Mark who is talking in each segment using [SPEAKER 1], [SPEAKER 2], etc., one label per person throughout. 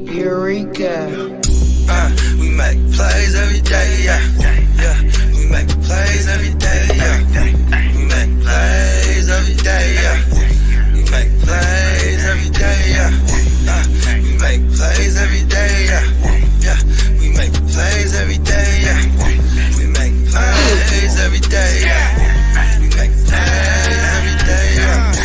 [SPEAKER 1] Eureka.
[SPEAKER 2] We make plays every day, yeah. We make plays every day, yeah. We make plays every day, yeah. We make plays every day, yeah. We make plays every day, yeah. We make plays every day, yeah. We make plays every day, yeah. We make plays every day, yeah.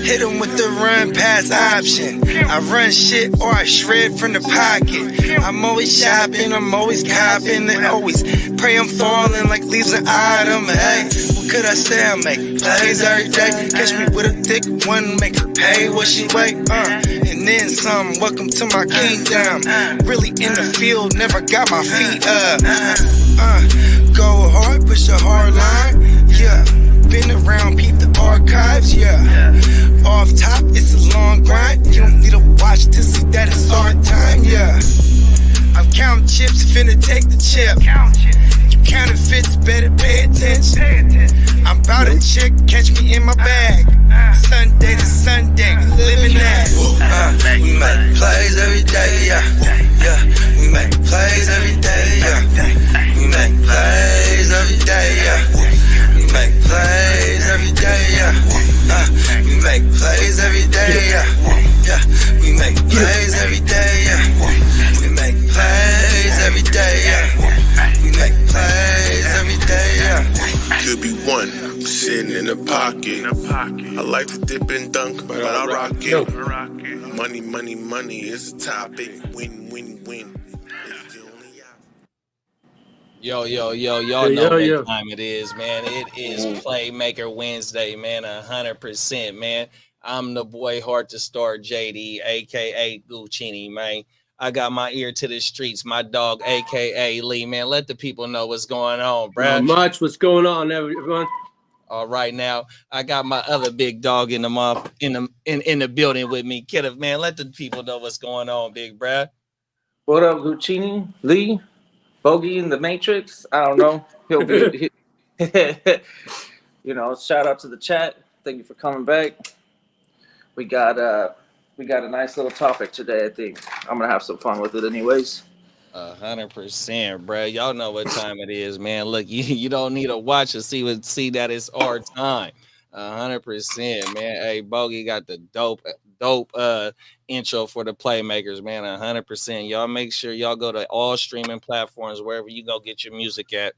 [SPEAKER 2] Hit him with the run pass option. I run shit or I shred from the pocket. I'm always shopping, I'm always copping, and always pray I'm falling like leaves an item. Hey, what could I say? I make plays every day. Catch me with a thick one, make her pay what she weigh. And then some. Welcome to my kingdom. Really in the field, never got my feet up. Go hard, push a hard line. Yeah, been around, peep the archives. Yeah. Off top, it's a long grind. You don't need to watch to see that it's our time, yeah. I'm counting chips, finna take the chip. You counterfeits, better pay attention. I'm about a chick, catch me in my bag. Sunday to Sunday, we living that. We make plays every day, yeah. We make plays every day, yeah. We make plays every day, yeah. We make plays every day, yeah. We make plays every day, yeah. We make plays every day, yeah. We make plays every day, yeah. We make plays every day, yeah.
[SPEAKER 3] Could be one sitting in the pocket. I like to dip and dunk, but I rock it. Money, money, money is a topic. Win, win, win.
[SPEAKER 4] Y'all know what time it is, man. It is Playmaker Wednesday, man, 100%, man. I'm the boy Heart to Start JD, a.k.a. Guccini, man. I got my ear to the streets, my dog, a.k.a. Lee, man. Let the people know what's going on, bro.
[SPEAKER 5] Not much. What's going on, everyone?
[SPEAKER 4] All right, now I got my other big dog in the building with me. Kidda, man, let the people know what's going on, big bro.
[SPEAKER 5] What up, Guccini? Lee? Bogey in the Matrix? I don't know. He'll be, shout out to the chat. Thank you for coming back. We got a nice little topic today. I think I'm gonna have some fun with it, anyways.
[SPEAKER 4] 100%, bro. Y'all know what time it is, man. Look, you don't need to watch or see that it's our time. 100%, man. Hey, Bogey got the dope intro for the Playmakers, man. 100%. Y'all make sure y'all go to all streaming platforms, wherever you go get your music at.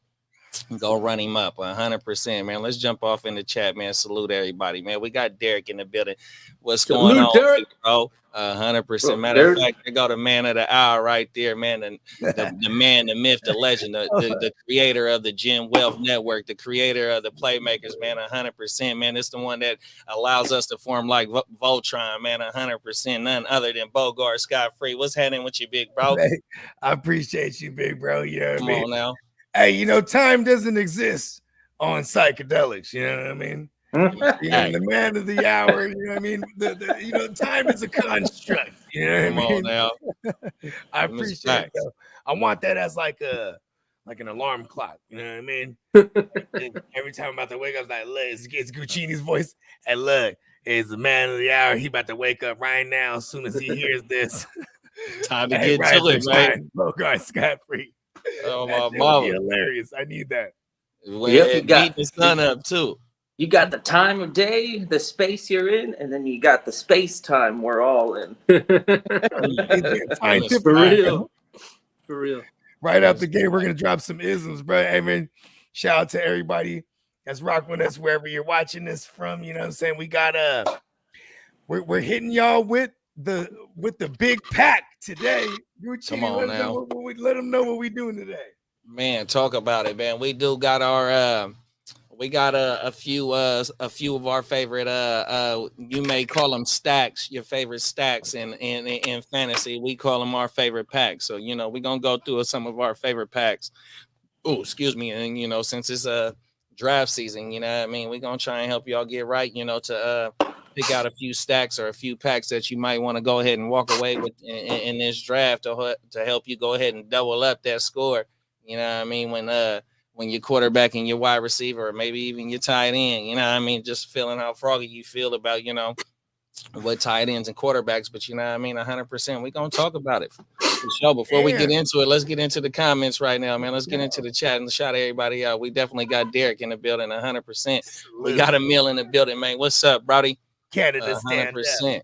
[SPEAKER 4] Go run him up 100%, man. Let's jump off in the chat, man. Salute everybody, man. We got Derek in the building. What's going on,
[SPEAKER 5] Derek?
[SPEAKER 4] Bro? 100%. Matter of fact, they got the man of the hour right there, man. The man, the myth, the legend, the creator of the Gen Wealth Network, the creator of the Playmakers, man. 100%, man. It's the one that allows us to form like Voltron, man. 100%. None other than Bogart Scott Free. What's happening with you, big bro?
[SPEAKER 6] Hey, I appreciate you, big bro. You know what I mean?
[SPEAKER 4] On now.
[SPEAKER 6] Hey, time doesn't exist on psychedelics. You know what I mean? The man of the hour. You know what I mean? The time is a construct. You know what I mean?
[SPEAKER 4] Now.
[SPEAKER 6] I appreciate it. Though. I want that as like an alarm clock. You know what I mean? Every time I'm about to wake up, like, look, it's Guccini's voice. And look, it's the man of the hour. He about to wake up right now as soon as he hears this.
[SPEAKER 4] Time to get to it, man.
[SPEAKER 6] Bogart Scott Free.
[SPEAKER 4] Oh, my mama.
[SPEAKER 6] Hilarious. I need that.
[SPEAKER 4] Well, you got the sun up too.
[SPEAKER 5] You got the time of day, the space you're in, and then you got the space time we're all in. For real.
[SPEAKER 6] Right out the gate, we're gonna drop some isms, bro. Hey, man, shout out to everybody that's rocking with us wherever you're watching this from. You know what I'm saying? We got we're hitting y'all with the big pack today.
[SPEAKER 4] Come on now.
[SPEAKER 6] Let them know what we doing today.
[SPEAKER 4] Man, talk about it, man. We do got our a few of our favorite you may call them stacks, your favorite stacks in fantasy. We call them our favorite packs. So, we're gonna go through some of our favorite packs. Oh, excuse me. And since it's a draft season, you know what I mean, we're gonna try and help y'all get right, to pick out a few stacks or a few packs that you might want to go ahead and walk away with in this draft to help you go ahead and double up that score. You know what I mean? When your quarterback and your wide receiver, or maybe even your tight end, you know what I mean? Just feeling how froggy you feel about, with tight ends and quarterbacks, but you know what I mean, 100%. We're gonna talk about it for sure. Before we get into it, let's get into the comments right now, man. Let's get into the chat and shout everybody out. We definitely got Derek in the building, 100%. We got Emil in the building, man. What's up, Brody?
[SPEAKER 6] Canada, 100%.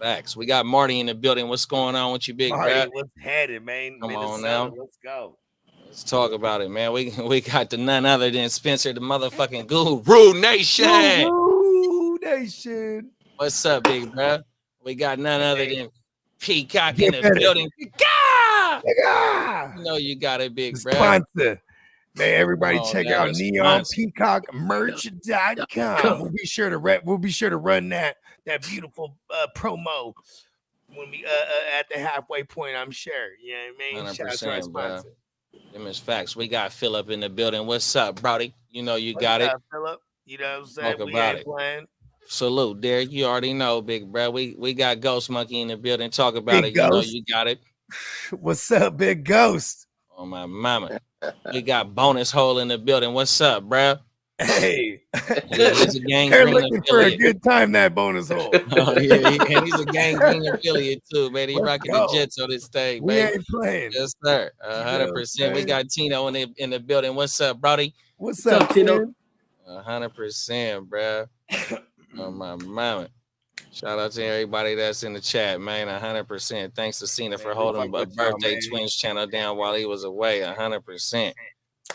[SPEAKER 4] Facts. We got Marty in the building. What's going on with you, big bro?
[SPEAKER 6] What's headed, man?
[SPEAKER 4] Come on now.
[SPEAKER 6] Let's go.
[SPEAKER 4] Let's talk about it, man. We got the none other than Spencer, the motherfucking Guru Nation.
[SPEAKER 6] Guru Nation.
[SPEAKER 4] What's up, big bro? We got none other than Peacock in the building. You know you got it, big bro.
[SPEAKER 6] Sponsor. Man, everybody check out neonpeacockmerch.com. We'll be sure to run that beautiful promo when we at the halfway point, I'm sure. You know what I mean?
[SPEAKER 4] 100%, bro. Them is facts. We got Philip in the building. What's up, Brody? You know you got it.
[SPEAKER 6] Philip. You know what I'm saying?
[SPEAKER 4] Talk about it. Salute, Derek. You already know, big bro. We got Ghost Monkey in the building. Talk about it. You know you got it.
[SPEAKER 6] What's up, Big Ghost?
[SPEAKER 4] Oh my mama. We got Bonus Hole in the building. What's up, bro?
[SPEAKER 6] Hey,
[SPEAKER 4] he's a gang
[SPEAKER 6] they're looking for a good time. That Bonus Hole.
[SPEAKER 4] Oh yeah, and he's a gang green affiliate too, man. He rocking the Jets on this thing,
[SPEAKER 6] we
[SPEAKER 4] baby.
[SPEAKER 6] Ain't playing.
[SPEAKER 4] Yes, sir. 100%. We got Tino in the building. What's up, Brody?
[SPEAKER 6] What's up, Tino?
[SPEAKER 4] 100%, bro. Oh my mama. Shout out to everybody that's in the chat, man. 100%. Thanks to Cena for holding a birthday twins channel down while he was away. 100%.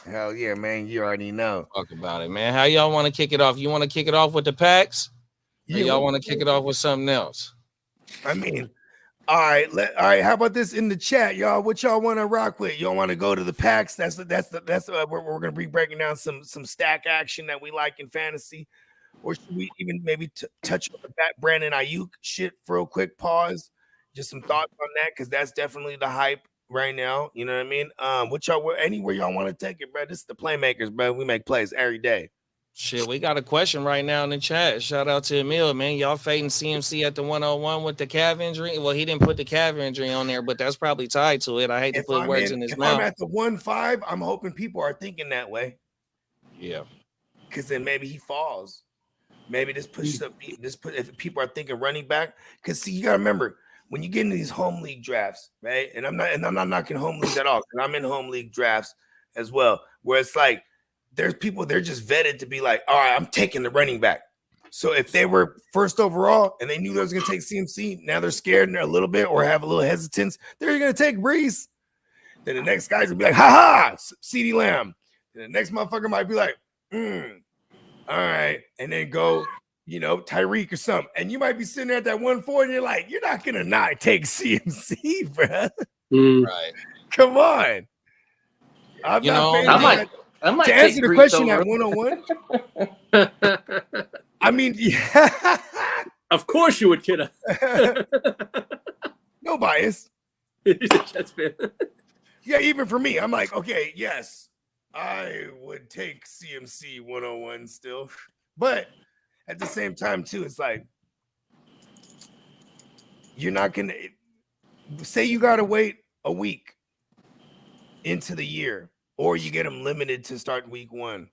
[SPEAKER 6] Hell yeah, man. You already know.
[SPEAKER 4] Talk about it, man. How y'all want to kick it off? You want to kick it off with the packs? Or y'all want to kick it off with something else?
[SPEAKER 6] I mean, all right. How about this in the chat, y'all? What y'all want to rock with? Y'all want to go to the packs? That's where we're gonna be breaking down some stack action that we like in fantasy. Or should we even maybe touch on that Brandon Ayuk shit for a quick pause? Just some thoughts on that, because that's definitely the hype right now. You know what I mean? Anywhere y'all want to take it, bro. This is the Playmakers, bro. We make plays every day.
[SPEAKER 4] Shit, we got a question right now in the chat. Shout out to Emil, man. Y'all fading CMC at the 101 with the calf injury? Well, he didn't put the calf injury on there, but that's probably tied to it. I hate to put words in his mouth.
[SPEAKER 6] If I'm at the 1.5, I'm hoping people are thinking that way.
[SPEAKER 4] Yeah.
[SPEAKER 6] Because then maybe he falls. Maybe this pushes up. If people are thinking running back, because see, you gotta remember when you get into these home league drafts, right? And I'm not knocking home leagues at all, because I'm in home league drafts as well, where it's like there's people, they're just vetted to be like, all right, I'm taking the running back. So if they were first overall and they knew they was gonna take CMC, now they're scared a little bit or have a little hesitance, they're gonna take Brees. Then the next guy's gonna be like, ha, CeeDee Lamb. And the next motherfucker might be like, all right, and then go, Tyreek or something. And you might be sitting there at that 140, and you're like, you're not going to not take CMC, bro.
[SPEAKER 4] Right.
[SPEAKER 6] Come on. I might to answer the question at 101. I mean, yeah.
[SPEAKER 1] Of course you would, kiddo.
[SPEAKER 6] No bias.
[SPEAKER 1] He's a Jets fan.
[SPEAKER 6] Yeah, even for me, I'm like, okay, yes. I would take CMC 101 still, but at the same time too, it's like you're not gonna say you gotta wait a week into the year, or you get them limited to start week 1.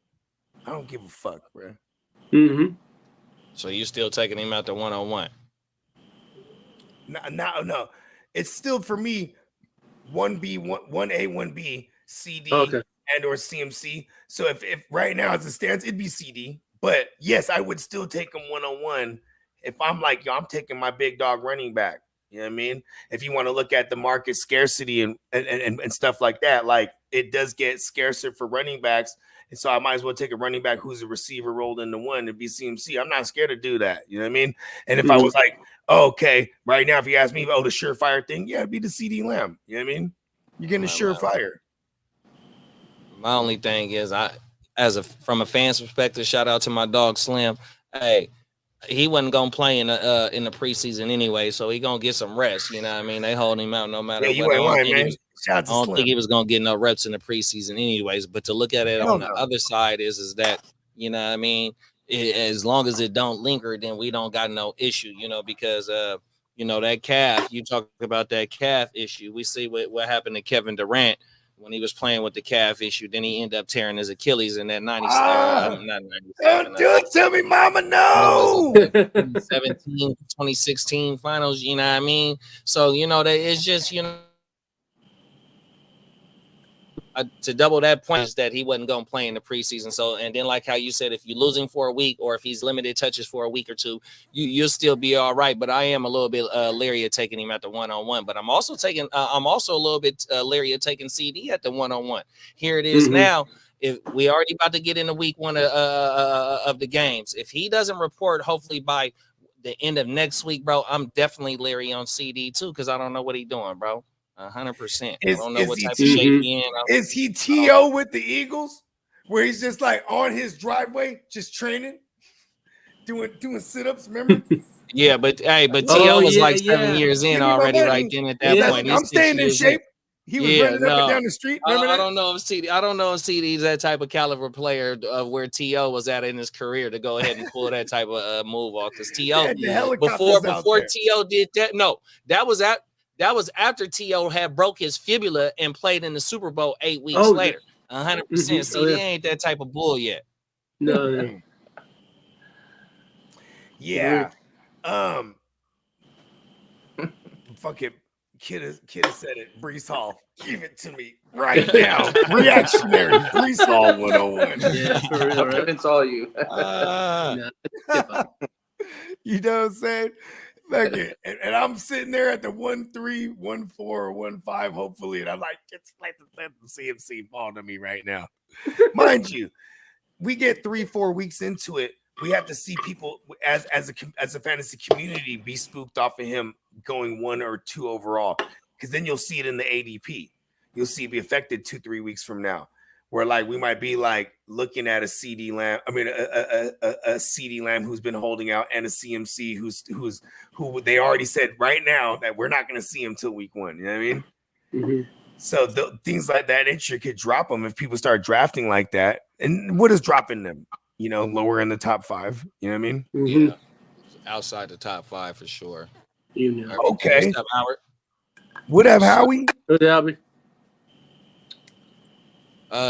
[SPEAKER 6] I don't give a fuck, bro.
[SPEAKER 1] Mm-hmm.
[SPEAKER 4] So you still taking him out to 101?
[SPEAKER 6] No. It's still for me 1B, 1A, 1B, CD.
[SPEAKER 1] Okay.
[SPEAKER 6] And or CMC. So if right now as it stands, it'd be CD. But yes, I would still take him 101 if I'm like, yo, I'm taking my big dog running back. You know what I mean? If you want to look at the market scarcity and stuff like that, like it does get scarcer for running backs. And so I might as well take a running back who's a receiver rolled into one and be CMC. I'm not scared to do that. You know what I mean? And if I was like, okay, right now, if you ask me, the surefire thing, yeah, it'd be the CeeDee Lamb. You know what I mean? You're getting a surefire.
[SPEAKER 4] My only thing is, from a fan's perspective, shout out to my dog Slim. Hey, he wasn't gonna play in the preseason anyway, so he gonna get some rest. You know what I mean? They hold him out no matter what. I don't think he was gonna get no reps in the preseason anyways. But to look at it on the other side is that, you know what I mean? As long as it don't linger, then we don't got no issue, because that calf, you talk about that calf issue. We see what happened to Kevin Durant. when he was playing with the calf issue. Then he ended up tearing his Achilles in that 97. Not 97.
[SPEAKER 6] Don't do it to me, mama. No.
[SPEAKER 4] 2017, 2016 finals. You know what I mean? So that it's just to double that point is that he wasn't going to play in the preseason. So, and then like how you said, if you're losing for a week or if he's limited touches for a week or two, you'll still be all right. But I am a little bit leery of taking him at the 1-on-1. But I'm also a little bit leery of taking CD at the 1-on-1. Here it is now. If we already about to get into week 1 of the games, if he doesn't report, hopefully by the end of next week, bro, I'm definitely leery on CD too because I don't know what he's doing, bro. 100%. I don't know what type of shape he in.
[SPEAKER 6] Is he T.O. with the Eagles, where he's just like on his driveway, just training, doing sit-ups? Remember?
[SPEAKER 4] Yeah, but T.O. was like 7 years in already, right then at that point.
[SPEAKER 6] I'm staying in shape. He was running up and down the street.
[SPEAKER 4] I don't know if CD's that type of caliber player of where T.O. was at in his career to go ahead and pull that type of move off. Because T.O. before T.O. did that, no, that was after T.O. had broke his fibula and played in the Super Bowl 8 weeks later. 100%. CD ain't that type of bull yet.
[SPEAKER 1] No.
[SPEAKER 6] Yeah. Fucking kid has said it. Brees Hall, give it to me right now. Reactionary. Brees Hall 101.
[SPEAKER 1] Yeah, for real, right?
[SPEAKER 5] It's all you.
[SPEAKER 6] You know what I'm saying? And I'm sitting there at the 1-3, 1-4, or 1-5, hopefully, and I'm like, it's like let the CMC fall to me right now. Mind you, we get 3-4 weeks into it. We have to see people as a fantasy community be spooked off of him going 1 or 2 overall, because then you'll see it in the ADP. You'll see it be affected 2-3 weeks from now, where like we might be like looking at a CD Lamb. I mean, a CD Lamb who's been holding out, and a CMC who they already said right now that we're not going to see him till week 1. You know what I mean?
[SPEAKER 1] Mm-hmm.
[SPEAKER 6] So things like that nature could drop them if people start drafting like that. And what is dropping them? Lower in the top 5. You know what I mean?
[SPEAKER 1] Mm-hmm.
[SPEAKER 4] Yeah, outside the top 5 for sure.
[SPEAKER 6] Okay.
[SPEAKER 4] What's up, Howard?
[SPEAKER 6] What up, Howie?
[SPEAKER 1] Good, Albie.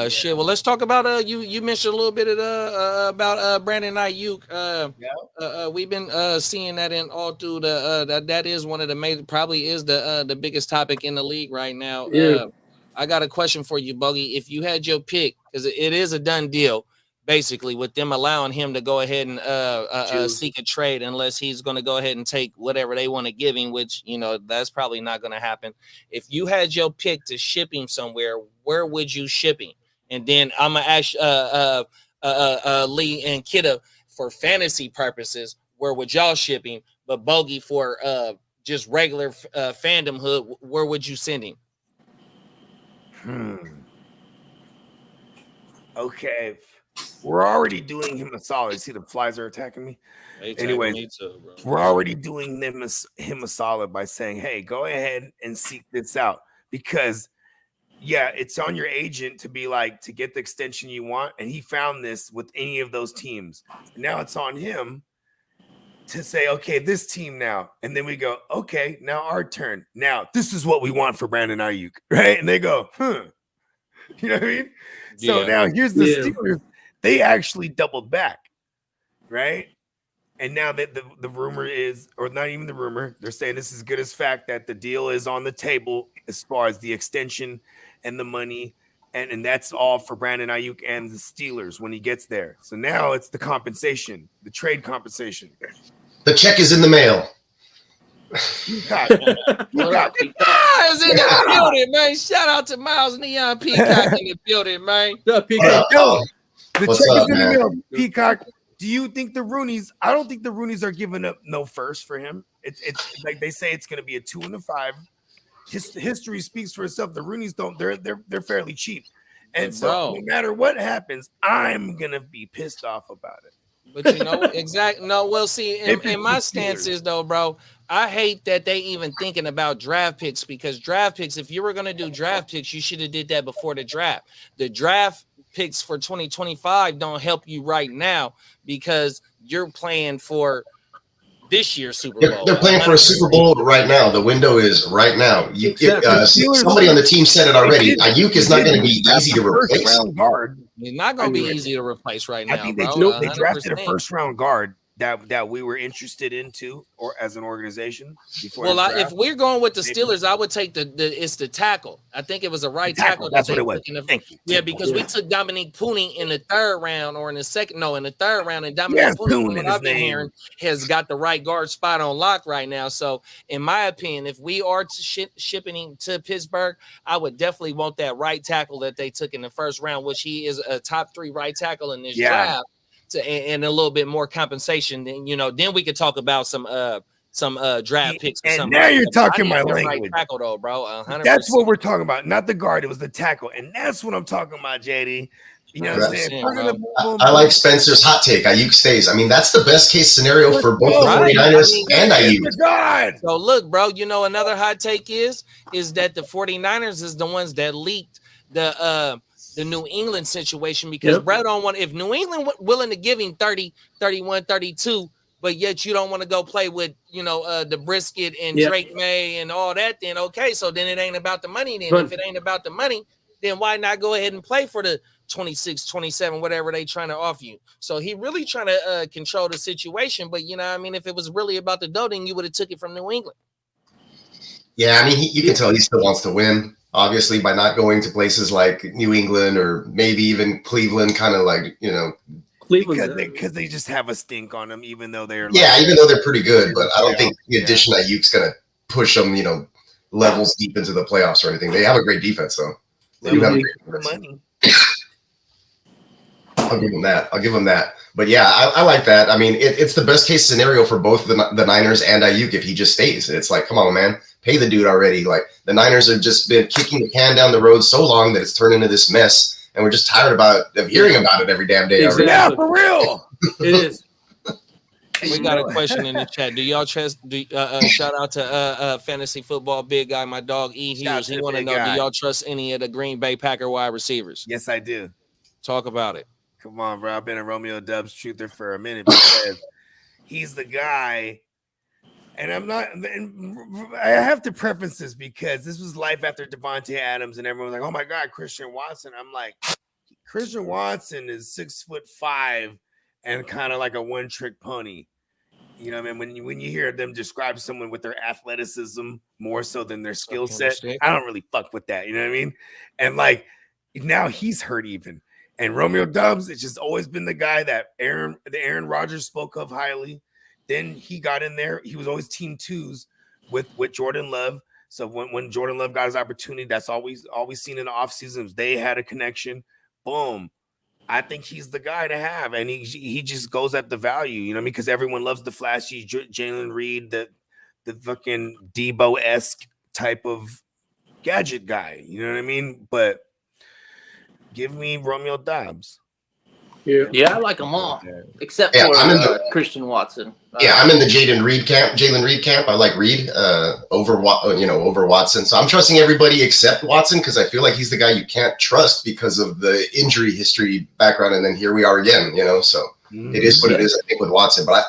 [SPEAKER 4] Shit. Well, let's talk about you mentioned a little bit about Brandon Ayuk. We've been seeing that in all through the that is one of the major, probably is the biggest topic in the league right now.
[SPEAKER 1] Yeah.
[SPEAKER 4] I got a question for you, Bogey. If you had your pick, because it is a done deal, basically, with them allowing him to go ahead and seek a trade unless he's going to go ahead and take whatever they want to give him, which, that's probably not going to happen. If you had your pick to ship him somewhere, where would you ship him? And then I'm going to ask Lee and Kidda for fantasy purposes, where would y'all ship him? But Bogey, for just regular fandom hood, where would you send him?
[SPEAKER 6] Okay. We're already doing him a solid. See, the flies are attacking me. Anyway, we're already doing him a solid by saying, hey, go ahead and seek this out, because it's on your agent to be like, to get the extension you want. And he found this with any of those teams. Now it's on him to say, okay, this team now. And then we go, okay, now our turn. Now, this is what we want for Brandon Ayuk, right? And they go, You know what I mean? So now here's the Steelers. They actually doubled back, right? And now that the rumor is, or not even the rumor, they're saying this is good as fact that the deal is on the table as far as the extension and the money. And that's all for Brandon Ayuk and the Steelers when he gets there. So now it's the compensation, the trade compensation.
[SPEAKER 7] The check is in the mail.
[SPEAKER 6] Peacock.
[SPEAKER 4] Is in the building, man. Shout out to Miles Neon Peacock in the building, man.
[SPEAKER 1] Peacock.
[SPEAKER 6] The
[SPEAKER 7] What's
[SPEAKER 6] check
[SPEAKER 7] up,
[SPEAKER 6] is in the
[SPEAKER 7] man?
[SPEAKER 6] mail. Peacock. Do you think the Roonies? I don't think the Roonies are giving up no first for him. It's like they say it's going to be a 2 and a 5. History speaks for itself. The Roonies don't. They're fairly cheap, and so no matter what happens, I'm gonna be pissed off about it.
[SPEAKER 4] But exactly. No, well, see, in my stance is though, bro, I hate that they even thinking about draft picks, because draft picks, if you were gonna do draft picks, you should have did that before the draft. The draft picks for 2025 don't help you right now because you're playing for this year's Super Bowl.
[SPEAKER 7] They're playing for a Super Bowl right now. The window is right now. Somebody on the team said it already. Ayuk is not going to be easy to replace.
[SPEAKER 6] Guard.
[SPEAKER 4] He's not going to be easy to replace right now.
[SPEAKER 6] I think
[SPEAKER 4] bro.
[SPEAKER 6] they drafted a first round guard that we were interested into, or as an organization.
[SPEAKER 4] Well, if we're going with the Steelers, I would take the tackle. I think it was a right tackle.
[SPEAKER 6] That's what it was.
[SPEAKER 4] Yeah, because we took Dominique Pooney in the third round, or in the third round, and Dominique Pooney, what I've been hearing, has got the right guard spot on lock right now. So, in my opinion, if we are shipping him to Pittsburgh, I would definitely want that right tackle that they took in the first round, which he is a top 3 right tackle in this draft. And a little bit more compensation, then we could talk about some draft picks. Or
[SPEAKER 6] and now you're talking my language.
[SPEAKER 4] Right tackle, though, bro. 100%.
[SPEAKER 6] That's what we're talking about, not the guard. It was the tackle, and that's what I'm talking about, JD. You know what I'm saying?
[SPEAKER 7] I like Spencer's hot take. Ayuk stays. I mean, that's the best case scenario for both the 49ers and Ayuk.
[SPEAKER 4] So look, bro, another hot take is that the 49ers is the ones that leaked the New England situation, because Brett don't want, if New England willing to give him 30, 31, 32, but yet you don't want to go play with, the Brisket and Drake May and all that, then okay, so then it ain't about the money then. If it ain't about the money, then why not go ahead and play for the 26, 27, whatever they trying to offer you? So he really trying to control the situation, but if it was really about the dough, then you would have took it from New England.
[SPEAKER 7] Yeah, I mean, you can tell he still wants to win. Obviously, by not going to places like New England or maybe even Cleveland, kind of like,
[SPEAKER 6] Cleveland, because they just have a stink on them, even though they're
[SPEAKER 7] even though they're pretty good. But I don't think the addition of Ayuk's going to push them, levels deep into the playoffs or anything. They have a great defense, though. They do have a great defense. I'll give them that. But yeah, I like that. I mean, it's the best case scenario for both the Niners and Ayuk if he just stays. It's like, come on, man, pay the dude already. Like, the Niners have just been kicking the can down the road so long that it's turned into this mess, and we're just tired of hearing about it every damn day.
[SPEAKER 1] Exactly.
[SPEAKER 6] Yeah, for real.
[SPEAKER 1] It is.
[SPEAKER 4] We got a question in the chat. Do y'all trust? Shout out to fantasy football big guy, my dog E Hughes. He want to know: do y'all trust any of the Green Bay Packer wide receivers?
[SPEAKER 6] Yes, I do.
[SPEAKER 4] Talk about it.
[SPEAKER 6] Come on, bro. I've been a Romeo Dubs truther for a minute because he's the guy. And I'm not. And I have to preface this because this was life after Devontae Adams, and everyone was like, "Oh my God, Christian Watson." I'm like, Christian Watson is 6'5" and kind of like a one-trick pony. You know what I mean? When you hear them describe someone with their athleticism more so than their skill set, I don't really fuck with that. You know what I mean? And like now he's hurt even. And Romeo Dubs, it's just always been the guy that Aaron Rodgers spoke of highly. Then he got in there. He was always team twos with Jordan Love. So when Jordan Love got his opportunity, that's always seen in the offseason. They had a connection. Boom. I think he's the guy to have. And he just goes at the value, you know what I mean? Because everyone loves the flashy Jalen Reed, the fucking Debo-esque type of gadget guy. You know what I mean? But give me Romeo Doubs.
[SPEAKER 5] Yeah, I like them all, except for Christian Watson.
[SPEAKER 7] I'm in the Jalen Reed camp. I like Reed over Watson. So I'm trusting everybody except Watson because I feel like he's the guy you can't trust because of the injury history background. And then here we are again, So it is what it is, I think, with Watson. But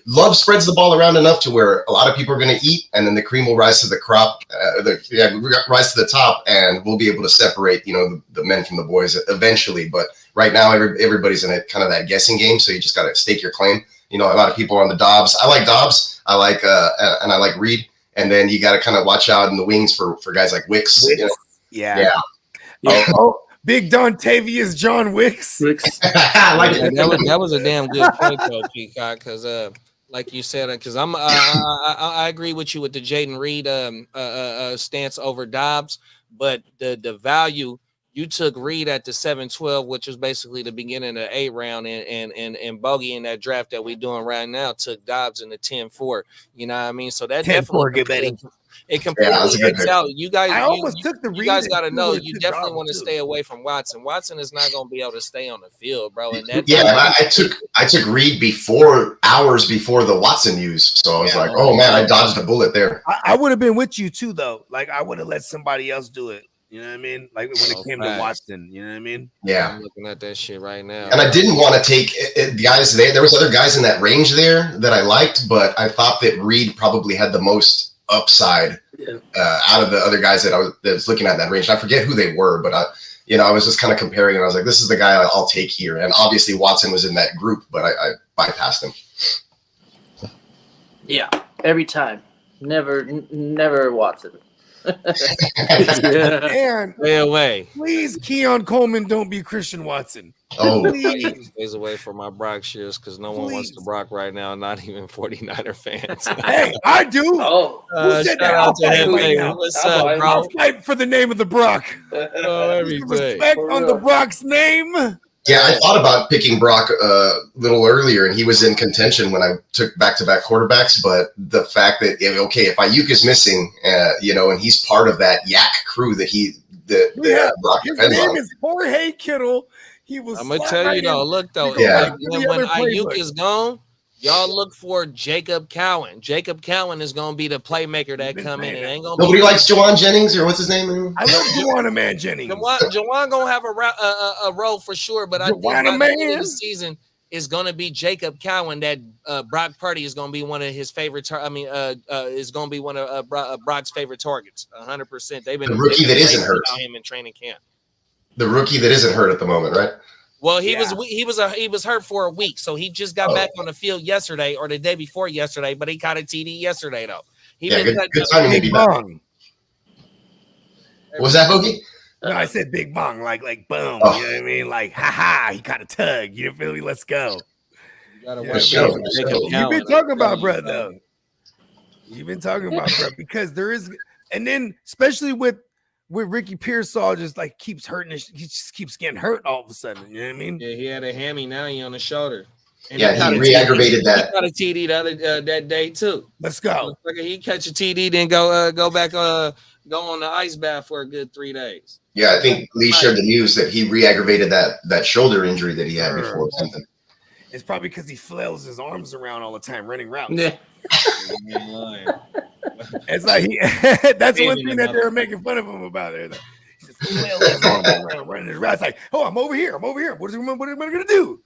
[SPEAKER 7] Love spreads the ball around enough to where a lot of people are going to eat, and then the cream will rise to the rise to the top, and we'll be able to separate, the men from the boys eventually. But right now, everybody's in a kind of that guessing game, so you just got to stake your claim. A lot of people are on the Dobbs. I like Dobbs. I like and I like Reed, and then you got to kind of watch out in the wings for guys like Wicks.
[SPEAKER 6] Yeah. Oh, Big Dontavious John Wicks.
[SPEAKER 7] I like it.
[SPEAKER 4] That was a damn good point, though, Peacock, because like you said, because I agree with you with the Jaden Reed stance over Dobbs, but the value, you took Reed at the 7-12, which was basically the beginning of the 8th round, and Bogey in that draft that we're doing right now took Dobbs in the 10-4. You know what I mean? So that definitely it completely checks out. You guys, you guys got to know you definitely want to stay away from Watson. Watson is not going to be able to stay on the field, bro. And
[SPEAKER 7] I took Reed hours before the Watson news, so I was like, oh man, I dodged a bullet there.
[SPEAKER 6] I would have been with you too, though. Like I would have let somebody else do it. You know what I mean? Like when it came to Watson. You know what I mean?
[SPEAKER 7] Yeah.
[SPEAKER 4] I'm looking at that shit right now.
[SPEAKER 7] And I didn't want to take guys there. There was other guys in that range there that I liked, but I thought that Reed probably had the most upside out of the other guys that I was looking at in that range. And I forget who they were, but I was just kind of comparing, and I was like, this is the guy I'll take here. And obviously Watson was in that group, but I bypassed him.
[SPEAKER 5] Yeah, every time. Never Watson.
[SPEAKER 6] And
[SPEAKER 4] Stay away.
[SPEAKER 6] please, Keon Coleman, don't be Christian Watson.
[SPEAKER 7] Oh,
[SPEAKER 6] Please.
[SPEAKER 4] Stays away from my Brock shares because no one wants to Brock right now, not even 49er fans.
[SPEAKER 6] Hey, I do.
[SPEAKER 5] Oh,
[SPEAKER 6] Who said that? I'll fight right now.
[SPEAKER 4] What's up, bro?
[SPEAKER 6] I'll fight for the name of the Brock.
[SPEAKER 4] Oh, everything.
[SPEAKER 6] Respect on the Brock's name.
[SPEAKER 7] yeah, I thought about picking Brock a little earlier, and he was in contention when I took back-to-back quarterbacks. But the fact that if Ayuk is missing, and he's part of that yak crew that Brock
[SPEAKER 6] His
[SPEAKER 7] depends
[SPEAKER 6] name
[SPEAKER 7] on.
[SPEAKER 6] is Jorge Kittle. He was.
[SPEAKER 4] I'm gonna tell you though. Look though,
[SPEAKER 7] Yeah.
[SPEAKER 4] when Ayuk is gone, y'all look for Jacob Cowan. Jacob Cowan is gonna be the playmaker that come in. It ain't gonna.
[SPEAKER 7] Nobody likes Jawan Jennings, or what's his name?
[SPEAKER 6] I love Juwan Man Jennings.
[SPEAKER 4] Jawan gonna have a role for sure, but I think by the end of the season is gonna be Jacob Cowan. That Brock Purdy is gonna be one of his favorite. Is gonna be one of Brock's favorite targets. 100%. They've been
[SPEAKER 7] The rookie that isn't hurt.
[SPEAKER 4] about him in training camp.
[SPEAKER 7] The rookie that isn't hurt at the moment, right?
[SPEAKER 4] Well, he was hurt for a week, so he just got back on the field yesterday or the day before yesterday. But he caught a TD yesterday, though.
[SPEAKER 7] Good timing to be back. Was that Boogie?
[SPEAKER 6] No, I said big bong, like boom.
[SPEAKER 7] Oh.
[SPEAKER 6] You know what I mean? Like, ha, he caught a tug. You feel me? Let's go.
[SPEAKER 7] For sure.
[SPEAKER 6] You've been talking about Brett, though. You've been talking about Brett because there is, and then especially with Ricky Pearsall, just like keeps hurting. He just keeps getting hurt all of a sudden. You know what I mean?
[SPEAKER 4] Yeah, he had a hammy. Now he on the shoulder. And
[SPEAKER 7] Yeah, he re-aggravated that.
[SPEAKER 4] He got a TD the other that day too.
[SPEAKER 6] Let's go.
[SPEAKER 4] He catch a TD, then go back go on the ice bath for a good 3 days.
[SPEAKER 7] Yeah, I think Lee shared the news that he re-aggravated that shoulder injury that he had before or something.
[SPEAKER 6] It's probably because he flails his arms around all the time running routes.
[SPEAKER 5] yeah.
[SPEAKER 6] It's like that's one thing that they were making fun of him about. He just flails his arms around running his routes. Like, oh, I'm over here. What am I gonna do?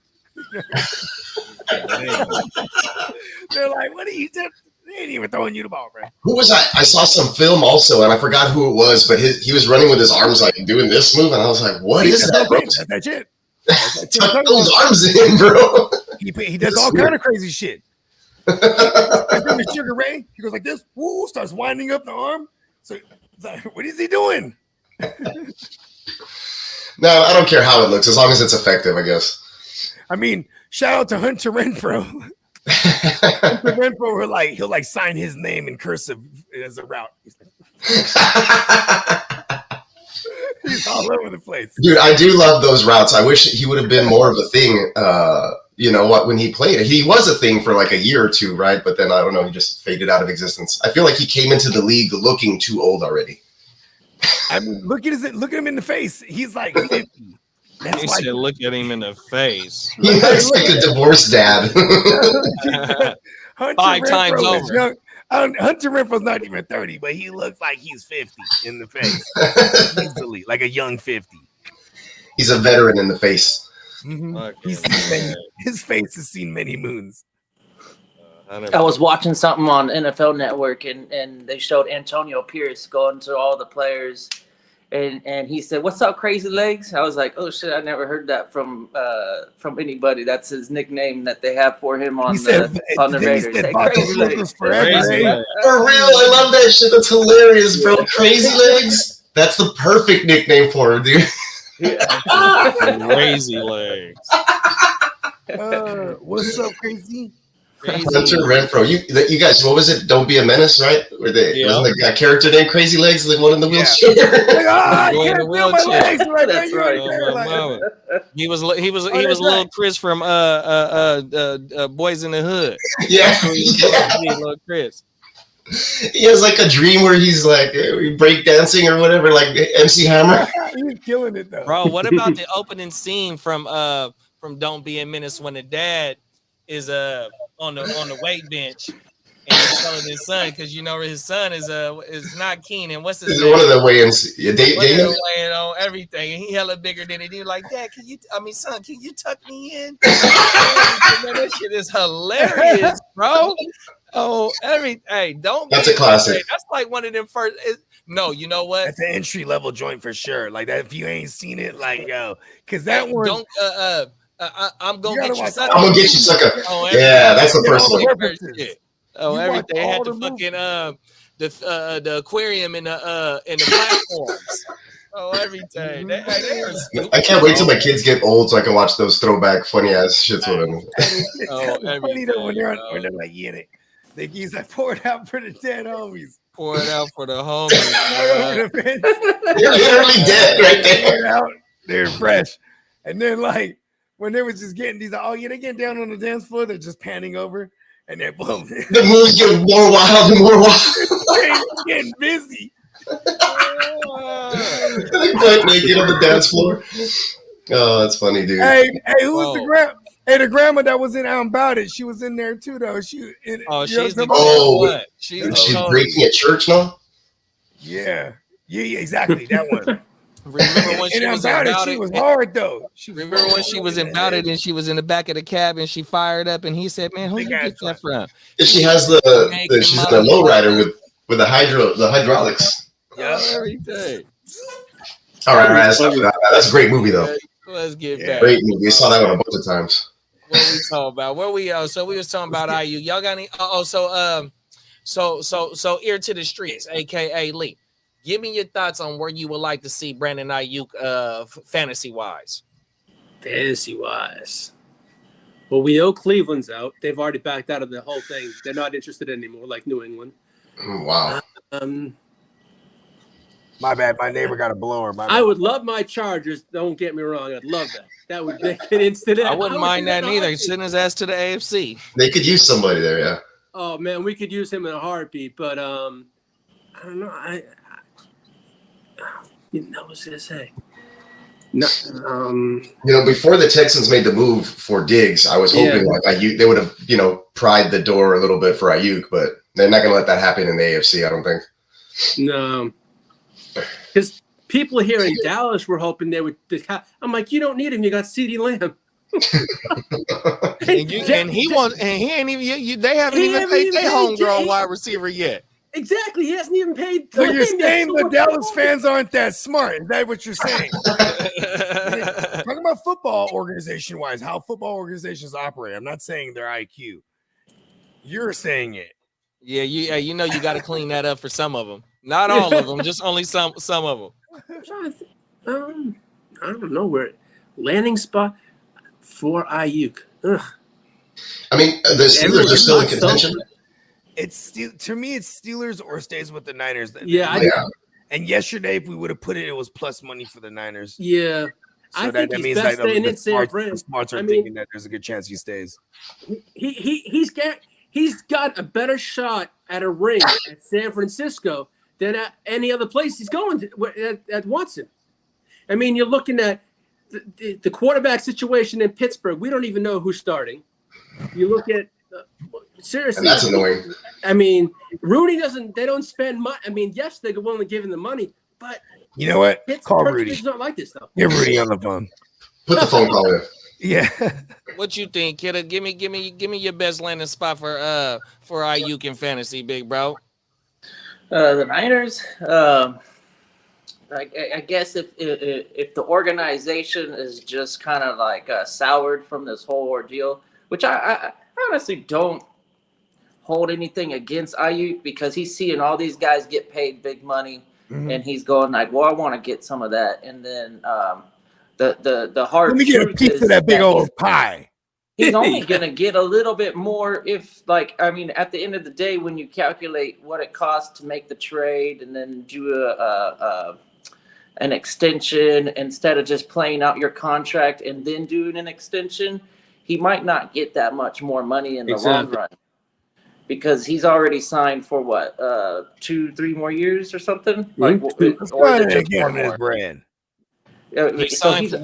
[SPEAKER 6] They're like, what are you doing? They ain't even throwing you the ball, bro.
[SPEAKER 7] Who was I saw some film also, and I forgot who it was, but he was running with his arms like doing this move, and I was like, what is that?
[SPEAKER 6] That's it.
[SPEAKER 7] Tuck those arms in, bro.
[SPEAKER 6] He does all kind of crazy shit. The Sugar Ray, he goes like this, woo, starts winding up the arm. So like, what is he doing?
[SPEAKER 7] No, I don't care how it looks, as long as it's effective, I guess.
[SPEAKER 6] I mean, shout out to Hunter Renfro. Hunter Renfro, he'll sign his name in cursive as a route. He's all over the place.
[SPEAKER 7] Dude, I do love those routes. I wish he would have been more of a thing. When he played it, he was a thing for like a year or two, right? But then I don't know, he just faded out of existence. I feel like he came into the league looking too old already.
[SPEAKER 6] I mean, look at him in the face. He's like 50.
[SPEAKER 4] He said, look at him in the face.
[SPEAKER 7] He looks like a divorced dad.
[SPEAKER 4] Five times over.
[SPEAKER 6] Hunter Renfro's not even 30, but he looks like he's 50 in the face. Easily, like a young 50.
[SPEAKER 7] He's a veteran in the face.
[SPEAKER 6] Mm-hmm. His face has seen many moons.
[SPEAKER 5] I was watching something on NFL Network, and they showed Antonio Pierce going to all the players, and he said, "What's up, Crazy Legs?" I was like, "Oh shit, I never heard that from anybody." That's his nickname that they have for him on the Raiders. Crazy Legs.
[SPEAKER 7] For real, I love that shit. That's hilarious, bro. Crazy Legs. That's the perfect nickname for him, dude.
[SPEAKER 4] Crazy Legs.
[SPEAKER 6] What's up, Crazy?
[SPEAKER 7] Hunter Renfro. You guys, what was it? Don't Be a Menace, right? Wasn't the character named Crazy Legs, the one in the wheelchair?
[SPEAKER 6] I can't feel my legs.
[SPEAKER 5] That's right.
[SPEAKER 4] He was little Chris from Boys in the Hood.
[SPEAKER 7] Yeah.
[SPEAKER 4] Little Chris.
[SPEAKER 7] He has like a dream where he's like break dancing or whatever, like MC Hammer.
[SPEAKER 6] He's killing it though.
[SPEAKER 4] Bro, what about the opening scene from Don't Be a Menace when the dad is on the weight bench and he's telling his son because his son is not Keenan. What's his
[SPEAKER 7] This is
[SPEAKER 4] name?
[SPEAKER 7] one of the weigh-ins. Yeah,
[SPEAKER 4] One of
[SPEAKER 7] Damon?
[SPEAKER 4] them weighing on everything, and he hella bigger than it. He like, Dad, son, can you tuck me in? Man, that shit is hilarious, bro. Oh, don't.
[SPEAKER 7] That's a classic.
[SPEAKER 4] That's like one of them first. No, you know what?
[SPEAKER 6] That's an entry level joint for sure. Like that, if you ain't seen it, like yo, because that one.
[SPEAKER 4] Don't. I'm gonna get you, sucker.
[SPEAKER 7] I'm gonna get you, sucker. Yeah, that's the first one.
[SPEAKER 4] Oh, everything had the fucking the aquarium in the platforms. Oh, everything.
[SPEAKER 7] I can't wait till my kids get old so I can watch those throwback funny ass shits with them.
[SPEAKER 6] Funny though when they're like, yeah, he's like, pour it out for the dead homies.
[SPEAKER 4] Pour it out for the homies.
[SPEAKER 7] They're literally dead right there.
[SPEAKER 6] They're fresh. And then like when they was just getting these, they get down on the dance floor, they're just panning over, and then boom.
[SPEAKER 7] The moves get more wild and more wild.
[SPEAKER 6] Getting busy.
[SPEAKER 7] Butt naked on the dance floor. Oh, that's funny, dude.
[SPEAKER 6] Hey, who was the grandma? Hey, the grandma that was in Out About It, she was in there too, though. She's
[SPEAKER 7] breaking at church now.
[SPEAKER 6] Yeah, exactly that one.
[SPEAKER 4] Remember when she was
[SPEAKER 6] About It? She was hard though.
[SPEAKER 4] Remember when she was in About It and she was in the back of the cab and she fired up and he said, "Man, who you get that from?"
[SPEAKER 7] She has she's in a lowrider with the hydraulics.
[SPEAKER 6] Yeah,
[SPEAKER 4] everything.
[SPEAKER 7] All right. That's a great movie though.
[SPEAKER 4] Let's get back.
[SPEAKER 7] Great movie. I saw that one a bunch of times.
[SPEAKER 4] What we talking about? So we was talking about IU. Y'all got any? So ear to the streets, aka Lee. Give me your thoughts on where you would like to see Brandon Ayuk fantasy wise.
[SPEAKER 1] Fantasy wise. Well, we know Cleveland's out. They've already backed out of the whole thing. They're not interested anymore, like New England.
[SPEAKER 7] Wow.
[SPEAKER 6] My bad. My neighbor got a blower.
[SPEAKER 1] I would love my Chargers. Don't get me wrong. I'd love that. That would make it instant.
[SPEAKER 4] I wouldn't mind that neither. Send his ass to the AFC.
[SPEAKER 7] They could use somebody there, yeah.
[SPEAKER 1] Oh man, we could use him in a heartbeat. But I don't know. What was I gonna say? No,
[SPEAKER 7] before the Texans made the move for Diggs, I was hoping like Ayuk, they would have, pried the door a little bit for Ayuk, but they're not going to let that happen in the AFC, I don't think.
[SPEAKER 1] No, because people here in Dallas were hoping they would. I'm like, you don't need him. You got CeeDee Lamb.
[SPEAKER 4] and he ain't even. They haven't even paid their homegrown wide receiver yet.
[SPEAKER 1] Exactly, he hasn't even paid.
[SPEAKER 6] So you're saying the Dallas fans aren't that smart? Is that what you're saying? Talking about football organization-wise, how football organizations operate. I'm not saying their IQ. You're saying it.
[SPEAKER 4] Yeah, you got to clean that up for some of them. Not all of them, just only some of them.
[SPEAKER 1] I'm trying to I don't know where landing spot for Ayuk. Ugh.
[SPEAKER 7] I mean, the Steelers are still in contention.
[SPEAKER 6] To me, it's Steelers or stays with the Niners.
[SPEAKER 1] Yeah.
[SPEAKER 6] And yesterday, if we would have put it was plus money for the Niners.
[SPEAKER 1] Yeah.
[SPEAKER 6] So
[SPEAKER 1] I think
[SPEAKER 6] that
[SPEAKER 1] he's
[SPEAKER 6] means
[SPEAKER 1] best staying in San Fran.
[SPEAKER 6] The smarts are thinking that there's a good chance he stays.
[SPEAKER 1] He's got a better shot at a ring at San Francisco than at any other place he's going to at Watson. I mean, you're looking at the quarterback situation in Pittsburgh. We don't even know who's starting. You look at seriously,
[SPEAKER 7] and that's annoying.
[SPEAKER 1] I mean, Rooney they don't spend money. I mean, yes, they're willing to give him the money, but
[SPEAKER 6] you know what? Call Rudy.
[SPEAKER 1] It's not like this though.
[SPEAKER 6] Get Rudy on the phone.
[SPEAKER 7] Put the phone call in.
[SPEAKER 6] Yeah.
[SPEAKER 4] What you think, kiddo? Give me your best landing spot for Ayuk in fantasy, big bro.
[SPEAKER 5] The Niners. I guess if the organization is just kind of like soured from this whole ordeal, which I honestly don't hold anything against Ayuk because he's seeing all these guys get paid big money, and he's going like, well, I want to get some of that, and then the hard.
[SPEAKER 6] Let me get a piece of that big old pie.
[SPEAKER 5] He's only gonna get a little bit more if, at the end of the day, when you calculate what it costs to make the trade and then do an extension instead of just playing out your contract and then doing an extension, he might not get that much more money in the long run because he's already signed for 2-3 more years or something.
[SPEAKER 6] Like, or just one more.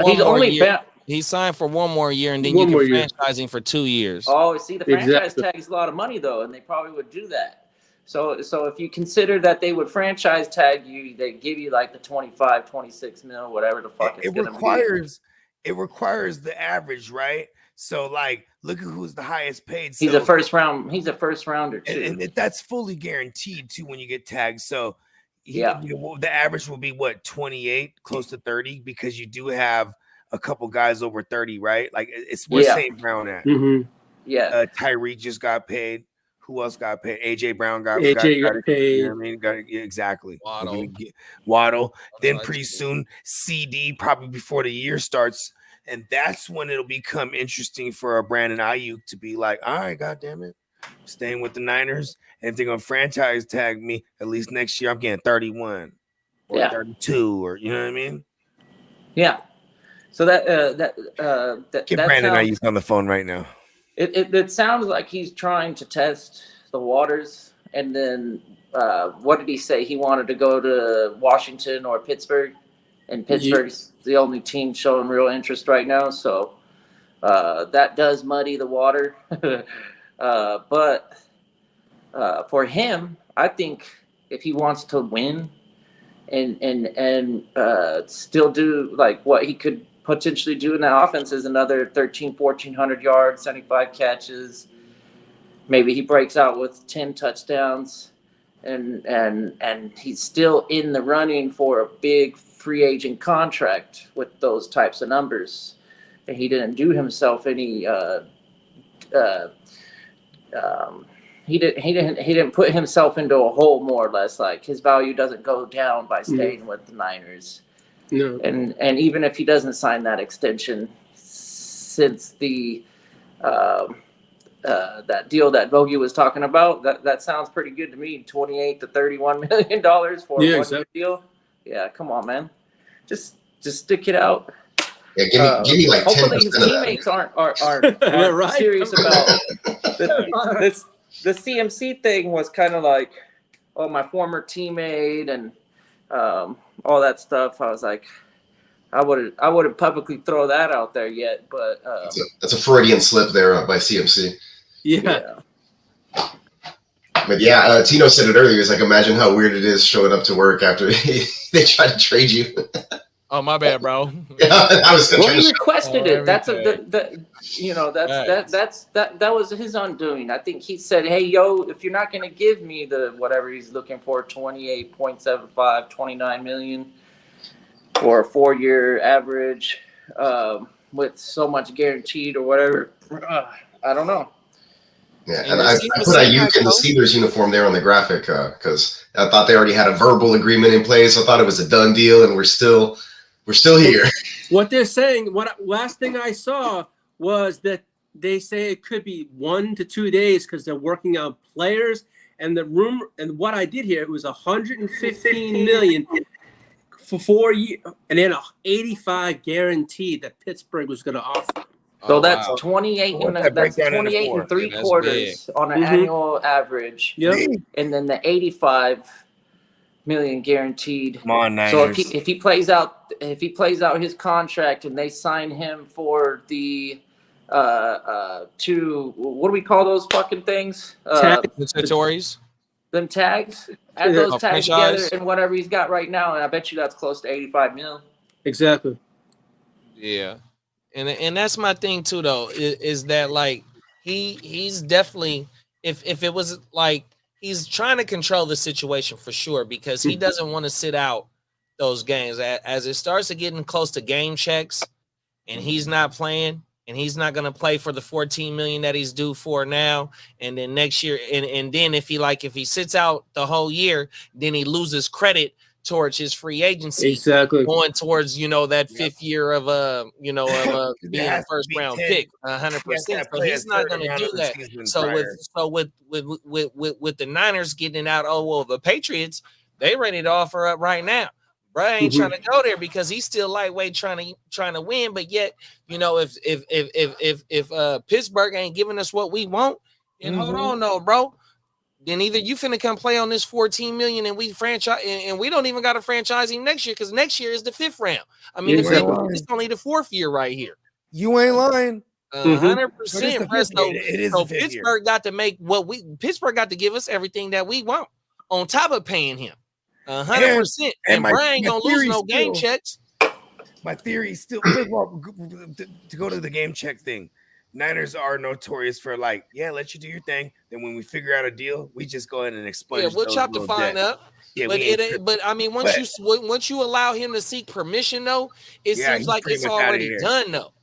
[SPEAKER 4] He's only He signed for 1 more year, and then
[SPEAKER 1] One
[SPEAKER 4] you
[SPEAKER 1] more
[SPEAKER 4] can
[SPEAKER 1] year.
[SPEAKER 4] franchise him for 2 years.
[SPEAKER 5] Oh, see, the franchise
[SPEAKER 1] Exactly.
[SPEAKER 5] tag is a lot of money though, and they probably would do that. So if you consider that they would franchise tag you, they give you like the 25, 26 mil, whatever the fuck it's gonna be.
[SPEAKER 6] It requires the average, right? So like, look at who's the highest paid.
[SPEAKER 5] He's a first rounder too,
[SPEAKER 6] and that's fully guaranteed too when you get tagged. So
[SPEAKER 5] yeah,
[SPEAKER 6] the average will be what, 28, close to 30, because you do have a couple guys over 30, right? Like we're same round at.
[SPEAKER 1] Mm-hmm.
[SPEAKER 5] Yeah,
[SPEAKER 6] Tyreek just got paid. Who else got paid? AJ Brown got
[SPEAKER 1] AJ got
[SPEAKER 6] paid. You
[SPEAKER 1] paid.
[SPEAKER 6] know what I mean? Exactly.
[SPEAKER 4] Waddle.
[SPEAKER 6] Then pretty soon CD, probably before the year starts, and that's when it'll become interesting for a Brandon Ayuk to be like, all right, goddamn it, I'm staying with the Niners, and if they're gonna franchise tag me, at least next year I'm getting 31 or 32, or you know what I mean?
[SPEAKER 5] Yeah. So that
[SPEAKER 6] Get Brandon Ayuk on the phone right now.
[SPEAKER 5] It sounds like he's trying to test the waters, and then what did he say? He wanted to go to Washington or Pittsburgh, and Pittsburgh's the only team showing real interest right now. So that does muddy the water. But for him, I think if he wants to win and still do like what he could potentially do in that offense is another 1,400 yards, 75 catches. Maybe he breaks out with 10 touchdowns, and he's still in the running for a big free agent contract with those types of numbers. And he didn't do himself any. He didn't put himself into a hole, more or less. Like his value doesn't go down by staying with the Niners.
[SPEAKER 1] No.
[SPEAKER 5] And even if he doesn't sign that extension, since the that deal that Bogey was talking about, that sounds pretty good to me. $28 to $31 million for a 1 year deal. Yeah, come on, man. Just stick it out.
[SPEAKER 7] Yeah, give me like 10%
[SPEAKER 5] hopefully his teammates aren't
[SPEAKER 1] right?
[SPEAKER 5] serious about this. The CMC thing was kind of like, oh, my former teammate and all that stuff. I was like, I wouldn't publicly throw that out there yet, but
[SPEAKER 7] that's a Freudian slip there by CMC.
[SPEAKER 1] Yeah.
[SPEAKER 7] But yeah, Tino said it earlier. It's like, imagine how weird it is showing up to work after they try to trade you.
[SPEAKER 4] Oh, my bad, bro.
[SPEAKER 7] Yeah, I was
[SPEAKER 5] he requested it. That's that was his undoing. I think he said, hey, yo, if you're not going to give me the whatever he's looking for, 28.75, 29 million for a 4-year average with so much guaranteed or whatever, I don't know.
[SPEAKER 7] Yeah, and I put Ayuk in the Steelers uniform there on the graphic because I thought they already had a verbal agreement in place. I thought it was a done deal, and we're still here.
[SPEAKER 1] What they're saying, last thing I saw was that they say it could be 1 to 2 days because they're working on players. And the rumor, and what I did hear, it was $115 million for 4 years, and then 85 guaranteed that Pittsburgh was going to offer.
[SPEAKER 5] So that's 28 and 3 quarters on an annual average.
[SPEAKER 1] Yep.
[SPEAKER 5] And then the 85 million guaranteed.
[SPEAKER 6] Come on, Niners.
[SPEAKER 5] So if he plays out his contract and they sign him for the two, what do we call those fucking things?
[SPEAKER 4] Compensatories.
[SPEAKER 5] Them tags. Add those tags together and whatever he's got right now, and I bet you that's close to 85 mil.
[SPEAKER 1] Exactly.
[SPEAKER 4] Yeah. And that's my thing too, though, is that like he's definitely if it was like he's trying to control the situation for sure because he doesn't want to sit out those games as it starts to getting close to game checks and he's not playing and he's not going to play for the 14 million that he's due for now. And then next year and then if he sits out the whole year, then he loses credit towards his free agency,
[SPEAKER 1] exactly
[SPEAKER 4] going towards that 5th year of being a first round pick, 100%. So he's not going to do that. So with the Niners getting out, the Patriots, they ready to offer up right now. Bro ain't trying to go there because he's still lightweight trying to win. But yet, if Pittsburgh ain't giving us what we want, then hold on, no, bro. Then either you finna come play on this 14 million and we franchise and we don't even got to franchise him next year because next year is the 5th round. I mean, it's only the 4th year right here.
[SPEAKER 6] You ain't lying.
[SPEAKER 4] 100%.
[SPEAKER 6] It is
[SPEAKER 4] So Pittsburgh got to make Pittsburgh got to give us everything that we want on top of paying him 100%. And Brian ain't gonna lose no game checks.
[SPEAKER 6] My theory is still, first of all, to go to the game check thing. Niners are notorious for let you do your thing. Then when we figure out a deal, we just go ahead and expunge.
[SPEAKER 4] Yeah, we'll chop the fine up. Yeah, but I mean, once you allow him to seek permission, though, it seems like it's already done, though.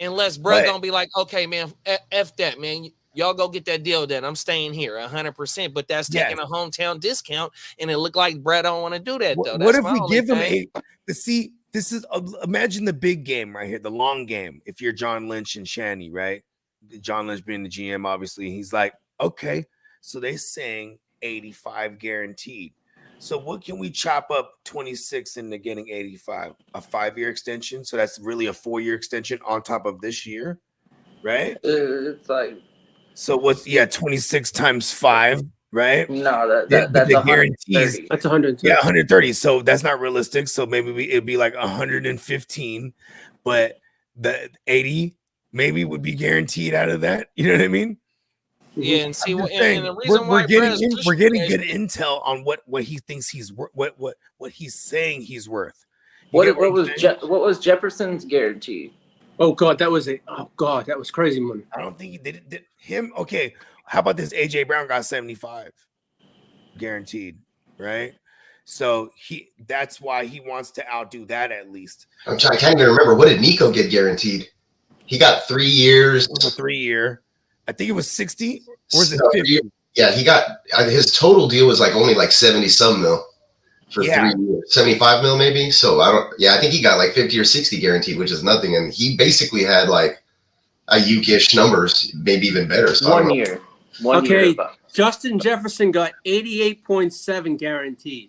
[SPEAKER 4] Unless bro gonna be like, okay, man, F that, man. Y'all go get that deal done. I'm staying here 100%. But that's taking a hometown discount, and it looked like Brett don't want to do that, though.
[SPEAKER 6] What if we give him this is imagine the big game right here, the long game. If you're John Lynch and Shanny, right? John Lynch being the GM, obviously, he's like, okay, so they're saying 85 guaranteed. So what can we chop up 26 into getting 85? A 5-year extension. So that's really a 4-year extension on top of this year, right?
[SPEAKER 5] It's like,
[SPEAKER 6] so what's 26 times 5, right?
[SPEAKER 5] No, that's
[SPEAKER 6] the guarantees.
[SPEAKER 1] That's 130.
[SPEAKER 6] Yeah, 130. So that's not realistic. So maybe it'd be like 115, but the 80 maybe would be guaranteed out of that. You know what I mean?
[SPEAKER 4] Yeah, and see, and the reason
[SPEAKER 6] we're getting good intel on what he thinks he's what he's saying he's worth.
[SPEAKER 5] What was Jefferson's guarantee?
[SPEAKER 1] Oh God, that was crazy money.
[SPEAKER 6] I don't think he did him. Okay, how about this? AJ Brown got 75 guaranteed, right? So that's why he wants to outdo that at least.
[SPEAKER 7] I can't even remember, what did Nico get guaranteed? He got 3 years.
[SPEAKER 6] It was a 3-year. I think it was 60 or was it 50?
[SPEAKER 7] Yeah, he got his total deal was only 70 some mil for 3 years, 75 mil maybe. So I think he got 50 or 60 guaranteed, which is nothing. And he basically had a Ayuk-ish numbers, maybe even better. So
[SPEAKER 5] 1 year.
[SPEAKER 1] Okay, Justin Jefferson got 88.7 guaranteed.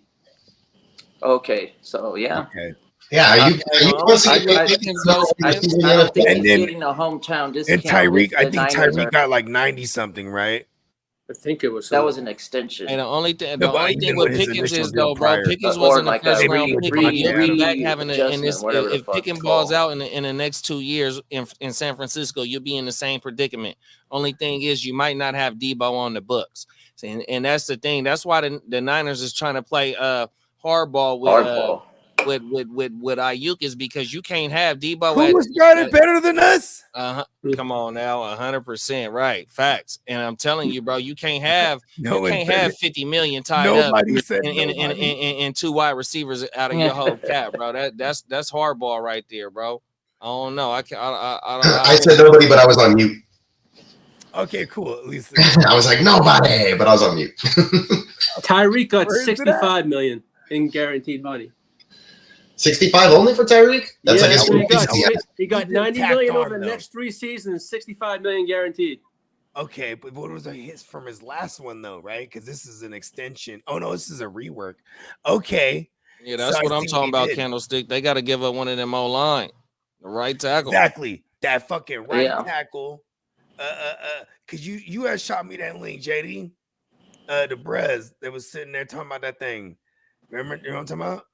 [SPEAKER 5] Okay, so yeah.
[SPEAKER 6] Okay.
[SPEAKER 7] Yeah,
[SPEAKER 5] I don't think he's getting a hometown discount.
[SPEAKER 6] And Tyreek, I think Tyreek got 90 something, right?
[SPEAKER 1] I think it was.
[SPEAKER 5] That was an extension.
[SPEAKER 4] And the only thing with Pickens is though, bro, Pickens wasn't a first round pick. You'll be back having if Pickens balls out in the next 2 years in San Francisco, you'll be in the same predicament. Only thing is you might not have Debo on the books, and that's the thing. That's why the Niners is trying to play hardball with Ayuk, is because you can't have Debo.
[SPEAKER 6] Who's got it better than us?
[SPEAKER 4] Come on now, 100% right, facts. And I'm telling you, bro, you can't have $50 million tied up in 2 wide receivers out of your whole cap, bro. That's hardball right there, bro. I don't know.
[SPEAKER 7] I said nobody, but I was on mute.
[SPEAKER 6] Okay, cool. At least
[SPEAKER 7] I was like nobody, but I was on mute.
[SPEAKER 1] Tyreek got 65 million in guaranteed money.
[SPEAKER 7] 65 only for Tyreek? That's
[SPEAKER 1] he got 90 million over the next 3 seasons, 65 million guaranteed.
[SPEAKER 6] Okay, but what was his from his last one though, right? Because this is an extension. Oh no, this is a rework. Okay.
[SPEAKER 4] Yeah, that's what I'm talking about, Candlestick. They got to give up one of them O-line, the right tackle.
[SPEAKER 6] Exactly, that fucking right tackle. Cause you had shot me that link, JD. The Brez that was sitting there talking about that thing. Remember, you know what I'm talking about?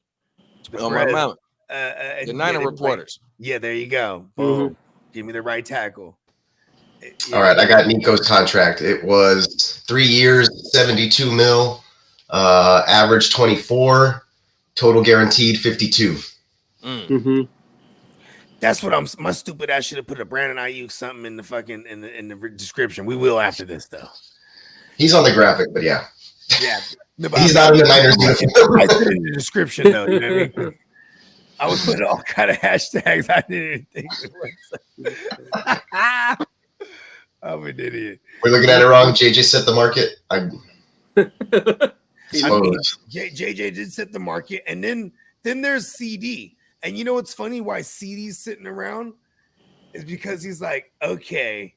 [SPEAKER 4] On my mount. The Niner reporters.
[SPEAKER 6] Yeah, there you go. Boom. Give me the right tackle.
[SPEAKER 7] All right, I got Nico's contract. It was 3 years, 72 mil, average 24, total guaranteed 52.
[SPEAKER 6] That's what my stupid ass should have put a Brandon Ayuk something in the fucking in the description. We will after this though.
[SPEAKER 7] He's on the graphic, but yeah.
[SPEAKER 6] Yeah.
[SPEAKER 7] He's not in the Niners uniform.
[SPEAKER 6] I put it in the description though. You know what I mean? I was putting all kind of hashtags. I didn't think it was. I'm an idiot.
[SPEAKER 7] We're looking at it wrong. JJ set the market.
[SPEAKER 6] JJ did set the market, and then there's CD. And you know what's funny? Why CD's sitting around is because he's like, okay,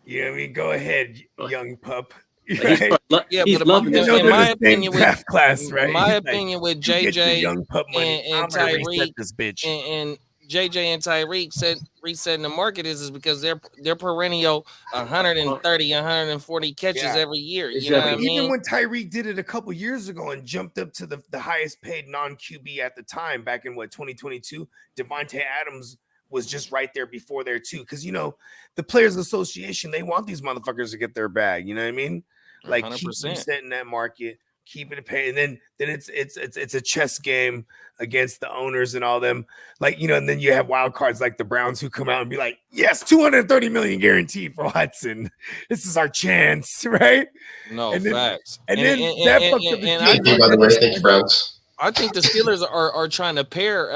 [SPEAKER 6] you know what I mean? Go ahead, young pup. Right?
[SPEAKER 4] Yeah, but in my opinion, with JJ and Tyreek and JJ and Tyreek said resetting the market is because they're perennial 130, 140 catches every year. You know what I mean?
[SPEAKER 6] Even when Tyreek did it a couple years ago and jumped up to the highest paid non-QB at the time, back in 2022, Devontae Adams was just right there before there too. Because the Players Association, they want these motherfuckers to get their bag. You know what I mean? Like
[SPEAKER 4] 100%.
[SPEAKER 6] keep resetting that market, keep it pay, and then it's a chess game against the owners and all them. Like, and then you have wild cards like the Browns who come out and be like, yes, $230 million guaranteed for Watson. This is our chance, right?
[SPEAKER 4] No,
[SPEAKER 6] and then,
[SPEAKER 4] facts.
[SPEAKER 6] And then that fucked up the game.
[SPEAKER 7] By the way, thank you, Browns.
[SPEAKER 4] I think the Steelers are trying to pair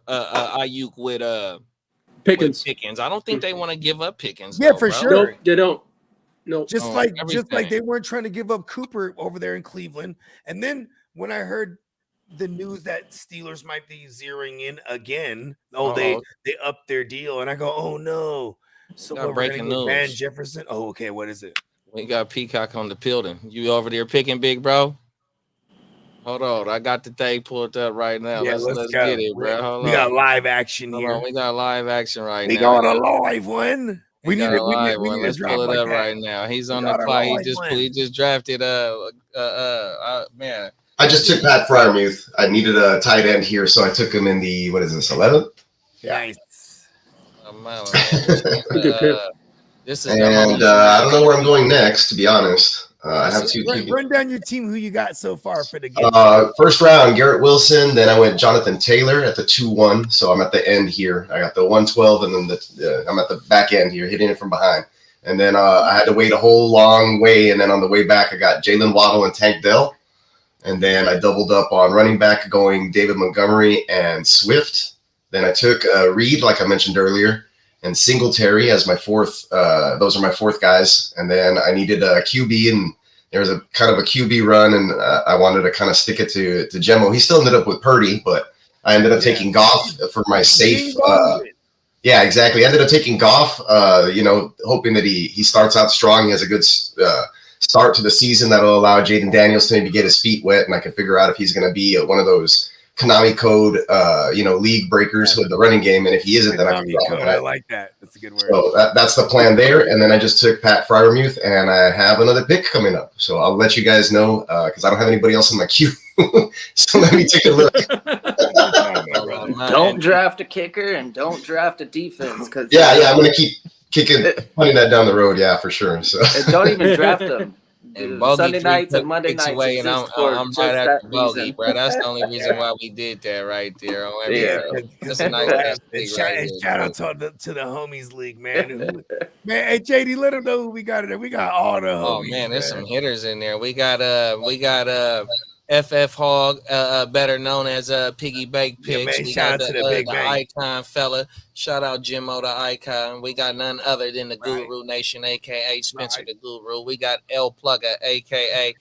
[SPEAKER 4] Ayuk with
[SPEAKER 1] Pickens.
[SPEAKER 4] I don't think they want to give up Pickens.
[SPEAKER 6] Yeah,
[SPEAKER 4] though,
[SPEAKER 6] for
[SPEAKER 4] bro.
[SPEAKER 6] sure.
[SPEAKER 1] Nope, they don't. No,
[SPEAKER 6] Just like they weren't trying to give up Cooper over there in Cleveland. And then when I heard the news that Steelers might be zeroing in again, they upped their deal, and I go, oh no. So
[SPEAKER 4] Got
[SPEAKER 6] we're
[SPEAKER 4] breaking
[SPEAKER 6] gonna get Van
[SPEAKER 4] news.
[SPEAKER 6] Jefferson. Oh, okay. What is it?
[SPEAKER 4] We got Peacock on the building. You over there picking, big bro? Hold on, I got the thing pulled up right now.
[SPEAKER 6] Yeah,
[SPEAKER 4] let's
[SPEAKER 6] go.
[SPEAKER 4] get it, bro. Hold
[SPEAKER 6] we
[SPEAKER 4] on.
[SPEAKER 6] got live action
[SPEAKER 4] Hold
[SPEAKER 6] here.
[SPEAKER 4] on. We got live action right
[SPEAKER 6] We
[SPEAKER 4] now.
[SPEAKER 6] got a live one. We need
[SPEAKER 4] a live
[SPEAKER 6] we
[SPEAKER 4] one.
[SPEAKER 6] need
[SPEAKER 4] Let's
[SPEAKER 6] to
[SPEAKER 4] pull it
[SPEAKER 6] drop
[SPEAKER 4] up
[SPEAKER 6] like
[SPEAKER 4] right now. He's on
[SPEAKER 6] got
[SPEAKER 4] the
[SPEAKER 6] a
[SPEAKER 4] fly.
[SPEAKER 6] live
[SPEAKER 4] He just drafted man.
[SPEAKER 7] I just took Pat Fryermuth. I needed a tight end here, so I took him in the 11th.
[SPEAKER 6] Nice.
[SPEAKER 1] Good pick.
[SPEAKER 4] This is
[SPEAKER 7] And I don't know where I'm going next, to be honest. I have two.
[SPEAKER 6] Run down your team. Who you got so far for the game?
[SPEAKER 7] First round, Garrett Wilson. Then I went Jonathan Taylor at the 2-1. So I'm at the end here. I got the 112, and then I'm at the back end here, hitting it from behind. And then I had to wait a whole long way. And then on the way back, I got Jalen Waddle and Tank Dell. And then I doubled up on running back, going David Montgomery and Swift. Then I took Reed, like I mentioned earlier, and Singletary as my fourth. Those are my fourth guys. And then I needed a QB, and there was a kind of a QB run, and I wanted to kind of stick it to Gemmo. He still ended up with Purdy, but I ended up taking Goff for my safe. Yeah, exactly. I ended up taking Goff, hoping that he starts out strong. He has a good start to the season that'll allow Jaden Daniels to maybe get his feet wet, and I can figure out if he's going to be one of those Konami code, league breakers with the running game. And if he isn't, then I
[SPEAKER 6] like that. That's a good word.
[SPEAKER 7] So that's the plan there. And then I just took Pat Fryermuth, and I have another pick coming up. So I'll let you guys know because I don't have anybody else in my queue. So let me take a look.
[SPEAKER 5] Don't draft a kicker and don't draft a defense.
[SPEAKER 7] Yeah, I'm going to keep putting that down the road. Yeah, for sure. So
[SPEAKER 5] don't even draft them.
[SPEAKER 4] And
[SPEAKER 5] Sunday nights and Monday nights.
[SPEAKER 4] Away, and I'm right after Bogey, bro. That's the only reason why we did that right there. That's a nice
[SPEAKER 6] shout out to the homies league, man. Hey JD, let them know who we got in there. We got all the homies.
[SPEAKER 4] Oh man, there's some hitters in there. We got FF Hog, better known as Piggy Bake Picks. We got the Icon fella. Shout out Jimmo the Icon. We got none other than the Guru Nation, aka Spencer the Guru. We got L Plugger, aka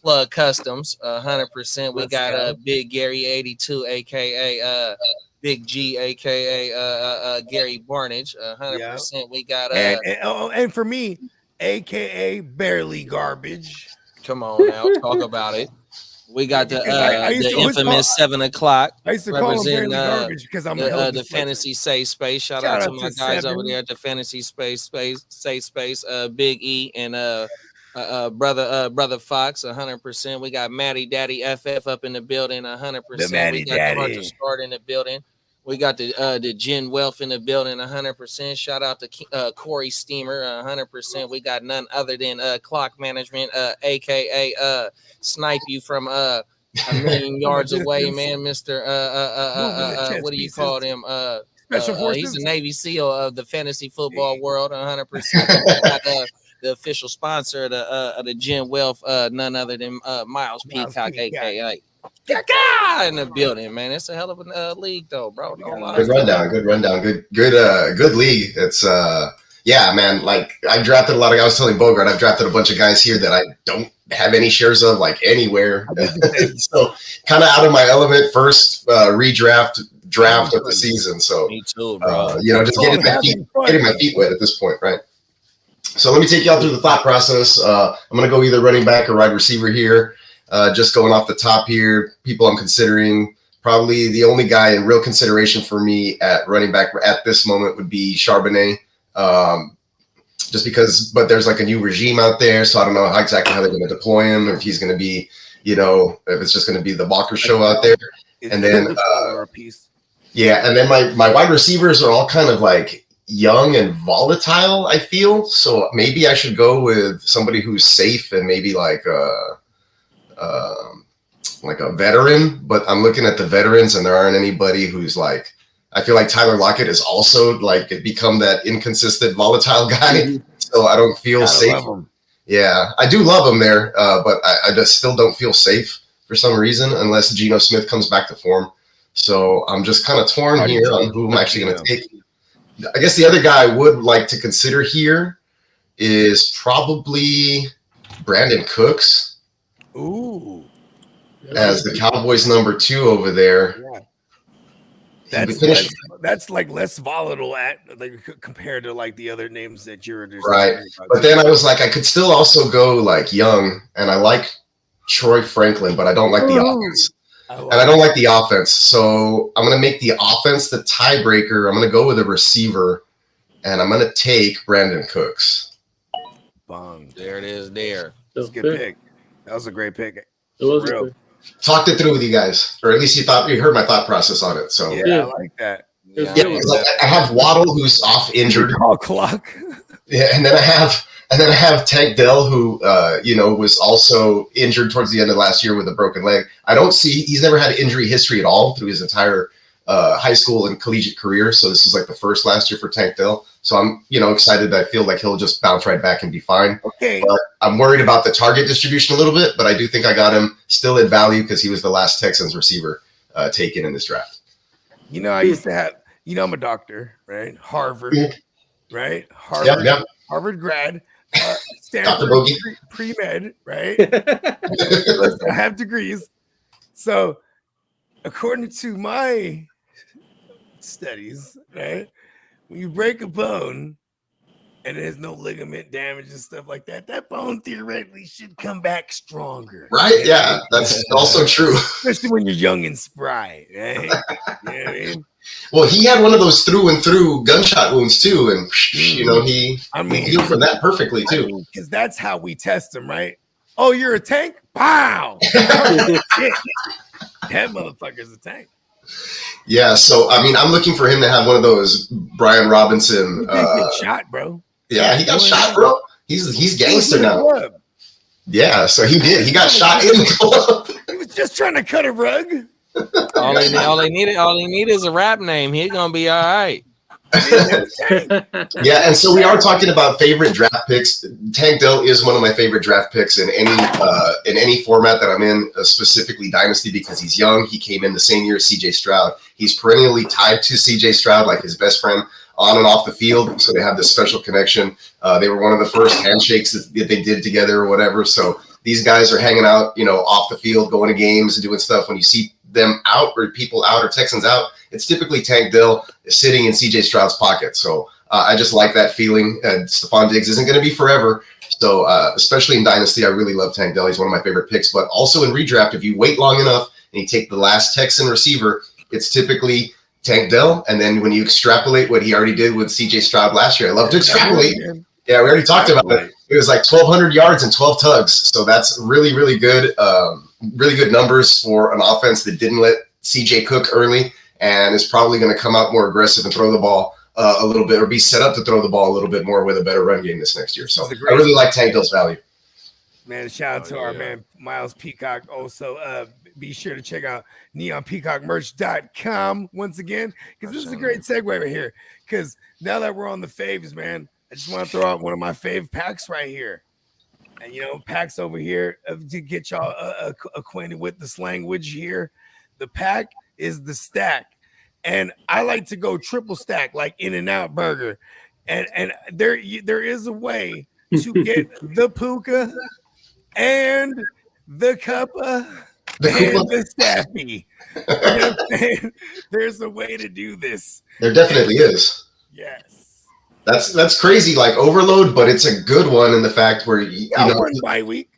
[SPEAKER 4] Plug Customs, 100%. We got Big Gary 82, aka Big G, aka Gary Barnage, 100%. We got
[SPEAKER 6] and for me, aka Barely Garbage.
[SPEAKER 4] Come on now, talk about it. We got the infamous 7 o'clock.
[SPEAKER 6] I used to call him garbage because I'm
[SPEAKER 4] the Fantasy Safe Space. Shout out to my guys over there at the Fantasy Safe Space. Big E and brother Fox, 100%. We got Matty Daddy FF up in the building, 100%. We got Hunter Start in the building. We got the Gen Wealth in the building, 100%. Shout out to Corey Steamer, 100%. We got none other than Clock Management, a.k.a. Snipe You from a million yards away, man, Mr. What do you call him?
[SPEAKER 6] Special Forces.
[SPEAKER 4] He's the Navy SEAL of the fantasy football world, 100%. The official sponsor of the Gen Wealth, none other than Miles Peacock, a.k.a. in the building, man. It's a hell of a league, though, bro.
[SPEAKER 7] Good rundown. Good league. It's man. Like I drafted a lot of. I was telling Bogart, I've drafted a bunch of guys here that I don't have any shares of, like anywhere. So kind of out of my element. First redraft of the season. So
[SPEAKER 4] me too, bro.
[SPEAKER 7] Just getting my feet wet at this point, right? So let me take y'all through the thought process. I'm gonna go either running back or wide receiver here. Just going off the top here, people I'm considering, probably the only guy in real consideration for me at running back at this moment would be Charbonnet. Just because, but there's like a new regime out there, so I don't know exactly how they're going to deploy him, or if he's going to be, if it's just going to be the Walker show out there. And then, Yeah, and then my wide receivers are all kind of like young and volatile, I feel. So maybe I should go with somebody who's safe and maybe like a veteran. But I'm looking at the veterans, and there aren't anybody who's like. I feel like Tyler Lockett is also like become that inconsistent, volatile guy. So I don't feel safe. Yeah, I do love him there, but I just still don't feel safe for some reason unless Geno Smith comes back to form. So I'm just kind of torn here on who I'm actually going to take. I guess the other guy I would like to consider here is probably Brandon Cooks.
[SPEAKER 6] Ooh.
[SPEAKER 7] As the Cowboys number 2 over there.
[SPEAKER 6] Yeah. That's like less volatile compared to like the other names that you're just
[SPEAKER 7] right. But then I was like, I could still also go like young, and I like Troy Franklin, but I don't like the offense. I don't like the offense. So I'm going to make the offense the tiebreaker. I'm going to go with a receiver, and I'm going to take Brandon Cooks.
[SPEAKER 6] Bong.
[SPEAKER 4] There it is. There.
[SPEAKER 6] That's a good pick. That was a great pick.
[SPEAKER 1] It was real.
[SPEAKER 7] Talked it through with you guys, or at least you heard my thought process on it. So
[SPEAKER 6] yeah. I like that.
[SPEAKER 7] Yeah, like I have Waddle who's off injured.
[SPEAKER 6] Call clock.
[SPEAKER 7] Yeah, and then I have Tank Dell who was also injured towards the end of last year with a broken leg. He's never had injury history at all through his entire high school and collegiate career. So this is like the first last year for Tank Dell. So I'm excited. I feel like he'll just bounce right back and be fine.
[SPEAKER 6] Okay.
[SPEAKER 7] But I'm worried about the target distribution a little bit, but I do think I got him still at value because he was the last Texans receiver taken in this draft.
[SPEAKER 6] I used to have, I'm a doctor, right? Harvard, right? Harvard,
[SPEAKER 7] yep.
[SPEAKER 6] Harvard grad, Stanford pre-med, right? I have degrees. So according to my studies, right? When you break a bone and there's no ligament damage and stuff like that, that bone theoretically should come back stronger.
[SPEAKER 7] Right? Yeah, that's also true.
[SPEAKER 6] Especially when you're young and spry, right? You know what I mean?
[SPEAKER 7] Well, he had one of those through and through gunshot wounds too, and he healed from that perfectly too.
[SPEAKER 6] Because that's how we test them, right? Oh, you're a tank? Pow! That motherfucker's a tank.
[SPEAKER 7] Yeah, so I'm looking for him to have one of those Brian Robinson.
[SPEAKER 6] He got shot, bro.
[SPEAKER 7] Yeah, he got shot, bro. He's gangster now. Yeah, so he did. He got shot in the club.
[SPEAKER 6] He was just trying to cut a rug.
[SPEAKER 4] All he needed is a rap name. He's gonna be all right.
[SPEAKER 7] Yeah, and so we are talking about favorite draft picks. Tank Dell is one of my favorite draft picks in any format that I'm in, specifically Dynasty, because he's young. He came in the same year as CJ Stroud. He's perennially tied to CJ Stroud, like his best friend on and off the field. So they have this special connection. They were one of the first handshakes that they did together or whatever. So these guys are hanging out, off the field, going to games and doing stuff. When you see them out or people out or Texans out, it's typically Tank Dell sitting in CJ Stroud's pocket. So I just like that feeling. And Stephon Diggs isn't going to be forever. So especially in Dynasty, I really love Tank Dell. He's one of my favorite picks. But also in redraft, if you wait long enough and you take the last Texan receiver, it's typically Tank Dell. And then when you extrapolate what he already did with CJ Stroud last year, I love to extrapolate. Yeah, we already talked about it. It was like 1,200 yards and 12 tugs. So that's really, really good. Really good numbers for an offense that didn't let CJ cook early and is probably going to come out more aggressive and throw the ball a little bit, or be set up to throw the ball a little bit more with a better run game this next year. So I really like Tank Dell's value.
[SPEAKER 6] Man, shout out to our man Miles Peacock. Also, be sure to check out neonpeacockmerch.com once again, because this is a great segue right here. Because now that we're on the faves, man, I just want to throw out one of my fave packs right here. And, packs over here to get y'all acquainted with this language here. The pack is the stack. And I like to go triple stack, like In-N-Out Burger. And there is a way to get the Puka and the Cuppa and the Staffy. You know what I'm saying? There's a way to do this.
[SPEAKER 7] There definitely is.
[SPEAKER 6] Yes.
[SPEAKER 7] That's crazy, like overload, but it's a good one in the fact where
[SPEAKER 6] one bye week.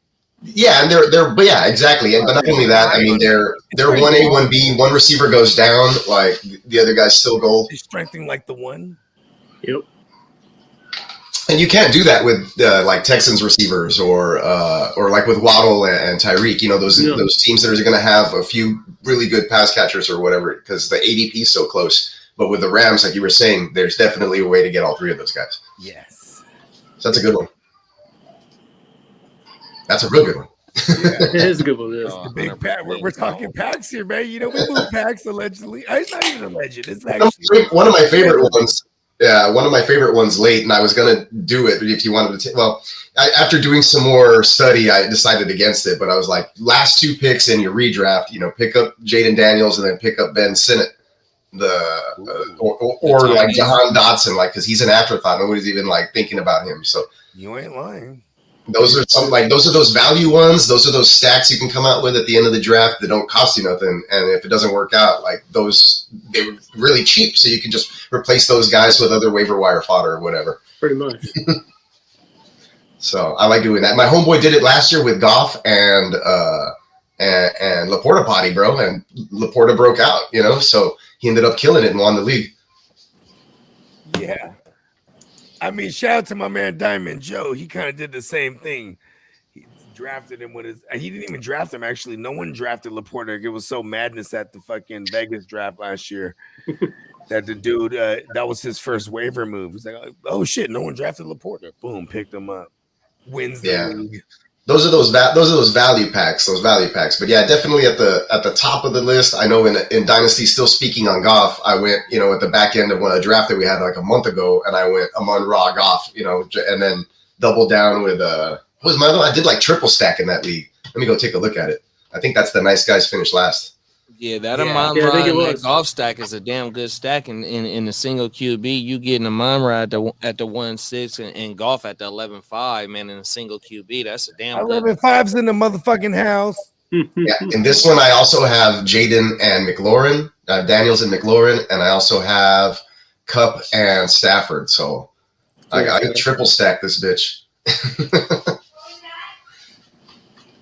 [SPEAKER 7] Yeah, and but yeah, exactly. And but not only that, I mean they're 1A, 1B, one receiver goes down, like the other guy's still gold.
[SPEAKER 6] He's strengthening like the one.
[SPEAKER 1] Yep.
[SPEAKER 7] And you can't do that with like Texans receivers or like with Waddle and Tyreek. You know, those teams that are going to have a few really good pass catchers or whatever because the ADP is so close. But with the Rams, like you were saying, there's definitely a way to get all three of those guys.
[SPEAKER 6] Yes.
[SPEAKER 7] So that's a good one. That's a real good one.
[SPEAKER 1] Yeah, it is a good one.
[SPEAKER 6] It's the big pack. We're talking packs here, man. You know, we move packs allegedly. It's not even alleged. It's actually
[SPEAKER 7] one of my favorite ones. Yeah, one of my favorite ones late, and I was going to do it if you wanted to. After doing some more study, I decided against it, but I was like, last 2 picks in your redraft, you know, pick up Jaden Daniels and then pick up Ben Sinnott, or like Jahan Dotson, like, because he's an afterthought. Nobody's even like thinking about him. So
[SPEAKER 6] you ain't lying.
[SPEAKER 7] Those are those value ones. Those are those stacks you can come out with at the end of the draft that don't cost you nothing. And if it doesn't work out, like those, they're really cheap. So you can just replace those guys with other waiver wire fodder or whatever.
[SPEAKER 1] Pretty much.
[SPEAKER 7] So I like doing that. My homeboy did it last year with Goff and Laporta potty, bro. And Laporta broke out, you know, so he ended up killing it and won the league.
[SPEAKER 6] Yeah. I mean, shout out to my man Diamond Joe. He kind of did the same thing. He drafted him with his. He didn't even draft him. Actually, no one drafted Laporta. It was so madness at the fucking Vegas draft last year that the dude that was his first waiver move. He's like, oh shit, no one drafted Laporta. Boom, picked him up. Wins the league.
[SPEAKER 7] Those are those value packs. But yeah, definitely at the top of the list. I know in Dynasty, still speaking on Goff, I went, you know, at the back end of a draft that we had like a month ago, and I went Amon-Ra Goff, you know, and then doubled down with what was my other one? I did like triple stack in that league. Let me go take a look at it. I think that's the nice guys finished last.
[SPEAKER 4] Yeah, that Amon-Ra and that Goff stack is a damn good stack in the single QB. You getting Amon-Ra at the 1.6 and Goff at the 11.5, man, in a single QB. That's a damn
[SPEAKER 6] 11.5's in the motherfucking house.
[SPEAKER 7] Yeah, in this one, I also have Jaden and McLaurin, Daniels and McLaurin, and I also have Kupp and Stafford. So I triple stack this bitch.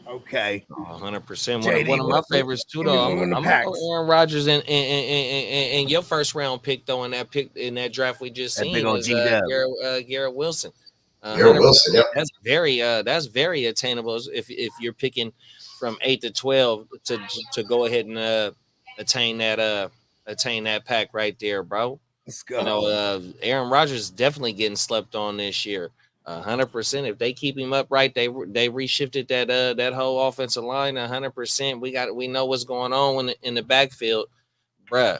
[SPEAKER 6] Okay.
[SPEAKER 4] 100%. One of my favorites too, though. I'm Aaron Rodgers and your first round pick though in that draft we just seen was Garrett Wilson.
[SPEAKER 7] Garrett Wilson, yep.
[SPEAKER 4] That's very attainable if you're picking from 8 to 12 to go ahead and attain that pack right there, bro.
[SPEAKER 6] Let's go.
[SPEAKER 4] You know, Aaron Rodgers is definitely getting slept on this year. 100%. If they keep him up right, they reshifted that whole offensive line 100%. We know what's going on in the backfield, bruh.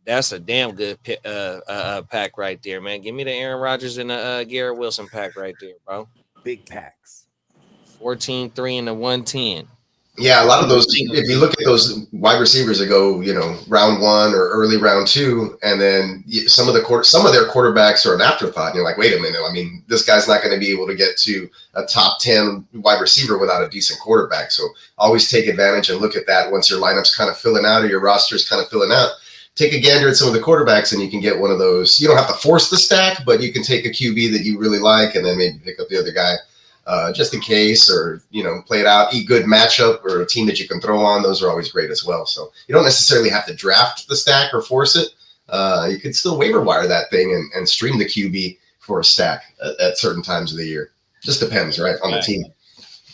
[SPEAKER 4] That's a damn good pack right there, man. Give me the Aaron Rodgers and the Garrett Wilson pack right there, bro.
[SPEAKER 6] Big packs.
[SPEAKER 4] 14-3 and the 110.
[SPEAKER 7] Yeah, a lot of those. If you look at those wide receivers that go, you know, round 1 or early round 2, and then some of their quarterbacks are an afterthought. And you're like, wait a minute. I mean, this guy's not going to be able to get to a top 10 wide receiver without a decent quarterback. So always take advantage and look at that once your lineup's kind of filling out or your roster's kind of filling out. Take a gander at some of the quarterbacks, and you can get one of those. You don't have to force the stack, but you can take a QB that you really like, and then maybe pick up the other guy. Just in case, or, you know, play it out, eat good matchup or a team that you can throw on. Those are always great as well. So you don't necessarily have to draft the stack or force it. You could still waiver wire that thing and stream the QB for a stack at certain times of the year. Just depends, right, on the team.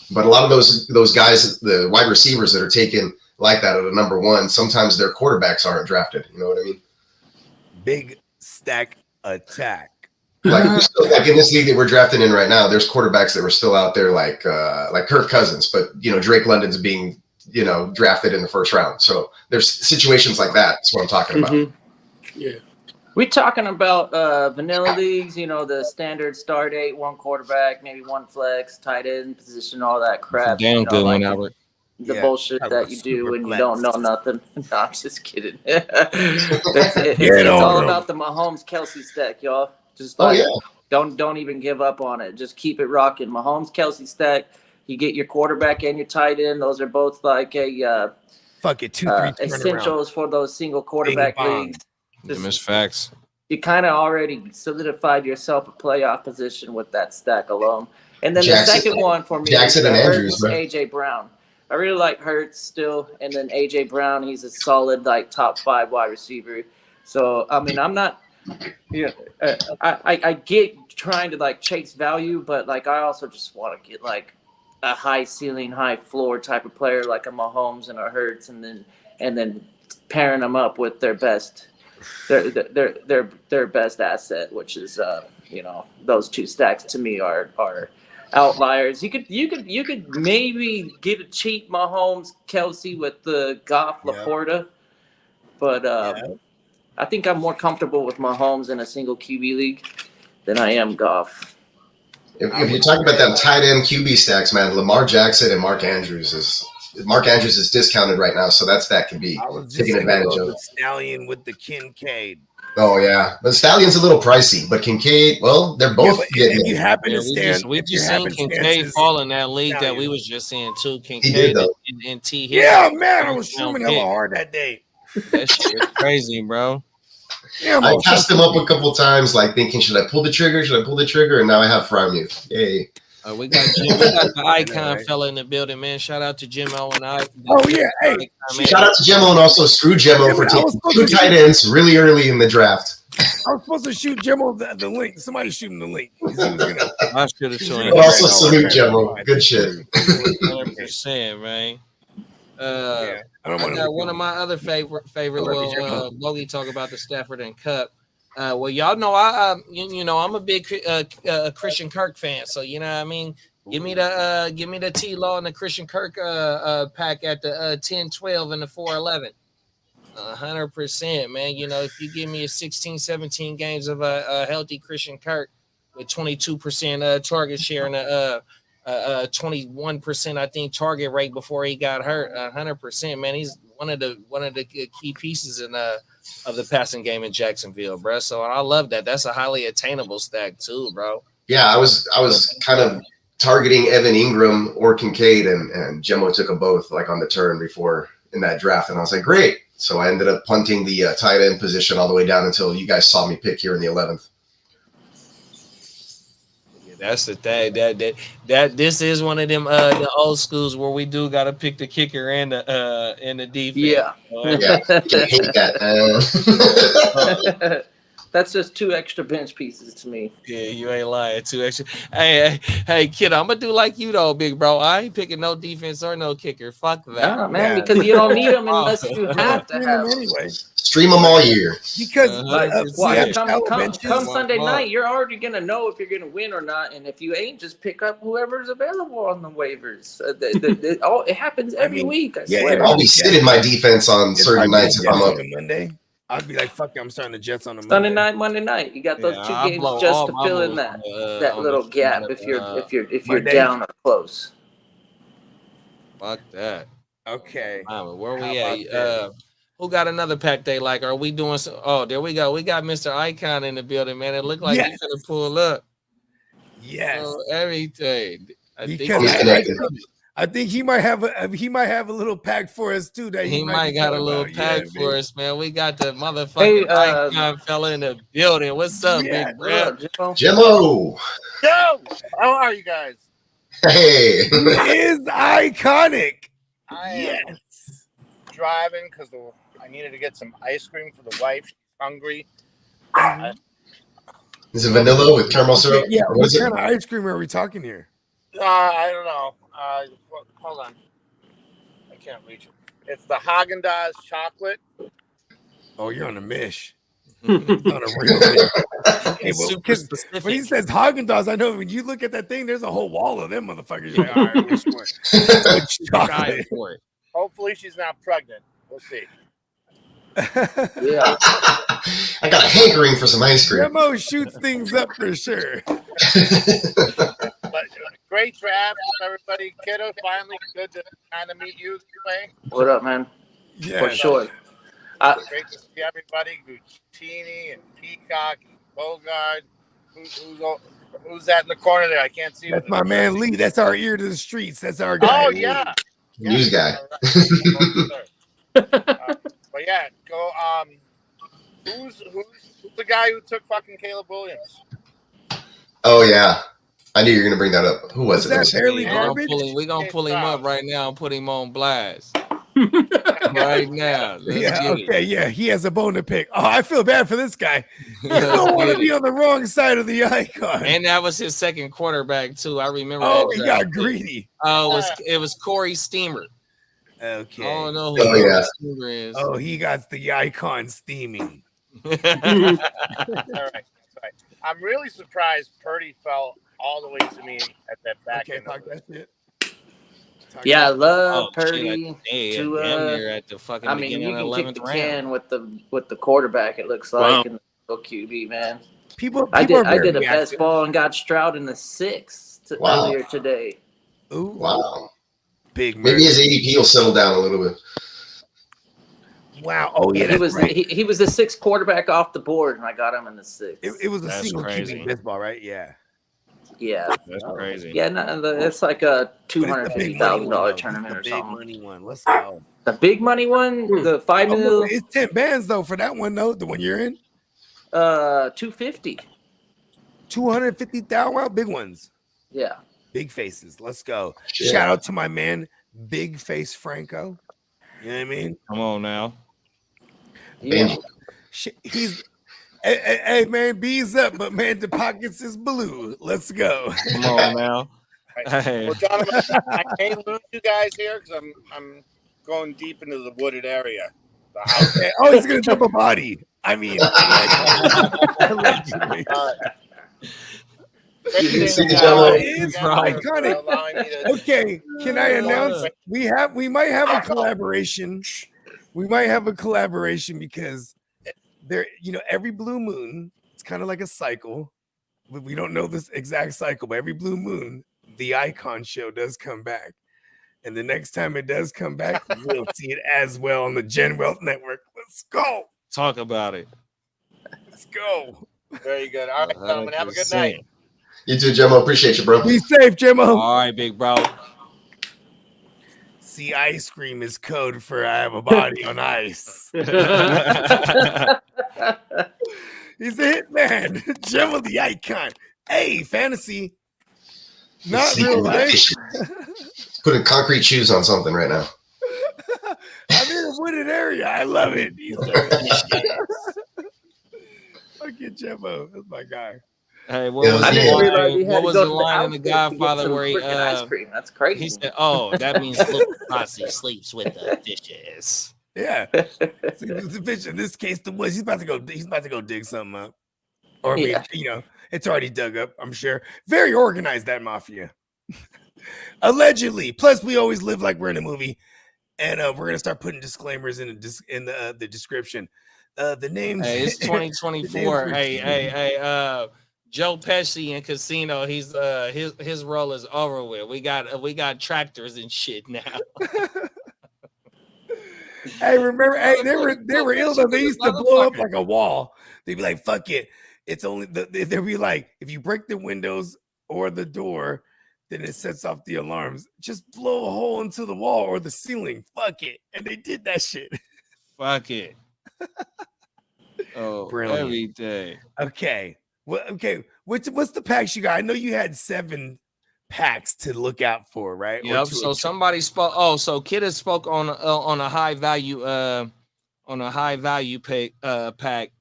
[SPEAKER 7] But a lot of those guys, the wide receivers that are taken like that at a number 1, sometimes their quarterbacks aren't drafted. You know what I mean?
[SPEAKER 6] Big stack attack.
[SPEAKER 7] Like in this league that we're drafting in right now, there's quarterbacks that were still out there like Kirk Cousins, but, you know, Drake London's being, you know, drafted in the first round. So there's situations like that. That's what I'm talking about.
[SPEAKER 1] Mm-hmm. Yeah.
[SPEAKER 5] We're talking about vanilla leagues, you know, the standard start 8, 1 quarterback, maybe 1 flex, tight end position, all that crap.
[SPEAKER 4] Damn good one, Albert.
[SPEAKER 5] The bullshit that you do when you don't know nothing. No, I'm just kidding. It's all about the Mahomes-Kelsey stack, y'all. Just like, don't even give up on it. Just keep it rocking. Mahomes, Kelsey stack. You get your quarterback and your tight end. Those are both like a essentials for those single quarterback leagues.
[SPEAKER 4] Just facts.
[SPEAKER 5] You kind of already solidified yourself a playoff position with that stack alone. And then the second one for me is AJ Brown. I really like Hurts still, and then AJ Brown. He's a solid like top 5 wide receiver. So I mean, I'm not Yeah, I get trying to like chase value, but like I also just want to get like a high ceiling, high floor type of player like a Mahomes and a Hurts, and then pairing them up with their best asset, which is those two stacks to me are outliers. You could maybe get a cheap Mahomes Kelsey with the Goff Laporta, but I think I'm more comfortable with Mahomes in a single QB league than I am Goff.
[SPEAKER 7] If you're talking about them tight end QB stacks, man, Lamar Jackson and Mark Andrews is discounted right now, so that can be taken advantage of.
[SPEAKER 6] The Stallion with the Kincaid.
[SPEAKER 7] Oh yeah, but Stallion's a little pricey, but Kincaid, well, they're both getting.
[SPEAKER 6] If you happen to stand,
[SPEAKER 4] we just seen Kincaid fall in that league that we was just seeing too. Kincaid
[SPEAKER 7] he did, though.
[SPEAKER 4] and T.
[SPEAKER 6] Yeah, man, I was streaming hella hard that day.
[SPEAKER 4] That shit is crazy, bro.
[SPEAKER 6] Yeah,
[SPEAKER 7] I passed him up a couple times, like thinking, should I pull the trigger? And now I have Frymuth. Yay.
[SPEAKER 4] We got the icon fella in the building, man. Shout out to Jimmo and I.
[SPEAKER 6] Oh yeah, hey!
[SPEAKER 7] Shout out to Jimmo and also screw Jimmo for taking 2 tight ends really early in the draft.
[SPEAKER 6] I was supposed to shoot Jimmo the link. Somebody shoot him the link.
[SPEAKER 4] I should have shown him.
[SPEAKER 7] Also salute Jimmo. Good shit.
[SPEAKER 4] 100%, man. I got one of my other favorite little Bogey talk about the Stafford and Cup. Well, y'all know I'm a big Christian Kirk fan, so you know what I mean. Give me the T Law and the Christian Kirk pack at the 10-12 and the 4-11. 100%, man. You know, if you give me a 16-17 games of a healthy Christian Kirk with 22% target share and a 21%, I think, target rate before he got hurt. 100%, man. He's one of the key pieces of the passing game in Jacksonville, bro. So I love that. That's a highly attainable stack too, bro.
[SPEAKER 7] Yeah, I was kind of targeting Evan Ingram or Kincaid, and Jimmo took them both like on the turn before in that draft, and I was like, great. So I ended up punting the tight end position all the way down until you guys saw me pick here in the 11th.
[SPEAKER 4] That's the thing. That this is one of them the old schools where we do got to pick the kicker and the defense.
[SPEAKER 5] Yeah,
[SPEAKER 7] yeah, I hate that.
[SPEAKER 5] That's just 2 extra bench pieces to me.
[SPEAKER 4] Yeah, you ain't lying. 2 extra. Hey, kid, I'm gonna do like you though, big bro. I ain't picking no defense or no kicker. Fuck that,
[SPEAKER 5] nah, man. Because you don't need them unless you have to have them
[SPEAKER 6] anyway.
[SPEAKER 7] Stream them all year.
[SPEAKER 6] Because
[SPEAKER 5] come Sunday night, you're already gonna know if you're gonna win or not, and if you ain't, just pick up whoever's available on the waivers. It happens every week. I swear.
[SPEAKER 7] I'll be sitting my defense on certain nights if I'm up.
[SPEAKER 6] Monday, I'd be like, "Fuck it, I'm starting the Jets on the
[SPEAKER 5] Sunday night, Monday night. You got those 2 games just to fill in that little gap if you're down or close.
[SPEAKER 4] Fuck that.
[SPEAKER 6] Okay.
[SPEAKER 4] Where we at? Who got another pack they like? Are we doing some? Oh, there we go. We got Mr. Icon in the building, man. It looked like he's gonna pull up.
[SPEAKER 6] Yes.
[SPEAKER 4] Everything.
[SPEAKER 6] I think he might have a little pack for us too. That
[SPEAKER 4] he might got a little pack for us, man. We got the motherfucking Icon fella in the building. What's up, big bro?
[SPEAKER 7] Jimmo.
[SPEAKER 8] Yo, how are you guys?
[SPEAKER 7] Hey.
[SPEAKER 6] Is iconic.
[SPEAKER 8] I am driving because I needed to get some ice cream for the wife. She's hungry.
[SPEAKER 7] Is it vanilla with caramel syrup?
[SPEAKER 6] Yeah, what kind of ice cream are we talking here?
[SPEAKER 8] I don't know. Hold on. I can't reach it. It's the Haagen-Dazs chocolate.
[SPEAKER 6] Oh, you're on a mish. On a real mish.
[SPEAKER 4] Super specific.
[SPEAKER 6] When he says Haagen-Dazs, I know when you look at that thing, there's a whole wall of them motherfuckers. You're like, all right, which one?
[SPEAKER 8] Hopefully she's not pregnant. We'll see.
[SPEAKER 5] Yeah.
[SPEAKER 7] I got a hankering for some ice cream.
[SPEAKER 6] Demo shoots things up for sure.
[SPEAKER 8] But great draft, everybody. Kiddo, finally good to kind of meet you today.
[SPEAKER 5] What up, man?
[SPEAKER 6] Yeah,
[SPEAKER 5] for sure.
[SPEAKER 8] Great to see everybody. Guccini and Peacock and Bogard. Who's that in the corner there? I can't see.
[SPEAKER 6] That's my man Lee. That's our ear to the streets. That's our guy.
[SPEAKER 8] Oh yeah.
[SPEAKER 7] News guy.
[SPEAKER 8] But yeah, go. Who's the guy who took fucking Caleb Williams?
[SPEAKER 7] Oh yeah, I knew you were gonna bring that up. Who was it?
[SPEAKER 6] That barely garbage.
[SPEAKER 4] We're gonna pull him up right now and put him on blast. right now.
[SPEAKER 6] Yeah. He has a bone to pick. Oh, I feel bad for this guy. You don't want to be on the wrong side of the icon.
[SPEAKER 4] And that was his second quarterback too. I remember.
[SPEAKER 6] Oh, he got greedy.
[SPEAKER 4] Oh, it was Corey Steamer.
[SPEAKER 6] Okay.
[SPEAKER 4] Oh no, who Steamer is.
[SPEAKER 6] Oh, he got the icon steaming.
[SPEAKER 8] All right. I'm really surprised Purdy fell all the way to me at that back end.
[SPEAKER 6] Talk that shit.
[SPEAKER 5] I love Purdy.
[SPEAKER 4] At the fucking
[SPEAKER 5] you can kick the can with the quarterback. It looks like in the QB, man. I did a best ball and got Stroud in the 6th earlier today.
[SPEAKER 6] Ooh,
[SPEAKER 7] wow.
[SPEAKER 6] Big.
[SPEAKER 7] Maybe his ADP will settle down a little bit.
[SPEAKER 6] Wow. Oh yeah,
[SPEAKER 5] he was he was the 6th quarterback off the board, and I got him in the 6th.
[SPEAKER 6] It was a single QB best ball, right? Yeah.
[SPEAKER 5] Yeah,
[SPEAKER 4] that's crazy.
[SPEAKER 5] Yeah, no, it's like a $250,000 tournament or something.
[SPEAKER 6] The big money one. Let's go.
[SPEAKER 5] The big money one, the $5 million.
[SPEAKER 6] It's 10 bands though for that one though. The one you're in.
[SPEAKER 5] 250.
[SPEAKER 6] 250,000. Wow, big ones.
[SPEAKER 5] Yeah.
[SPEAKER 6] Big faces. Let's go.
[SPEAKER 7] Yeah.
[SPEAKER 6] Shout out to my man, Big Face Franco. You know what I mean?
[SPEAKER 4] Come on now.
[SPEAKER 5] Yeah.
[SPEAKER 6] He's. Hey man, B's up, but man, the pockets is blue. Let's go.
[SPEAKER 4] Come on now.
[SPEAKER 8] Hey. Well, Donovan, I can't lose you guys here because I'm going deep into the wooded area.
[SPEAKER 6] Okay. Oh, he's gonna jump a body. I mean, iconic. Okay, can I announce we might have a collaboration? We might have a collaboration because there, every blue moon, it's kind of like a cycle. We don't know this exact cycle, but every blue moon, the Icon Show does come back. And the next time it does come back, we'll see it as well on the Gen Wealth Network. Let's go.
[SPEAKER 4] Talk about it.
[SPEAKER 6] Let's go.
[SPEAKER 8] Very good. All right, gentlemen, have a good night.
[SPEAKER 7] You too, Jimmo. Appreciate you, bro.
[SPEAKER 6] Be safe, Jimmo.
[SPEAKER 4] All right, big bro.
[SPEAKER 6] See, ice cream is code for I have a body on ice. He's a hit man. Jimmo the icon. Hey, fantasy. Not real life.
[SPEAKER 7] Putting concrete shoes on something right now.
[SPEAKER 6] I'm in a wooded area. I love it. Fucking Jimmo. That's my guy.
[SPEAKER 4] Hey, what was the line in The Godfather where he
[SPEAKER 5] ice cream? That's crazy.
[SPEAKER 4] He said, "Oh, that means little posse sleeps with the fishes."
[SPEAKER 6] Yeah, the fish. In this case, the woods. He's about to go dig something up, or it's already dug up. I'm sure. Very organized, that mafia. Allegedly. Plus, we always live like we're in a movie, and we're gonna start putting disclaimers in the description. The names.
[SPEAKER 4] Hey, it's 2024. Hey. Joe Pesci in Casino, he's his role is over with. We got tractors and shit now.
[SPEAKER 6] Hey, remember? Hey, they were ill though. They used to blow up like a wall. They'd be like, "Fuck it, it's only." They'd be like, "If you break the windows or the door, then it sets off the alarms. Just blow a hole into the wall or the ceiling. Fuck it." And they did that shit.
[SPEAKER 4] Fuck it. Oh, brilliant. Every day.
[SPEAKER 6] Okay. Well, okay. What's the packs you got? I know you had 7 packs to look out for, right?
[SPEAKER 4] Yep. So somebody spoke. Oh, so Kid has spoke on a high value pack,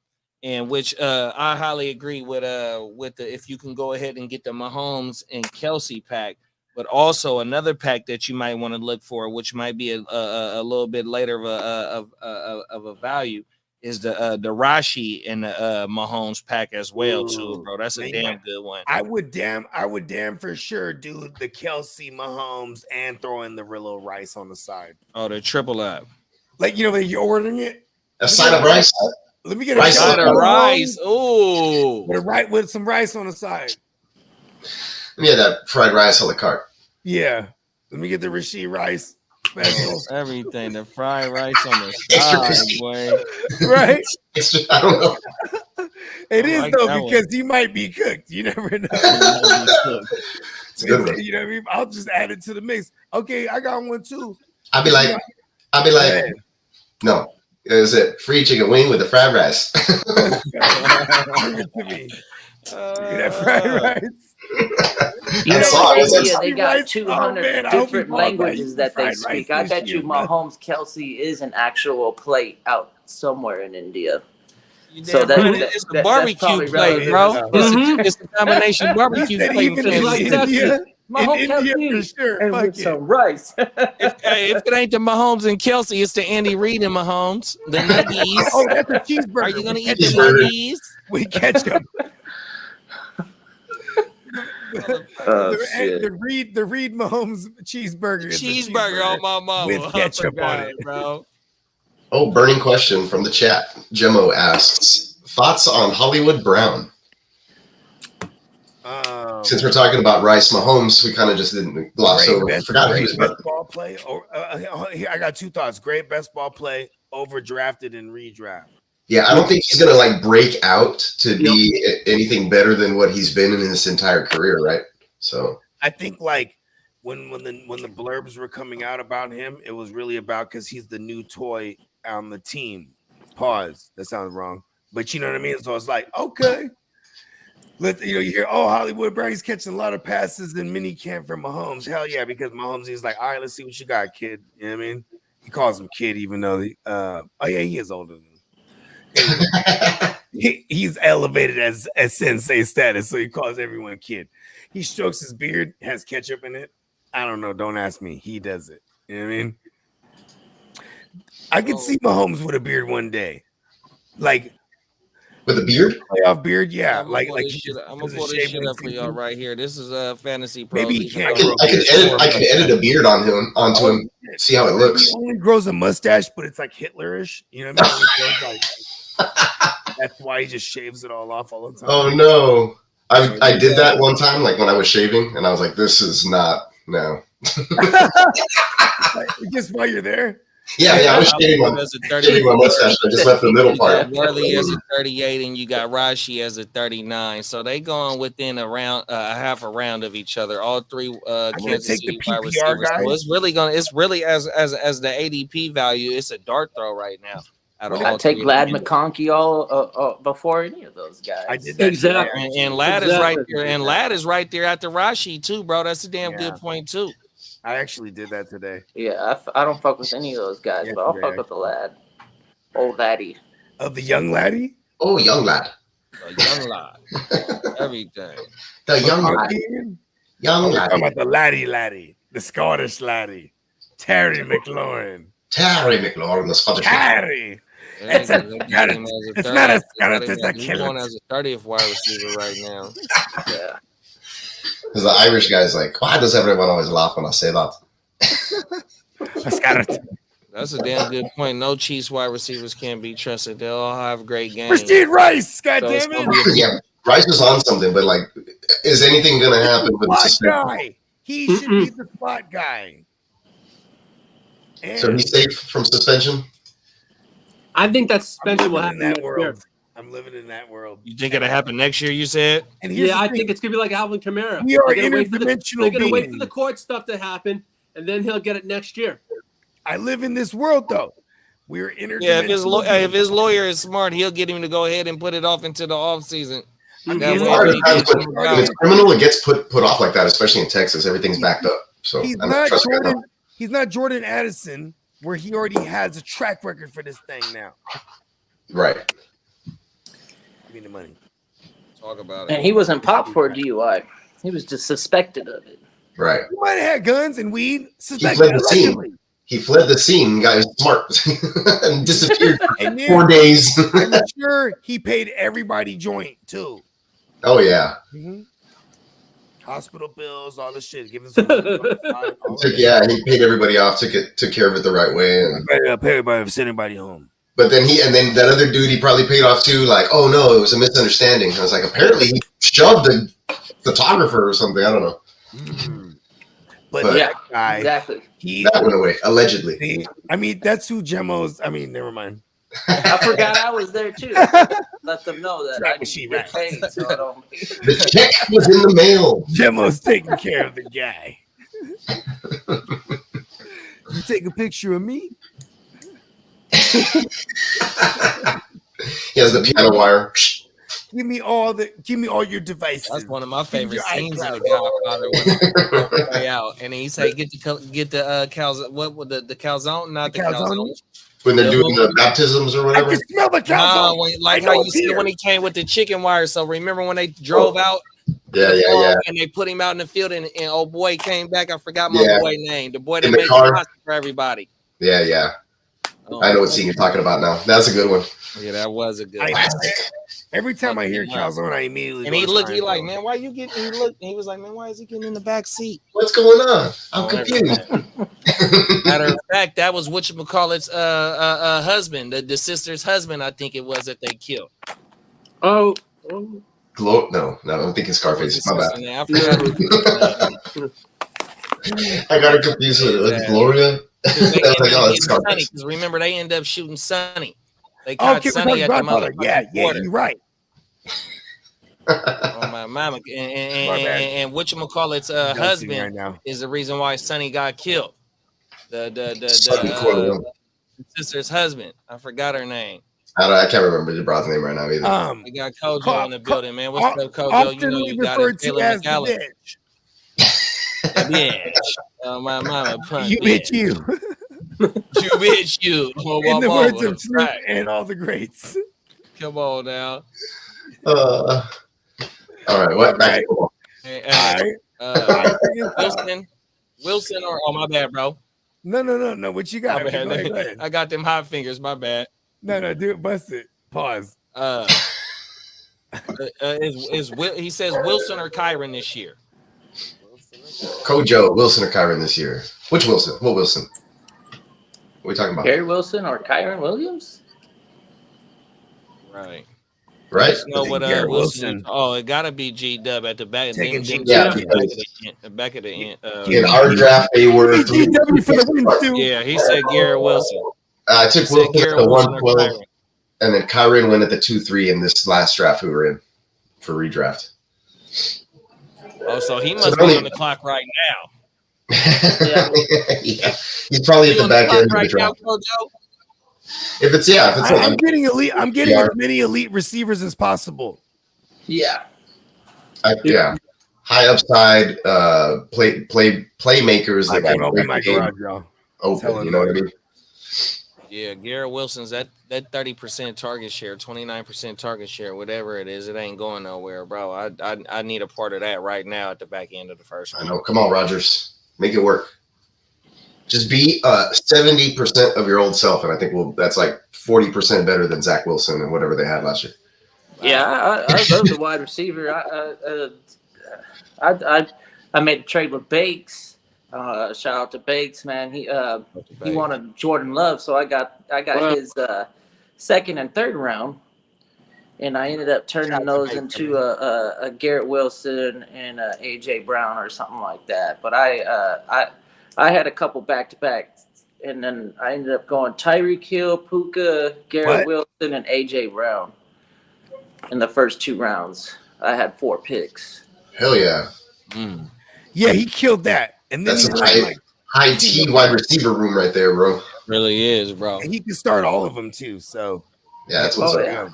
[SPEAKER 4] and which I highly agree with the if you can go ahead and get the Mahomes and Kelsey pack, but also another pack that you might want to look for, which might be a little bit later of a value, is the Rashi and the Mahomes pack as well. Ooh, too, bro. That's a damn good one.
[SPEAKER 6] I would damn for sure do the Kelsey Mahomes and throw in the Rillo Rice on the side.
[SPEAKER 4] Oh, the triple up.
[SPEAKER 6] Like, you're ordering it.
[SPEAKER 7] A side of rice.
[SPEAKER 6] Let me get a side
[SPEAKER 4] of rice. Ooh.
[SPEAKER 6] With some rice on the side.
[SPEAKER 7] Let me get that fried rice a la carte.
[SPEAKER 6] Yeah. Let me get the Rasheed Rice.
[SPEAKER 4] Everything, the fried rice on the side, boy.
[SPEAKER 6] Right?
[SPEAKER 7] I don't know.
[SPEAKER 6] It is though, because he might be cooked. You never know.
[SPEAKER 7] It's a good one.
[SPEAKER 6] You know what I mean? I'll just add it to the mix. Okay, I got one too.
[SPEAKER 7] I'll be like, no. Is it free chicken wing with the fried rice?
[SPEAKER 6] Give it to me. That fried rice.
[SPEAKER 5] You know,
[SPEAKER 7] saw
[SPEAKER 5] in
[SPEAKER 7] it.
[SPEAKER 5] India, they got
[SPEAKER 6] Rice.
[SPEAKER 5] 200
[SPEAKER 6] Oh, man, I hope
[SPEAKER 5] different
[SPEAKER 6] you bought
[SPEAKER 5] languages that they
[SPEAKER 6] fried rice
[SPEAKER 5] speak. I
[SPEAKER 6] this
[SPEAKER 5] bet
[SPEAKER 6] year,
[SPEAKER 5] you
[SPEAKER 6] bro.
[SPEAKER 5] Mahomes Kelsey is an actual plate out somewhere in India.
[SPEAKER 4] You
[SPEAKER 5] So
[SPEAKER 4] damn
[SPEAKER 5] that,
[SPEAKER 4] right.
[SPEAKER 5] that,
[SPEAKER 4] It's a
[SPEAKER 5] that- that's
[SPEAKER 4] barbecue
[SPEAKER 5] probably
[SPEAKER 4] plate,
[SPEAKER 5] relevant.
[SPEAKER 4] bro.
[SPEAKER 1] Mhm.
[SPEAKER 4] It's a combination barbecue
[SPEAKER 6] Said
[SPEAKER 4] plate.
[SPEAKER 6] even
[SPEAKER 1] Just
[SPEAKER 6] in
[SPEAKER 1] like
[SPEAKER 6] India,
[SPEAKER 5] Mahomes
[SPEAKER 6] in India
[SPEAKER 5] Kelsey
[SPEAKER 6] for sure.
[SPEAKER 5] and
[SPEAKER 6] Fuck
[SPEAKER 5] with
[SPEAKER 6] it.
[SPEAKER 5] some rice.
[SPEAKER 4] If it ain't the Mahomes and Kelsey, it's the Andy Reid and Mahomes. The nuggies.
[SPEAKER 6] Oh, that's a cheeseburger.
[SPEAKER 4] Are you gonna
[SPEAKER 6] We
[SPEAKER 4] eat the
[SPEAKER 6] catch 'em.
[SPEAKER 4] nuggies?
[SPEAKER 6] We catch them.
[SPEAKER 5] Shit.
[SPEAKER 6] The Reed Mahomes cheeseburger. is a
[SPEAKER 4] Cheeseburger on my mama.
[SPEAKER 6] with ketchup
[SPEAKER 4] forgot
[SPEAKER 6] on it.
[SPEAKER 4] bro.
[SPEAKER 7] Oh, burning question from the chat. Gemmo asks, thoughts on Hollywood Brown? Since we're talking about Rice Mahomes, we kind of just didn't gloss over. I forgot he was
[SPEAKER 6] best ball play. Here, I got two thoughts. Great best ball play, overdrafted and redraft.
[SPEAKER 7] Yeah, I don't think he's going to like break out to be anything better than what he's been in his entire career, right? So
[SPEAKER 6] I think like when the blurbs were coming out about him, it was really about because he's the new toy on the team. Pause. That sounds wrong, but you know what I mean. So it's like okay, you hear Hollywood Brown, he's catching a lot of passes in mini camp from Mahomes. Hell yeah, because Mahomes he's like, all right, let's see what you got, kid. You know what I mean? He calls him kid, even though he is older than him. He's elevated as sensei status, so he calls everyone kid. He strokes his beard, has ketchup in it. I don't know. Don't ask me. He does it. You know what I mean? I could see Mahomes with a beard one day, like
[SPEAKER 7] with a beard,
[SPEAKER 6] playoff beard. Yeah,
[SPEAKER 4] I'm
[SPEAKER 6] like
[SPEAKER 4] gonna pull this shit up for y'all right here. This is Fantasy Pro.
[SPEAKER 6] Maybe he can't.
[SPEAKER 7] I could edit a beard onto him. See how it looks.
[SPEAKER 6] He only grows a mustache, but it's like Hitlerish. You know what I mean? That's why he just shaves it all off all the time.
[SPEAKER 7] Oh no. I did that one time, like when I was shaving, and I was like, this is not
[SPEAKER 6] just while you're there.
[SPEAKER 7] Yeah, I was shaving my mustache. I just left the middle part.
[SPEAKER 4] Worley as a 38, and you got Rashi as a 39. So they going within a half a round of each other. All three Kansas City wide receivers. So it's really as the ADP value. It's a dart throw right now.
[SPEAKER 5] I take Lad McConkey all before any of those guys.
[SPEAKER 6] I did that
[SPEAKER 1] exactly,
[SPEAKER 4] and Lad is right there, and Lad is right there after Rashi too, bro. That's a damn good point too.
[SPEAKER 6] I actually did that today.
[SPEAKER 5] Yeah, I don't fuck with any of those guys, but I'll fuck with the Lad, old laddie.
[SPEAKER 6] Of the young laddie?
[SPEAKER 7] Oh, young lad.
[SPEAKER 4] A young lad. Everything.
[SPEAKER 7] The young lad. Young lad.
[SPEAKER 6] I'm talking about the laddie, the Scottish laddie, Terry McLaurin.
[SPEAKER 7] Terry McLaurin, the Scottish
[SPEAKER 6] Terry. It's not a Scottish, it's a killer.
[SPEAKER 4] He's going as a 30th wide receiver right now.
[SPEAKER 5] Yeah.
[SPEAKER 7] Because the Irish guy's like, why does everyone always laugh when I say that?
[SPEAKER 4] That's a damn good point. No Chiefs wide receivers can be trusted. They'll all have great games.
[SPEAKER 6] Rasheed Rice, goddammit.
[SPEAKER 7] Yeah, Rice was on something, but like, is anything going to happen with the
[SPEAKER 6] suspension? Guy. He should be the spot guy. And
[SPEAKER 7] so he's safe from suspension?
[SPEAKER 1] I think that suspension will happen
[SPEAKER 6] next year. I'm living in that world.
[SPEAKER 4] You think it'll happen next year, you said?
[SPEAKER 1] And yeah, I think it's going to be like Alvin Kamara.
[SPEAKER 6] We are interdimensional.
[SPEAKER 1] They're going to wait for the court stuff to happen, and then he'll get it next year.
[SPEAKER 6] I live in this world, though. We're interdimensional.
[SPEAKER 4] Yeah, if his lawyer is smart, he'll get him to go ahead and put it off into the offseason.
[SPEAKER 7] When it's criminal, it gets put off like that, especially in Texas. Everything's backed up. So
[SPEAKER 6] he's not Jordan Addison, where he already has a track record for this thing now.
[SPEAKER 7] Right.
[SPEAKER 6] Give me the money.
[SPEAKER 4] Talk about it.
[SPEAKER 5] And he wasn't popped for a DUI. He was just suspected of it.
[SPEAKER 7] Right.
[SPEAKER 6] He might have had guns and weed.
[SPEAKER 7] He fled the scene. Guy was smart and disappeared for 4 days.
[SPEAKER 6] I'm sure he paid everybody joint too.
[SPEAKER 7] Oh yeah.
[SPEAKER 6] Mm-hmm. Hospital bills, all the shit. Give him some.
[SPEAKER 7] He paid everybody off. Took care of it the right way, and
[SPEAKER 6] paid everybody for sending anybody home.
[SPEAKER 7] But then that other dude he probably paid off too. Like, oh no, it was a misunderstanding. I was like, apparently he shoved a photographer or something. I don't know.
[SPEAKER 6] Mm-hmm. But that guy,
[SPEAKER 5] exactly.
[SPEAKER 7] That went away allegedly.
[SPEAKER 6] I mean, that's who Gemmo's. I mean, never mind.
[SPEAKER 5] I forgot I was there too. Let them know that I didn't get paid. So
[SPEAKER 7] the check was in the mail.
[SPEAKER 6] Gemmo's taking care of the guy. You take a picture of me?
[SPEAKER 7] He has the piano wire.
[SPEAKER 6] Give me all your devices.
[SPEAKER 4] That's one of my favorite scenes in The Godfather when they way out, and he say, "Get the calzone." What would the calzone? Not the calzone.
[SPEAKER 7] When they're doing the baptisms or whatever.
[SPEAKER 6] I can smell the calzone.
[SPEAKER 4] Like how you said when he came with the chicken wire. So remember when they drove out?
[SPEAKER 7] Yeah.
[SPEAKER 4] And they put him out in the field, and old boy came back. I forgot my boy name. The boy that made the for everybody.
[SPEAKER 7] Yeah. I know what scene you're talking about now. That's a good one.
[SPEAKER 4] Yeah, that was a good one.
[SPEAKER 6] Every time I hear calzone, I immediately.
[SPEAKER 4] And he looked. He like, man, why you getting? He looked. He was like, man, why is he getting in the back seat?
[SPEAKER 7] What's going on? I'm confused.
[SPEAKER 4] Matter of fact, that was whatchamacallit's husband, the sister's husband. I think it was that they killed.
[SPEAKER 1] Oh.
[SPEAKER 7] No, I'm thinking Scarface. My bad. I got it confused with Gloria.
[SPEAKER 4] Because remember, they end up shooting Sonny. They caught Sonny at the mother.
[SPEAKER 6] Yeah, you're right.
[SPEAKER 4] Oh my mama, and whatchamacallit's husband is the reason why Sonny got killed. The sister's husband. I forgot her name.
[SPEAKER 7] I can't remember the broad's name right now either.
[SPEAKER 4] We got Kojo in the building, man. What's up, Kojo? You know you got it. Taylor McAllen. Bitch. Oh my mama.
[SPEAKER 6] You bitch you.
[SPEAKER 4] You bitch you.
[SPEAKER 6] In the words of Snoop and all the greats.
[SPEAKER 4] Come on now.
[SPEAKER 7] All right, what? Back. Wilson
[SPEAKER 4] or my bad, bro.
[SPEAKER 6] No. What you got?
[SPEAKER 4] Go ahead. I got them hot fingers. My bad.
[SPEAKER 6] No, do it. Bust it. Pause.
[SPEAKER 4] He says Wilson or Kyron this year.
[SPEAKER 7] Kojo, Wilson or Kyron this year? Which Wilson? What Wilson? What are we talking about?
[SPEAKER 5] Gary Wilson or Kyron Williams?
[SPEAKER 4] Right.
[SPEAKER 7] Right?
[SPEAKER 4] You know what Wilson. Oh, it gotta be G-Dub at the back. Back of the end.
[SPEAKER 7] In our draft, they were
[SPEAKER 6] G-W for the win too.
[SPEAKER 4] Yeah, he said Garrett Wilson.
[SPEAKER 7] I took Wilson at the 112, and then Kyron went at the 2-3 in this last draft we were in for redraft.
[SPEAKER 4] Oh, so he must be on the clock right now.
[SPEAKER 7] Yeah, he's probably at the back end of the draft. If it's
[SPEAKER 6] I'm getting elite. I'm getting as many elite receivers as possible.
[SPEAKER 5] Yeah.
[SPEAKER 7] High upside, playmakers.
[SPEAKER 6] I can open my garage, y'all.
[SPEAKER 7] Open, you know what I mean?
[SPEAKER 4] Yeah, Garrett Wilson's that 30% target share, 29% target share, whatever it is, it ain't going nowhere, bro. I need a part of that right now at the back end of the first round.
[SPEAKER 7] I know. Come on, Rodgers, make it work. Just be 70% of your old self, and I think that's like 40% better than Zach Wilson and whatever they had last year.
[SPEAKER 5] Yeah, I love the wide receiver. I made a trade with Bakes. Shout out to Bakes, man. He wanted Jordan Love, so I got his second and third round, and I ended up turning those into a Garrett Wilson and a AJ Brown or something like that. But I had a couple back to back, and then I ended up going Tyreek Hill, Puka, Garrett Wilson, and AJ Brown in the first 2 rounds. I had 4 picks.
[SPEAKER 7] Hell yeah!
[SPEAKER 6] Yeah, he killed that. And then
[SPEAKER 7] that's a high T wide receiver room right there, bro.
[SPEAKER 4] Really is, bro.
[SPEAKER 6] And he can start all of them too. So
[SPEAKER 7] yeah, that's what's up.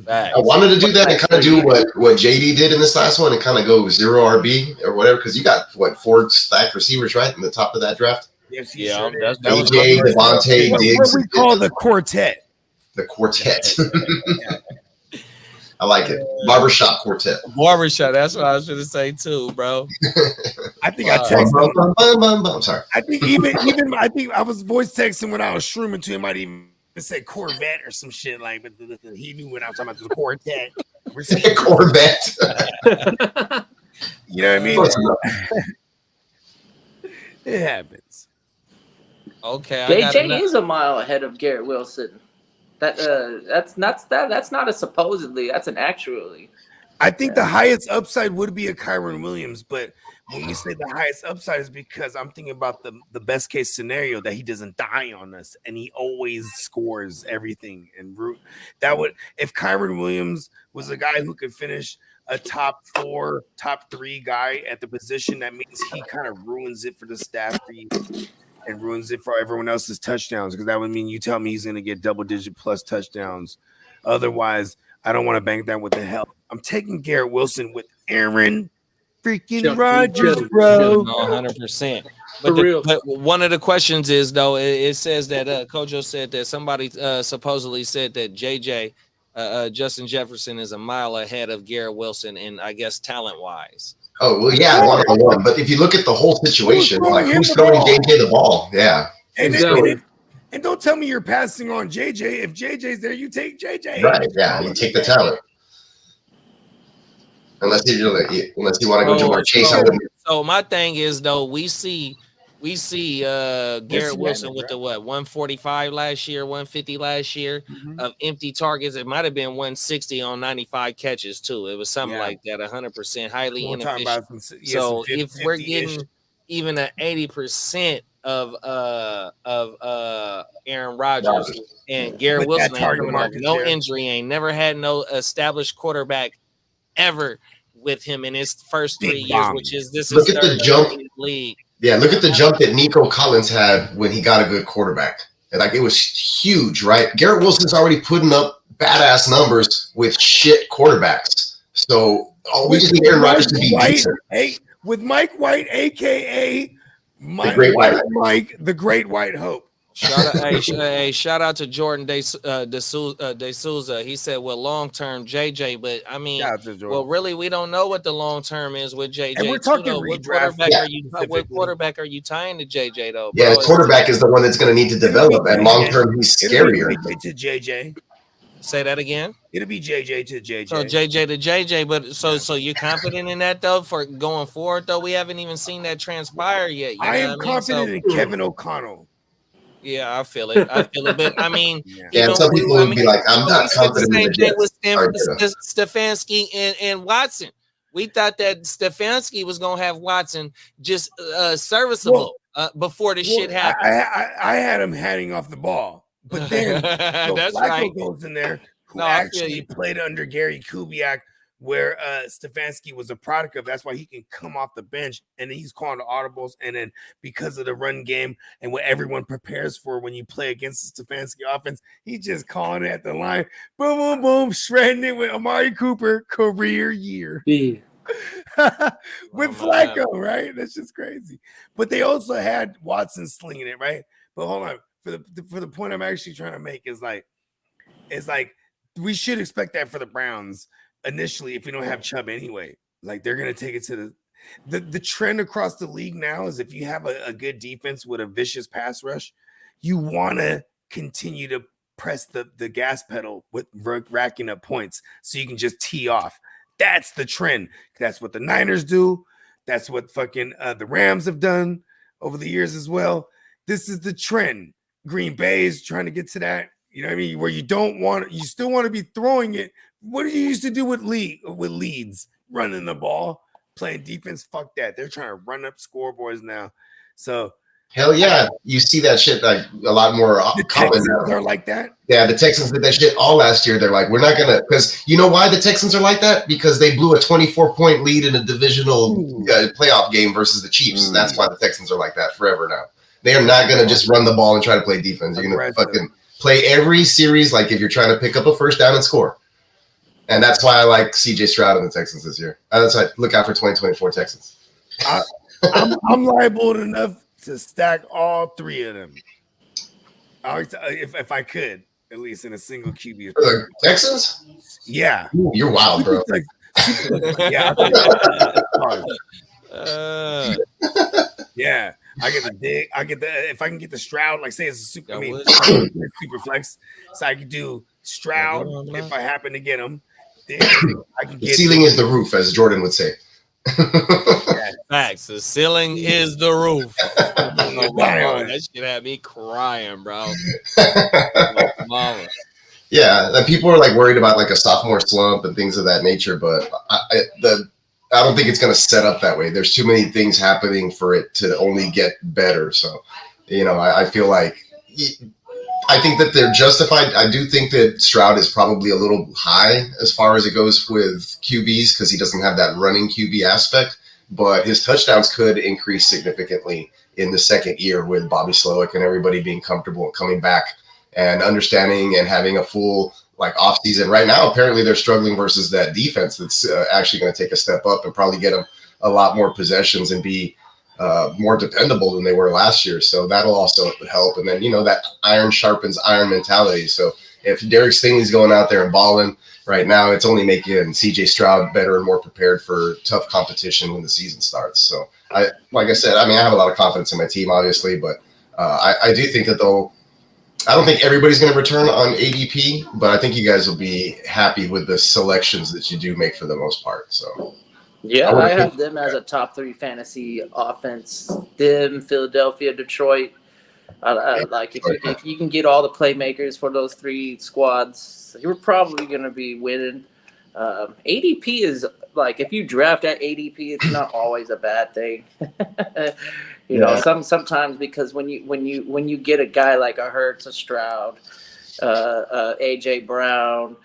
[SPEAKER 7] I wanted to do that and kind of do what JD did in this last one and kind of go 0 RB or whatever, because you got 4 stacked receivers right in the top of that draft.
[SPEAKER 6] Yes,
[SPEAKER 4] yeah,
[SPEAKER 6] that
[SPEAKER 7] was AJ, Devontae, Diggs.
[SPEAKER 6] What we call the quartet.
[SPEAKER 7] The quartet. I like it. Barbershop quartet.
[SPEAKER 4] Barbershop. That's what I was going to say too, bro.
[SPEAKER 6] I think I texted.
[SPEAKER 7] I'm sorry.
[SPEAKER 6] I think even I think I was voice texting when I was shrooming to him. Might even say Corvette or some shit like. But he knew when I was talking about the quartet.
[SPEAKER 7] Corvette.
[SPEAKER 6] You know what I mean? It happens.
[SPEAKER 4] Okay.
[SPEAKER 5] JJ is a mile ahead of Garrett Wilson. That's not a supposedly. That's an actually.
[SPEAKER 6] I think the highest upside would be a Kyron Williams, but when we say the highest upside is because I'm thinking about the best case scenario that he doesn't die on us and he always scores everything. And that would, if Kyron Williams was a guy who could finish a top 4, top 3 guy at the position, that means he kind of ruins it for the staff and ruins it for everyone else's touchdowns, because that would mean you tell me he's going to get double-digit plus touchdowns. Otherwise, I don't want to bank that with the help. I'm taking Garrett Wilson with Aaron freaking
[SPEAKER 1] Chill,
[SPEAKER 6] Rodgers,
[SPEAKER 1] chill,
[SPEAKER 6] bro.
[SPEAKER 4] 100%.
[SPEAKER 1] For real.
[SPEAKER 4] But one of the questions is though, it says that Kojo said that somebody supposedly said that JJ Justin Jefferson is a mile ahead of Garrett Wilson, and I guess talent wise.
[SPEAKER 7] Oh well, yeah, 1-on-1. But if you look at the whole situation, like who's throwing JJ the ball? Yeah,
[SPEAKER 6] and don't tell me you're passing on JJ. If JJ's there, you take JJ.
[SPEAKER 7] Right? Yeah, you take the talent. Unless you want to go to MarrChase.
[SPEAKER 4] So my thing is though, we see Garrett Wilson with the 145 last year, 150 last year of empty targets. It might have been 160 on 95 catches too. It was something like that, 100% highly inefficient. So if we're getting even an 80% of Aaron Rodgers and Garrett Wilson ain't no injury, ain't never had no established quarterback ever with him in his first 3 years, which is
[SPEAKER 7] look at the jump
[SPEAKER 4] league.
[SPEAKER 7] Yeah, look at the jump that Nico Collins had when he got a good quarterback. Like, it was huge, right? Garrett Wilson's already putting up badass numbers with shit quarterbacks. So we just need Aaron Rodgers to be decent.
[SPEAKER 6] Hey, with Mike White, a.k.a.
[SPEAKER 7] The Great White
[SPEAKER 6] Mike, the Great White Hope.
[SPEAKER 4] Shout out to Jordan De Souza. He said, well, long term JJ, but I mean, well, really, we don't know what the long term is with JJ.
[SPEAKER 6] And we're talking
[SPEAKER 4] what quarterback are you tying to JJ though?
[SPEAKER 7] Yeah, his quarterback is the one that's going to need to develop, and long term, he's scarier.
[SPEAKER 6] To JJ.
[SPEAKER 4] Say that again.
[SPEAKER 6] It'll be JJ to JJ.
[SPEAKER 4] So JJ to JJ, but so you're confident in that though for going forward though? We haven't even seen that transpire yet.
[SPEAKER 6] I am confident in Kevin O'Connell.
[SPEAKER 4] Yeah, I feel it. But I mean,
[SPEAKER 7] some people would be like, I'm not confident in the Jets.
[SPEAKER 4] With Stefanski and Watson. We thought that Stefanski was gonna have Watson just serviceable before the shit happened.
[SPEAKER 6] I had him handing off the ball, but then
[SPEAKER 4] that's
[SPEAKER 6] Flacco
[SPEAKER 4] right.
[SPEAKER 6] goes in there who actually played under Gary Kubiak, where Stefanski was a product of. That's why he can come off the bench, and then he's calling the audibles. And then because of the run game and what everyone prepares for when you play against the Stefanski offense, he's just calling it at the line, boom, boom, boom, shredding it with Amari Cooper career year.
[SPEAKER 1] Yeah.
[SPEAKER 6] With Flacco, right? That's just crazy. But they also had Watson slinging it, right? But hold on, for the point I'm actually trying to make is like we should expect that for the Browns. Initially, if we don't have Chubb anyway, like they're going to take it to the trend across the league now is if you have a good defense with a vicious pass rush, you want to continue to press the gas pedal with racking up points so you can just tee off. That's the trend. That's what the Niners do. That's what fucking the Rams have done over the years as well. This is the trend. Green Bay is trying to get to that. You know what I mean? Where you still want to be throwing it. What did you used to do with leads? Running the ball, playing defense. Fuck that. They're trying to run up scoreboards now. So
[SPEAKER 7] hell yeah, you see that shit like a lot more common now.
[SPEAKER 6] They're like that.
[SPEAKER 7] Yeah, the Texans did that shit all last year. They're like, we're not gonna, because you know why the Texans are like that? Because they blew a 24-point lead in a divisional playoff game versus the Chiefs. And that's why the Texans are like that forever now. They are not gonna just run the ball and try to play defense. You're gonna fucking play every series like if you're trying to pick up a first down and score. And that's why I like CJ Stroud and the Texans this year. That's why I look out for 2024 Texans.
[SPEAKER 6] I'm liable enough to stack all three of them. If I could, at least in a single QB.
[SPEAKER 7] The Texans?
[SPEAKER 6] Yeah.
[SPEAKER 7] Ooh, you're wild, bro.
[SPEAKER 6] Yeah. Yeah. I get the dig. If I can get the Stroud, like say it's a super flex. So I can do Stroud if I happen to get him. Then I can get
[SPEAKER 7] the ceiling is the roof, as Jordan would say.
[SPEAKER 4] Facts. The ceiling is the roof. That shit had me crying, bro.
[SPEAKER 7] Yeah, people are like worried about like a sophomore slump and things of that nature, but I don't think it's going to set up that way. There's too many things happening for it to only get better. So, I feel like I think that they're justified. I do think that Stroud is probably a little high as far as it goes with QBs because he doesn't have that running QB aspect, but his touchdowns could increase significantly in the second year with Bobby Slowick and everybody being comfortable and coming back and understanding and having a full like off season. Right now, apparently they're struggling versus that defense that's actually going to take a step up and probably get them a lot more possessions and be more dependable than they were last year. So that'll also help. And then, that iron sharpens iron mentality. So if Derek Stingley's going out there and balling right now, it's only making CJ Stroud better and more prepared for tough competition when the season starts. So like I said, I have a lot of confidence in my team, obviously, but I do think that I don't think everybody's going to return on ADP, but I think you guys will be happy with the selections that you do make for the most part. So
[SPEAKER 5] yeah, I have them as a top 3 fantasy offense. Them, Philadelphia, Detroit. Like if you can get all the playmakers for those 3 squads, you're probably going to be winning. ADP is like, if you draft at ADP, it's not always a bad thing. You know, sometimes, because when you get a guy like a Hurts, a Stroud, AJ Brown,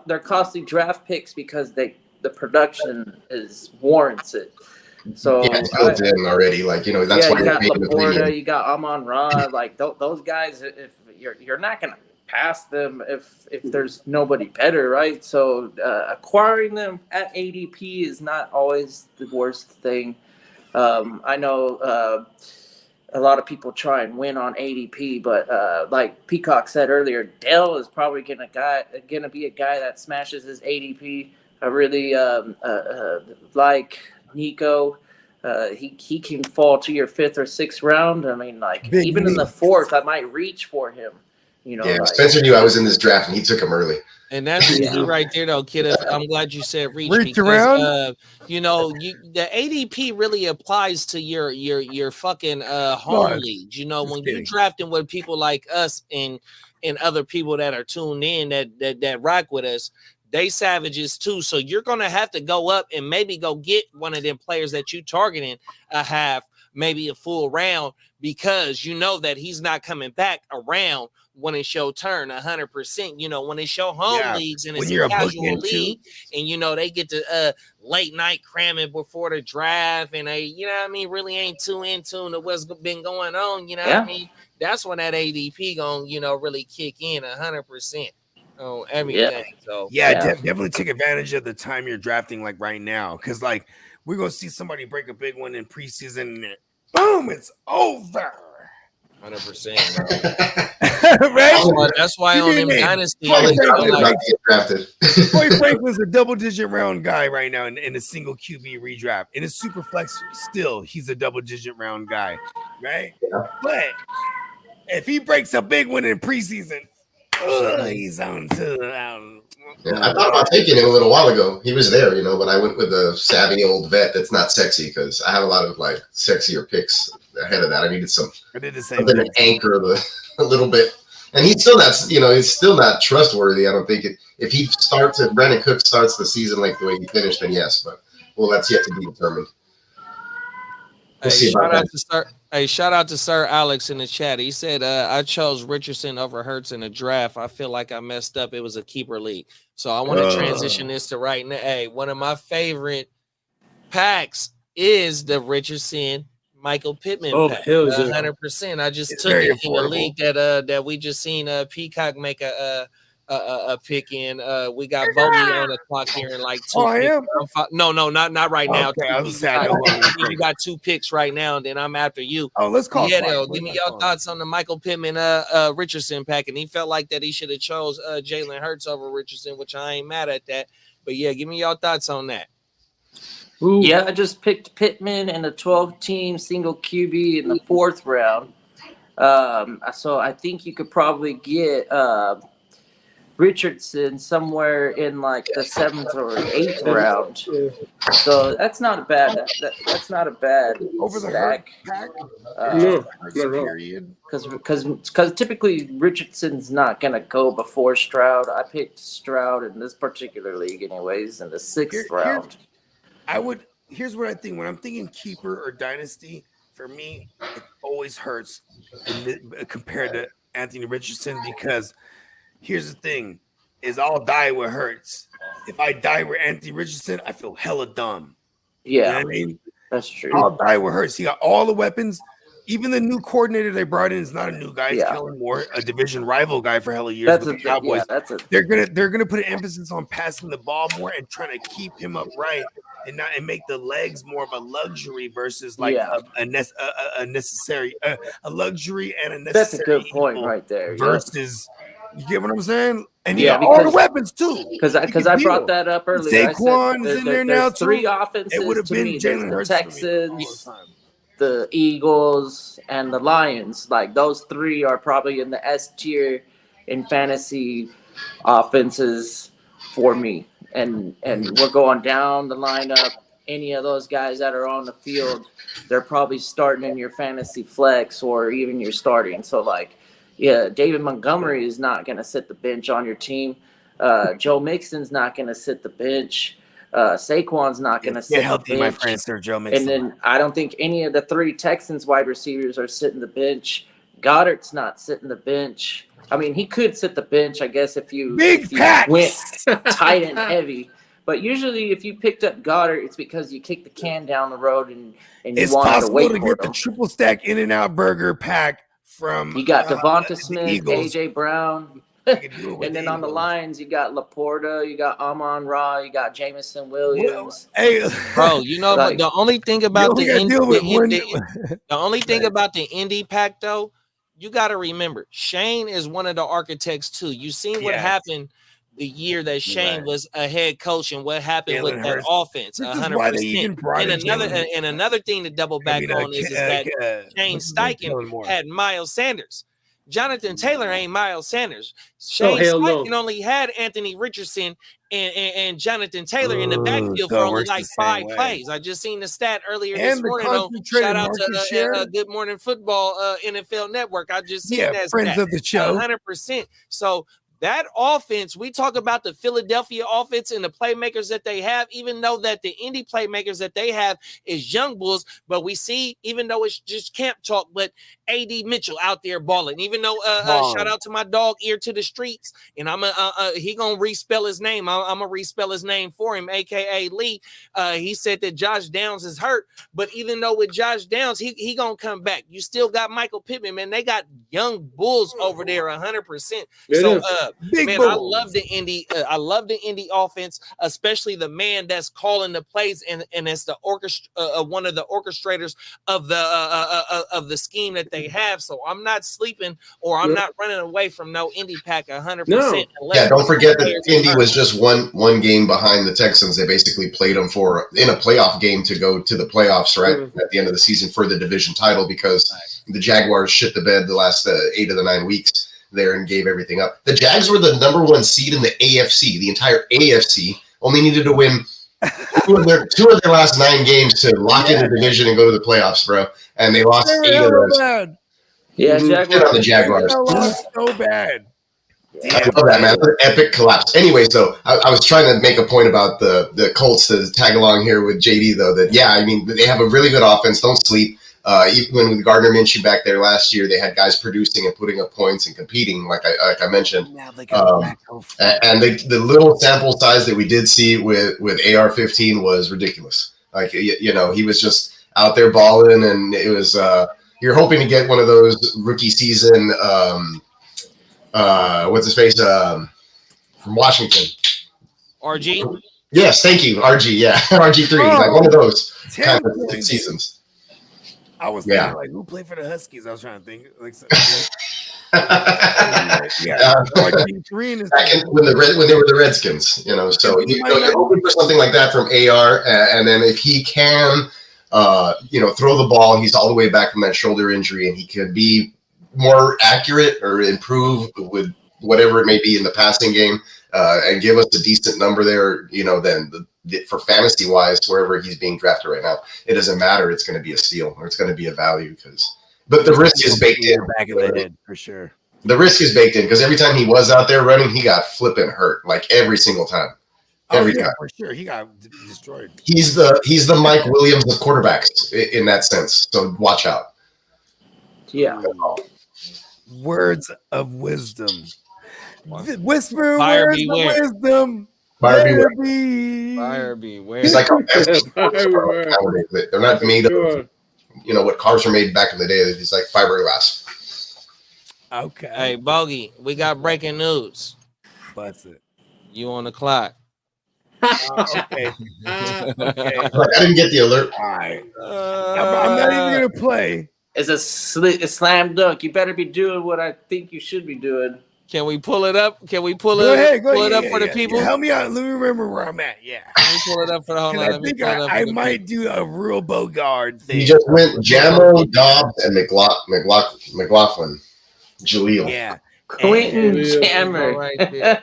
[SPEAKER 5] they're costly draft picks because the production is warrants it. So
[SPEAKER 7] it's built in already, that's why
[SPEAKER 5] you got
[SPEAKER 7] making the premium.
[SPEAKER 5] Laporta, you got Amon-Ra, like those guys. If you're not gonna pass them if there's nobody better, right? So acquiring them at ADP is not always the worst thing. I know a lot of people try and win on ADP, but like Peacock said earlier, Dell is probably gonna be a guy that smashes his ADP. I really like Nico. He can fall to your 5th or 6th round. I mean, even in the 4th, I might reach for him.
[SPEAKER 7] Spencer knew I was in this draft, and he took him early.
[SPEAKER 4] And that's key right there, though, kid. I'm glad you said reach because,
[SPEAKER 6] around.
[SPEAKER 4] The ADP really applies to your fucking home leagues. When you drafting with people like us and other people that are tuned in that rock with us, they savages too. So you're gonna have to go up and maybe go get one of them players that you targeting maybe a full round, because you know that he's not coming back around when it's your turn 100%. When it's your home leagues and it's a casual league, and they get to late night cramming before the draft, and they really ain't too in tune to what's been going on. What I mean? That's when that ADP gonna really kick in 100%. Oh, everything. So
[SPEAKER 6] definitely take advantage of the time you're drafting, like right now, because we're gonna see somebody break a big one in preseason, and boom, it's over.
[SPEAKER 4] 100%.
[SPEAKER 6] Right?
[SPEAKER 4] That's why on them dynasty,
[SPEAKER 6] Troy Franklin's a double-digit round guy right now in a single QB redraft. In a super flex, still he's a double-digit round guy, right? Yeah. But if he breaks a big one in preseason, he's on to.
[SPEAKER 7] I thought about taking him a little while ago. He was there, but I went with a savvy old vet that's not sexy, because I had a lot of sexier picks ahead of that. I needed something to anchor a little bit. And he's still not trustworthy. I don't think if Brandon Cook starts the season like the way he finished, then yes, but that's yet to be determined.
[SPEAKER 4] Shout out to Sir Alex in the chat. He said, I chose Richardson over Hurts in the draft. I feel like I messed up. It was a keeper league. So I want to transition this to right now. Hey, one of my favorite packs is the Richardson Michael Pittman pack. 100%. I just took it in the league that we just seen Peacock make a pick in. We got Bogey on the clock here in 2 picks. No, not right now.
[SPEAKER 6] Okay,
[SPEAKER 4] you got 2 picks right now, and then I'm after you.
[SPEAKER 6] Oh, let's call.
[SPEAKER 4] Give me your thoughts on the Michael Pittman Richardson pack. And he felt like that he should have chose Jalen Hurts over Richardson, which I ain't mad at that. But give me your thoughts on that.
[SPEAKER 5] Ooh. Yeah, I just picked Pittman in the 12-team single QB in the 4th round. So I think you could probably get Richardson somewhere in the 7th or 8th round. So that's not a bad. That's not a bad
[SPEAKER 6] over the
[SPEAKER 5] stack.
[SPEAKER 6] Period.
[SPEAKER 5] Because typically Richardson's not gonna go before Stroud. I picked Stroud in this particular league, anyways, in the 6th round.
[SPEAKER 6] Here's what I think. When I'm thinking keeper or dynasty, for me, it always hurts compared to Anthony Richardson, because here's the thing: I'll die with Hurts. If I die with Anthony Richardson, I feel hella dumb.
[SPEAKER 5] Yeah,
[SPEAKER 6] you know what I mean,
[SPEAKER 5] that's true.
[SPEAKER 6] I'll die with Hurts. He got all the weapons, Even the new coordinator they brought in is not a new guy. It's Kellen Moore, a division rival guy for hella years with the Cowboys. They're gonna put an emphasis on passing the ball more and trying to keep him upright and make the legs more of a luxury versus like a necessary a luxury and a necessary.
[SPEAKER 5] That's a good point right there.
[SPEAKER 6] Versus, you get what I'm saying? And you got all the weapons too.
[SPEAKER 5] Because I brought that up earlier.
[SPEAKER 6] Saquon is in there now too.
[SPEAKER 5] 3 offenses. It would have been Jalen Hurts, the Texans, the Eagles, and the Lions. Like those 3 are probably in the S tier in fantasy offenses for me. And we're going down the lineup. Any of those guys that are on the field, they're probably starting in your fantasy flex or even your starting. So like, David Montgomery is not going to sit the bench on your team. Joe Mixon's not going to sit the bench. Saquon's not going to sit the bench.
[SPEAKER 6] My friend, Sir Joe Mixon.
[SPEAKER 5] And then I don't think any of the 3 Texans wide receivers are sitting the bench. Goddard's not sitting the bench. I mean, he could sit the bench, I guess, if you went tight and heavy. But usually, if you picked up Goddard, it's because you kicked the can down the road and you wanted to wait for him. It's possible to
[SPEAKER 6] get the triple stack In-N-Out burger pack from.
[SPEAKER 5] You got Devonta Smith, AJ Brown, and then on the lines you got Laporta, you got Amon-Ra, you got Jameson Williams.
[SPEAKER 4] Hey, bro, you know like, the only thing about the only thing about the Indy pack though. You got to remember, Shane is one of the architects too. You seen what happened the year that Shane was a head coach and what happened with that offense. 100%. And another thing to double back on is that Shane Steichen had Miles Sanders. Jonathan Taylor ain't Miles Sanders. Shane Steichen only had Anthony Richardson and Jonathan Taylor in the backfield for only like 5 plays. I just seen the stat earlier this morning. Shout out to Good Morning Football NFL Network. I just seen that
[SPEAKER 6] friends
[SPEAKER 4] stat.
[SPEAKER 6] Of the show.
[SPEAKER 4] 100%. So that offense, we talk about the Philadelphia offense and the playmakers that they have, even though that the Indy playmakers that they have is young bulls, but we see, even though it's just camp talk, but A.D. Mitchell out there balling, even though shout out to my dog Ear to the Streets, and I'm he gonna respell his name. I'm gonna respell his name for him, aka Lee. He said that Josh Downs is hurt, but even though with Josh Downs, he gonna come back. You still got Michael Pittman, man. They got young bulls over there 100%. So man, I love the Indy. I love the Indy offense, especially the man that's calling the plays and it's the one of the orchestrators of the scheme that they have. So I'm not sleeping or I'm not running away from no Indy pack 100%.
[SPEAKER 7] Yeah, don't forget that Indy was just one game behind the Texans. They basically played them in a playoff game to go to the playoffs right at the end of the season for the division title because the Jaguars shit the bed the last 8 of the 9 weeks there and gave everything up. The Jags were the number 1 seed in the AFC. The entire AFC only needed to win two of their last 9 games to lock in the division and go to the playoffs, bro. And they lost 8 of those.
[SPEAKER 5] Yeah,
[SPEAKER 7] Jaguars. On the Jaguars.
[SPEAKER 6] So bad.
[SPEAKER 7] I love that, man. Epic collapse. Anyway, so I was trying to make a point about the Colts to tag along here with JD, though, that, I mean, they have a really good offense. Don't sleep. Even with Gardner Minshew back there last year, they had guys producing and putting up points and competing, like I mentioned. And the little sample size that we did see with AR-15 was ridiculous. Like, he was just out there balling, and it was you're hoping to get one of those rookie season what's his face from Washington,
[SPEAKER 4] RG.
[SPEAKER 7] Yes, thank you, RG. Yeah, RG3, like one of those kind of seasons.
[SPEAKER 6] I was thinking, like, who played for the Huskies? I was trying to think. Like,
[SPEAKER 7] when they were the Redskins, So you're hoping for something like that from AR, and then if he can, throw the ball, he's all the way back from that shoulder injury, and he could be more accurate or improve with whatever it may be in the passing game, and give us a decent number there. Then for fantasy wise, wherever he's being drafted right now, it doesn't matter. It's going to be a steal or it's going to be a value but the risk is baked in.
[SPEAKER 6] Back of the head for sure.
[SPEAKER 7] The risk is baked in because every time he was out there running, he got flipping hurt, like every single time. Every time.
[SPEAKER 6] For sure, he got destroyed.
[SPEAKER 7] He's the Mike Williams of quarterbacks in that sense. So watch out.
[SPEAKER 5] Yeah.
[SPEAKER 6] Words of wisdom. Whisper
[SPEAKER 4] Fire
[SPEAKER 6] words
[SPEAKER 4] beware.
[SPEAKER 6] of wisdom.
[SPEAKER 7] Fire beware.
[SPEAKER 4] Fire beware.
[SPEAKER 7] He's like they're not made of what cars were made back in the day. It's like fiberglass.
[SPEAKER 6] Okay.
[SPEAKER 4] Hey, Bogey, we got breaking news.
[SPEAKER 6] Bust it.
[SPEAKER 4] You on the clock?
[SPEAKER 6] Okay. Okay.
[SPEAKER 7] I didn't get the alert.
[SPEAKER 6] All right. I'm not even gonna play.
[SPEAKER 5] It's a slam dunk. You better be doing what I think you should be doing.
[SPEAKER 4] Can we pull it up? Can we pull
[SPEAKER 6] Go
[SPEAKER 4] it?
[SPEAKER 6] ahead,
[SPEAKER 4] Pull it up for the people.
[SPEAKER 6] Help me out. Let me remember where I'm at. Yeah.
[SPEAKER 4] Can we pull it up for the whole?
[SPEAKER 6] I think I might do a real Bogard thing.
[SPEAKER 7] You just went Jamo, Dobbs, and McLaughlin. Jaleel.
[SPEAKER 6] Yeah.
[SPEAKER 5] Quentin Jammer.
[SPEAKER 4] Right there.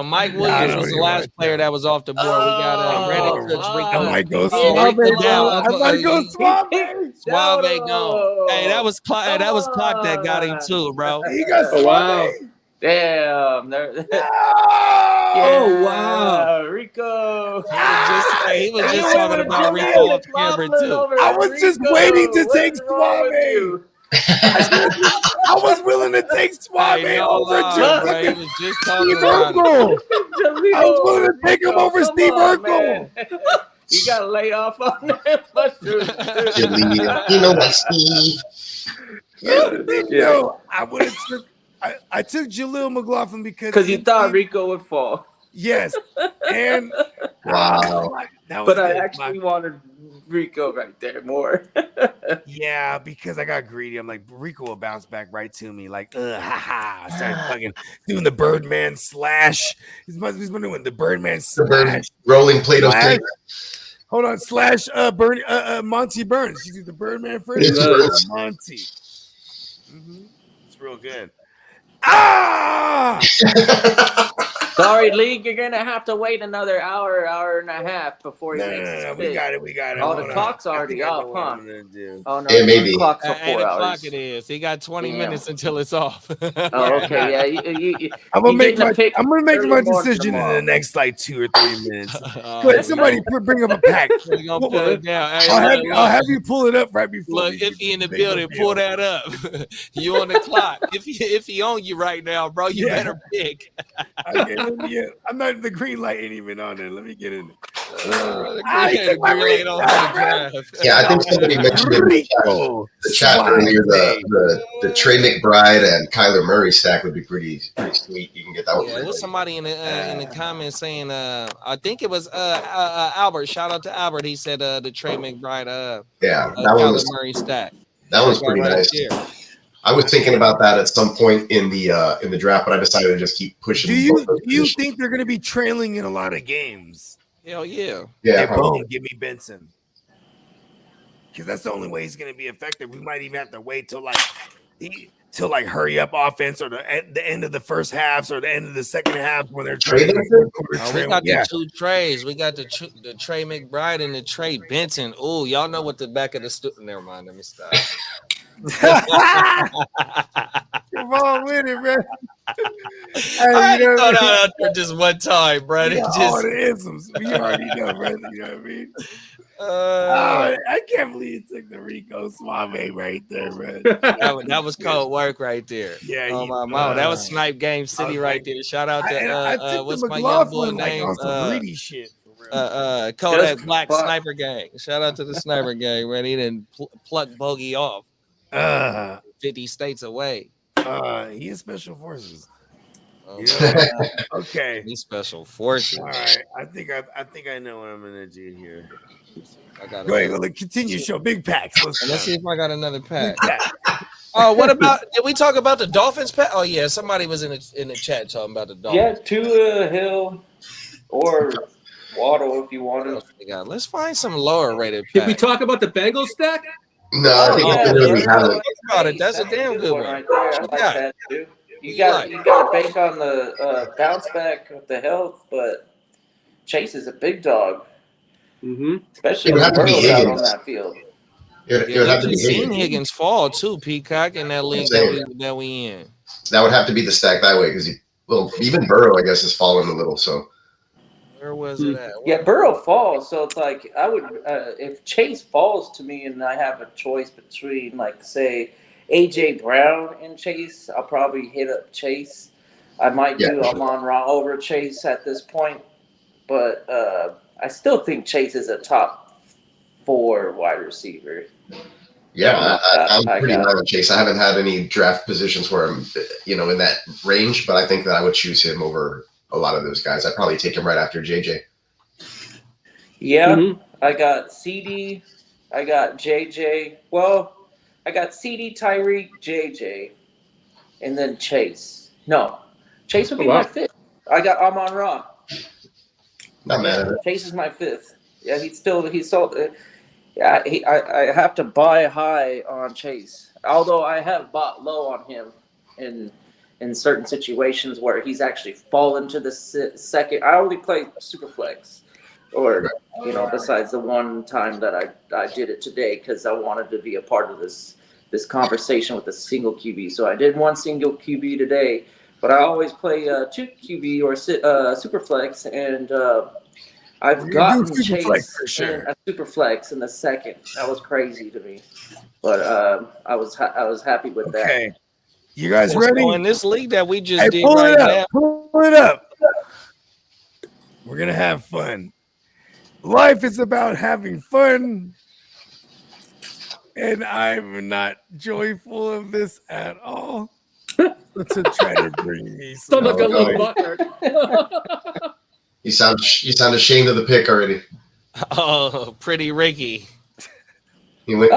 [SPEAKER 4] Mike Williams was the last player that was off the board. We got Brandon Cooks, Rico.
[SPEAKER 6] I might go
[SPEAKER 4] Suave.
[SPEAKER 6] Suave.
[SPEAKER 4] Suave gone. Hey, that was Clock that got him too, bro.
[SPEAKER 6] He got Suave.
[SPEAKER 1] Wow.
[SPEAKER 5] Damn.
[SPEAKER 1] Oh, wow.
[SPEAKER 5] Rico.
[SPEAKER 4] He was just talking about Rico off camera too.
[SPEAKER 6] I was just waiting to take Suave. I was willing to take Suave over
[SPEAKER 4] He was just talking about it.
[SPEAKER 6] I was willing to take him over Steve Urkel.
[SPEAKER 5] You got to lay off on that mushroom.
[SPEAKER 7] Jaleel. Like Steve.
[SPEAKER 6] Yo, I would have took. I took Jaleel McLaughlin because
[SPEAKER 5] you thought Rico would fall.
[SPEAKER 6] Yes, and
[SPEAKER 7] Wow.
[SPEAKER 5] But I actually wanted Rico right there more.
[SPEAKER 6] Yeah, because I got greedy. I'm like, Rico will bounce back right to me. Like, I started fucking doing the Birdman slash. He's been doing the Birdman slash.
[SPEAKER 7] Rolling Play-Doh stick.
[SPEAKER 6] Hold on, slash Monty Burns. You do the Birdman for Monty. It's real good. Ah!
[SPEAKER 5] Sorry, League, you're gonna have to wait another hour and a half before you make
[SPEAKER 6] No, we got it.
[SPEAKER 5] Oh, the clock's already off, huh? Oh no,
[SPEAKER 7] Yeah, maybe.
[SPEAKER 5] the clock's for 4
[SPEAKER 4] 8 o'clock
[SPEAKER 5] hours.
[SPEAKER 4] it is. He got 20 minutes until it's off.
[SPEAKER 5] Oh, okay, yeah.
[SPEAKER 6] I'm gonna make my
[SPEAKER 5] early
[SPEAKER 6] decision in
[SPEAKER 5] tomorrow.
[SPEAKER 6] the next like 2 or 3 minutes. Go ahead, somebody bring up a pack.
[SPEAKER 4] We're gonna pull it down. Hey,
[SPEAKER 6] I'll have you pull it up right before.
[SPEAKER 4] Look, if he in the building, pull that up. You on the clock. If he on you right now, bro, you better pick.
[SPEAKER 6] I'm not the green light ain't even on there. Let me get in there.
[SPEAKER 7] Yeah, I think somebody mentioned in the chat earlier the Trey McBride and Kyler Murray stack would be pretty sweet. You can get that one.
[SPEAKER 4] Yeah, there was somebody in the comments saying, I think it was Albert. Shout out to Albert. He said the Trey McBride
[SPEAKER 7] that
[SPEAKER 4] Kyler Murray stack.
[SPEAKER 7] That was pretty nice. I was thinking about that at some point in the draft, but I decided to just keep pushing.
[SPEAKER 6] Do you think they're going to be trailing in a lot of games?
[SPEAKER 4] Hell yeah.
[SPEAKER 7] Yeah.
[SPEAKER 6] Hey, boom, give me Benson. Because that's the only way he's going to be effective. We might even have to wait till hurry up offense or the end of the first half or the end of the second half when they're trailing.
[SPEAKER 4] We got the 2 Trays. We got the Trey McBride and the Trey Benson. Oh, y'all know what the back of the never mind. Let me stop.
[SPEAKER 6] Come on with it, man.
[SPEAKER 4] I thought out there just one time, bro.
[SPEAKER 6] All the isms. We already know, brother. You know what I mean? I can't believe you took the Rico Suave right there, bro.
[SPEAKER 4] That was cold work right there.
[SPEAKER 6] Yeah.
[SPEAKER 4] Oh my mama. That was Snipe Game City right there. Shout out to
[SPEAKER 6] what's
[SPEAKER 4] my young boy
[SPEAKER 6] like
[SPEAKER 4] name?
[SPEAKER 6] On some greedy shit.
[SPEAKER 4] Kodak Black Sniper Gang. Shout out to the Sniper Gang, man. He didn't pluck Bogey off 50 states away.
[SPEAKER 6] He is Special Forces.
[SPEAKER 4] Okay. He's Special Forces.
[SPEAKER 6] All right. I think I know what I'm gonna do here.
[SPEAKER 4] Go
[SPEAKER 6] ahead, continue show. Big packs.
[SPEAKER 4] Let's see if I got another pack. Oh, what about? Did we talk about the Dolphins pack? Oh yeah, somebody was in the chat talking about the Dolphins.
[SPEAKER 5] Yeah, Tua, Hill, or Waddle if you wanted.
[SPEAKER 4] Let's find some lower rated packs.
[SPEAKER 1] Did we talk about the Bengals stack?
[SPEAKER 7] No, I think we haven't.
[SPEAKER 4] That's a damn good one
[SPEAKER 5] right there. I like that too. You got to bank on the bounce back with the health, but Chase is a big dog.
[SPEAKER 1] Mm-hmm.
[SPEAKER 5] Especially when Burrow's out on that field.
[SPEAKER 7] It would have to be
[SPEAKER 4] seen Higgins fall too, Peacock, in that league that we in.
[SPEAKER 7] That would have to be the stack that way because even Burrow, I guess, has fallen a little. So
[SPEAKER 4] where was it at?
[SPEAKER 5] Yeah, Burrow falls, so it's like I would if Chase falls to me and I have a choice between like say AJ Brown and Chase, I'll probably hit up Chase. I might do Amon-Ra over Chase at this point, but I still think Chase is a top 4 wide receiver.
[SPEAKER 7] Yeah, I'm pretty high on Chase. I haven't had any draft positions where I'm, in that range, but I think that I would choose him over a lot of those guys. I'd probably take him right after JJ.
[SPEAKER 5] Yeah, I got CD, I got JJ. Well, I got CD, Tyreek, JJ, and then Chase. No, Chase would be my fifth. I got Amon-Ra.
[SPEAKER 7] Not mad at it.
[SPEAKER 5] Chase is my fifth. Yeah, he's sold. Yeah, I have to buy high on Chase. Although I have bought low on him in certain situations where he's actually fallen to the second. I only play Superflex, or besides the one time that I did it today because I wanted to be a part of this conversation with a single QB. So I did one single QB today, but I always play 2 QB or Superflex, and I've gotten Chase in a Superflex in the second. That was crazy to me, but I was happy with that.
[SPEAKER 6] Okay, you guys ready?
[SPEAKER 4] In this league that we just did
[SPEAKER 6] pull
[SPEAKER 4] right
[SPEAKER 6] it up.
[SPEAKER 4] now.
[SPEAKER 6] Pull it up. We're gonna have fun. Life is about having fun, and I'm not joyful of this at all. To try to bring me some
[SPEAKER 1] Stomach a little butthurt.
[SPEAKER 7] You sound ashamed of the pick already.
[SPEAKER 4] Oh, pretty Ricky.
[SPEAKER 7] He went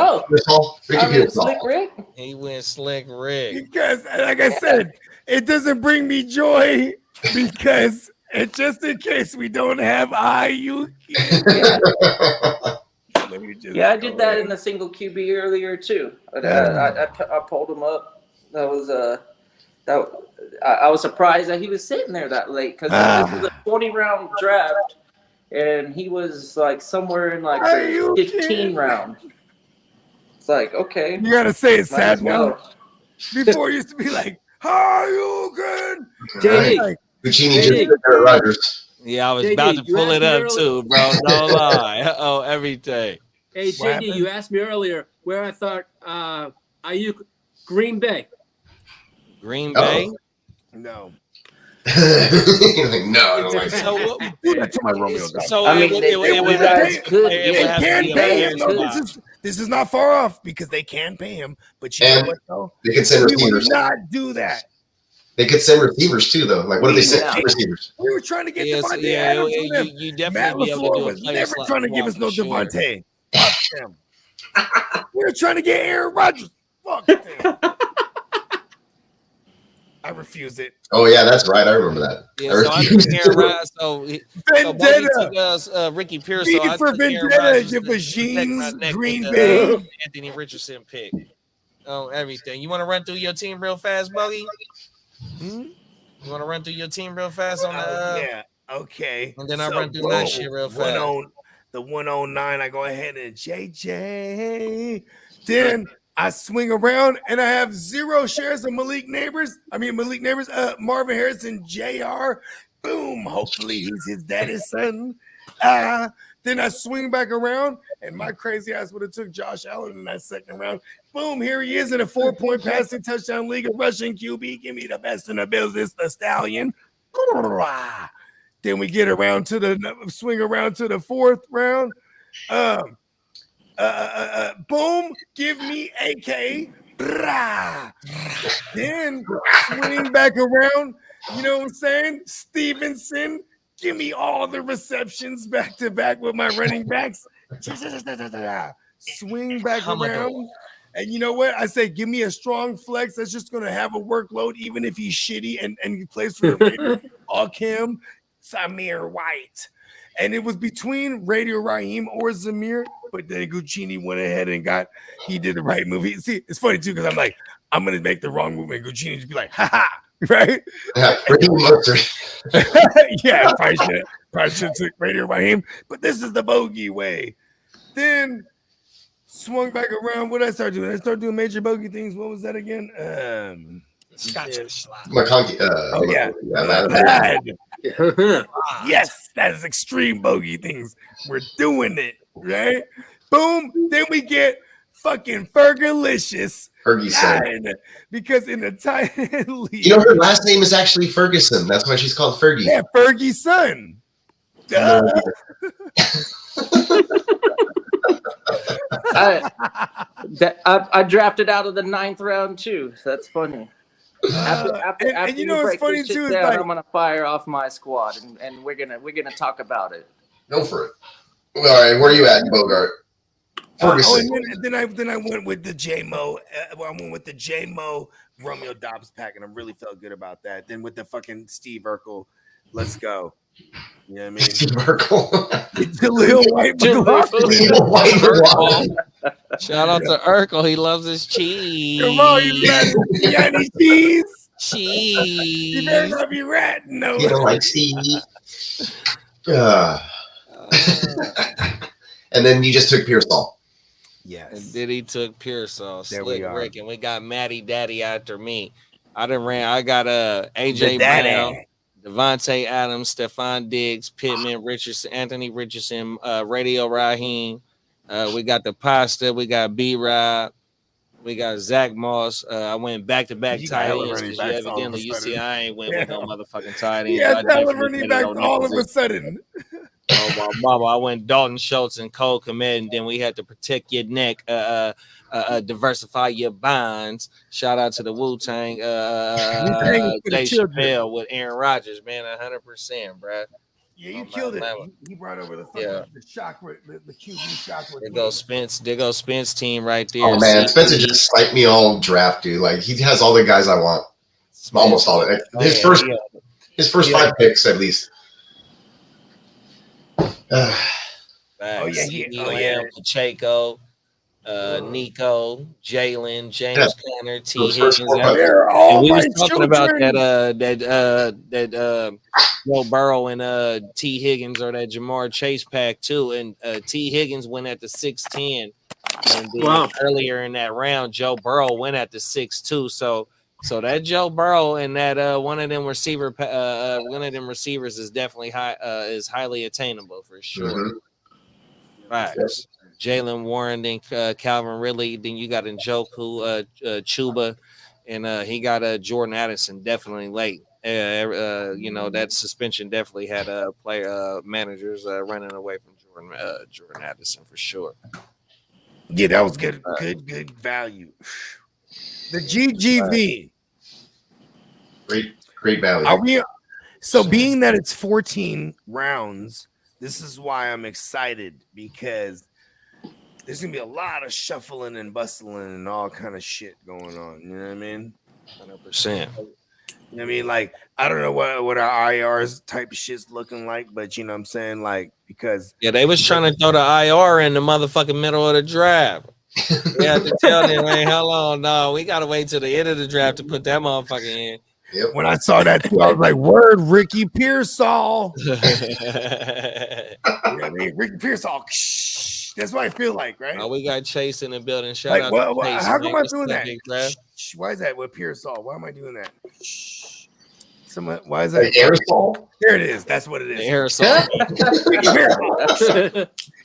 [SPEAKER 5] Slick Rick.
[SPEAKER 4] He went Slick Rick.
[SPEAKER 6] Because, like I said, it doesn't bring me joy because just in case we don't have IU.
[SPEAKER 5] Yeah, I did that in the single QB earlier too. I pulled him up. That was I was surprised that he was sitting there that late because this was a 20-round draft, and he was like somewhere in like the 15 round. It's like, okay,
[SPEAKER 6] you gotta say it's sad now. Before it used to be like, "Are you good?"
[SPEAKER 1] JD,
[SPEAKER 7] Aaron Rodgers.
[SPEAKER 4] Yeah, I was
[SPEAKER 1] JD,
[SPEAKER 4] about to pull it up
[SPEAKER 1] earlier.
[SPEAKER 4] too, bro. No lie. Oh, everything.
[SPEAKER 1] Hey, JD, you asked me earlier where I thought Ayuk, Green Bay.
[SPEAKER 4] Green Bay?
[SPEAKER 6] No.
[SPEAKER 7] No, I don't like
[SPEAKER 4] So
[SPEAKER 7] that.
[SPEAKER 4] what?
[SPEAKER 6] Do that to my Romeo guy.
[SPEAKER 4] So
[SPEAKER 5] I mean,
[SPEAKER 4] it would have to be a
[SPEAKER 6] This is not far off because they can pay him, but you know what though?
[SPEAKER 7] They can send
[SPEAKER 6] We would
[SPEAKER 7] receivers.
[SPEAKER 6] not do that.
[SPEAKER 7] They could send receivers too, though. Like, what do they send receivers?
[SPEAKER 6] We were trying to get
[SPEAKER 4] Yes,
[SPEAKER 6] Devontae
[SPEAKER 4] yeah,
[SPEAKER 6] Adams for them.
[SPEAKER 4] you
[SPEAKER 6] Matt
[SPEAKER 4] definitely be able to
[SPEAKER 6] LaFleur
[SPEAKER 4] do a
[SPEAKER 6] was
[SPEAKER 4] player
[SPEAKER 6] never
[SPEAKER 4] slot
[SPEAKER 6] trying to give us no
[SPEAKER 4] for sure.
[SPEAKER 6] Devontae. Fuck them. We were trying to get Aaron Rodgers. Fuck them. I refuse it.
[SPEAKER 7] Oh yeah, that's right. I remember that.
[SPEAKER 4] Yeah, so I took Aaron Rodgers. So
[SPEAKER 6] Vendetta.
[SPEAKER 4] took Ricky Pierce.
[SPEAKER 6] V
[SPEAKER 4] So I
[SPEAKER 6] for
[SPEAKER 4] took Aaron
[SPEAKER 6] Vendetta.
[SPEAKER 4] Rodgers
[SPEAKER 6] Give
[SPEAKER 4] to
[SPEAKER 6] a
[SPEAKER 4] protect my
[SPEAKER 6] jeans,
[SPEAKER 4] neck
[SPEAKER 6] Green
[SPEAKER 4] with,
[SPEAKER 6] Bay.
[SPEAKER 4] Anthony Richardson pick. Oh, everything. You want to run through your team real fast, Buggy? You want to run through your team real fast on the?
[SPEAKER 6] Yeah. Okay.
[SPEAKER 4] And then I run through my shit real fast.
[SPEAKER 6] The 109. I go ahead and JJ. Then I swing around and I have 0 shares of Malik Neighbors. Marvin Harrison Jr. Boom. Hopefully he's his daddy's son. Then I swing back around and my crazy ass would have took Josh Allen in that second round. Boom, here he is in a 4-point passing touchdown league of rushing QB. Give me the best in the business, the Stallion. Then we get around to swing around to the 4th round. Boom, give me AK. Then swing back around. You know what I'm saying? Stevenson, give me all the receptions back to back with my running backs. Swing back around. And you know what? I say, give me a strong flex that's just going to have a workload, even if he's shitty and he plays for the Raiders. Him, Samir White. And it was between Radio Raheem or Zamir, but then Guccini went ahead and he did the right move. See, it's funny too, because I'm like, I'm going to make the wrong move, and Guccini just be like, ha, right?
[SPEAKER 7] Yeah,
[SPEAKER 6] yeah, probably should have took Radio Raheem, but this is the bogey way. Then swung back around. What did I start doing? I started doing major bogey things. What was that again?
[SPEAKER 7] McConkey.
[SPEAKER 6] Yes, that is extreme bogey things. We're doing it, right? Boom. Then we get fucking Fergalicious.
[SPEAKER 7] Fergie.
[SPEAKER 6] Because in the tight end league.
[SPEAKER 7] You know, her last name is actually Ferguson. That's why she's called Fergie.
[SPEAKER 6] Yeah, Fergie's son. Duh.
[SPEAKER 5] That I drafted out of the 9th round too. So that's funny. After
[SPEAKER 6] you know what's
[SPEAKER 5] break
[SPEAKER 6] funny
[SPEAKER 5] this shit
[SPEAKER 6] too is
[SPEAKER 5] down,
[SPEAKER 6] like
[SPEAKER 5] I'm gonna fire off my squad and we're gonna talk about it.
[SPEAKER 7] Go for it. All right, where are you at, Bogart? Ferguson.
[SPEAKER 6] And then I went with the J-Mo. I went with the J-Mo Romeo Dobbs pack, and I really felt good about that. Then with the fucking Steve Urkel, let's go. You know what I mean?
[SPEAKER 7] Steve Urkel.
[SPEAKER 6] Jaleel White.
[SPEAKER 4] Shout out to Urkel. He loves his cheese.
[SPEAKER 6] Come on, you ratty cheese.
[SPEAKER 4] Cheese.
[SPEAKER 6] You better not be ratting, no.
[SPEAKER 7] You don't like Steve. And then you just took Pearsall.
[SPEAKER 6] Yes.
[SPEAKER 4] And Diddy took Pearsall.
[SPEAKER 6] There
[SPEAKER 4] Slick
[SPEAKER 6] we are.
[SPEAKER 4] Rick, and we got Matty Daddy after me. I got AJ Brown, Devontae Adams, Stephon Diggs, Pittman, Richardson, Anthony Richardson, Radio Raheem. We got the Pasta. We got B-Rob. We got Zach Moss. I went back-to-back tight ends because evidently you see I ain't went with no motherfucking tight ends.
[SPEAKER 6] Yeah, running back all of a sudden.
[SPEAKER 4] Oh, my mama. I went Dalton Schultz and Cole Kmet, and then we had to protect your neck, diversify your bonds. Shout out to the Wu-Tang, Dave Chappelle with Aaron Rodgers, man, 100%, bro.
[SPEAKER 6] Yeah, you killed it. He brought over the shock, the QB shock.
[SPEAKER 4] There goes Spence team right there.
[SPEAKER 7] Oh man, Spencer just sniped me all draft, dude. Like he has all the guys I want. Almost all of it. His first 5 picks at least.
[SPEAKER 4] Pacheco, Nico, Jalen, James Conner, T. Higgins.
[SPEAKER 6] And
[SPEAKER 4] we was talking about that Joe Burrow and T. Higgins or that Jamar Chase pack too. And T. Higgins went at the 6'10", and then earlier in that round, Joe Burrow went at the 6'2". So that Joe Burrow and that one of them receivers is definitely is highly attainable for sure.
[SPEAKER 7] Mm-hmm.
[SPEAKER 4] Facts. Jalen Warren, then Calvin Ridley, then you got Njoku, Chuba, and he got Jordan Addison definitely late. That suspension definitely had player managers running away from Jordan Addison for sure.
[SPEAKER 6] Yeah, that was good. Good value. The GGV.
[SPEAKER 7] Great value.
[SPEAKER 6] Being that it's 14 rounds, this is why I'm excited because there's gonna be a lot of shuffling and bustling and all kind of shit going on. You know what I mean?
[SPEAKER 4] 100%.
[SPEAKER 6] You know what I mean? Like, I don't know what our IRs type of shit's looking like, but you know what I'm saying? Like, because
[SPEAKER 4] they was trying to throw the IR in the motherfucking middle of the draft. We had to tell them, hey, hold on, no, we gotta wait till the end of the draft to put that motherfucker in.
[SPEAKER 7] Yep.
[SPEAKER 6] When I saw that, too, I was like, "Word, Ricky Pearsall." You know what I mean? Ricky Pearsall. That's what I feel like, right?
[SPEAKER 4] Oh, we got Chase in the building. Shout out to Chase.
[SPEAKER 6] How come I'm doing that? Why is that with Pearsall? Why am I doing that? Why is that?
[SPEAKER 7] The aerosol?
[SPEAKER 6] There it is. That's what it is.
[SPEAKER 4] The aerosol.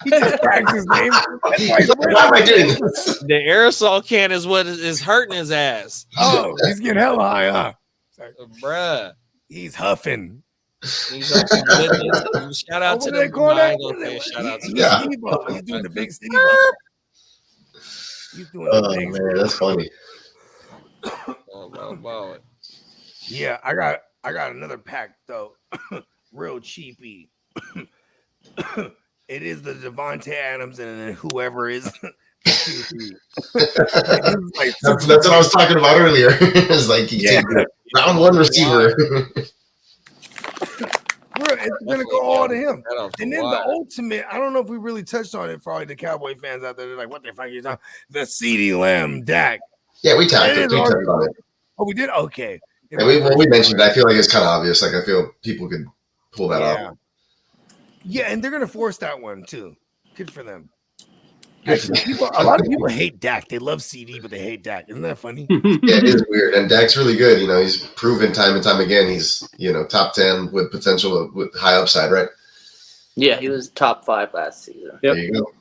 [SPEAKER 6] He just cracked his name.
[SPEAKER 7] Why am I doing this?
[SPEAKER 4] The aerosol can is what is hurting his ass.
[SPEAKER 6] Oh, he's getting hella high, huh?
[SPEAKER 4] Bruh.
[SPEAKER 6] He's huffing.
[SPEAKER 4] He's shout out to the shout out to
[SPEAKER 6] He's doing the big Steve. He's doing the big.
[SPEAKER 7] Man, that's funny.
[SPEAKER 6] Yeah, I got another pack though. Real cheapy. It is the Devontae Adams and then whoever is
[SPEAKER 7] that's what I was talking about earlier. It's like round 1 receiver.
[SPEAKER 6] It's gonna go all to him. And then the ultimate, I don't know if we really touched on it for all the Cowboy fans out there. They're like, what the fuck are you talking? The CeeDee Lamb Dak.
[SPEAKER 7] Yeah, we talked about it.
[SPEAKER 6] Oh, we did? Okay.
[SPEAKER 7] Yeah, we mentioned it. I feel like it's kind of obvious. Like I feel people could pull that off.
[SPEAKER 6] Yeah, and they're gonna force that one too. Good for them. A lot of people hate Dak. They love CD, but they hate Dak. Isn't that funny?
[SPEAKER 7] Yeah, it is weird. And Dak's really good. You know, he's proven time and time again. He's, top 10 with potential with high upside, right?
[SPEAKER 5] Yeah, he was top 5 last season.
[SPEAKER 7] Yep. There you go.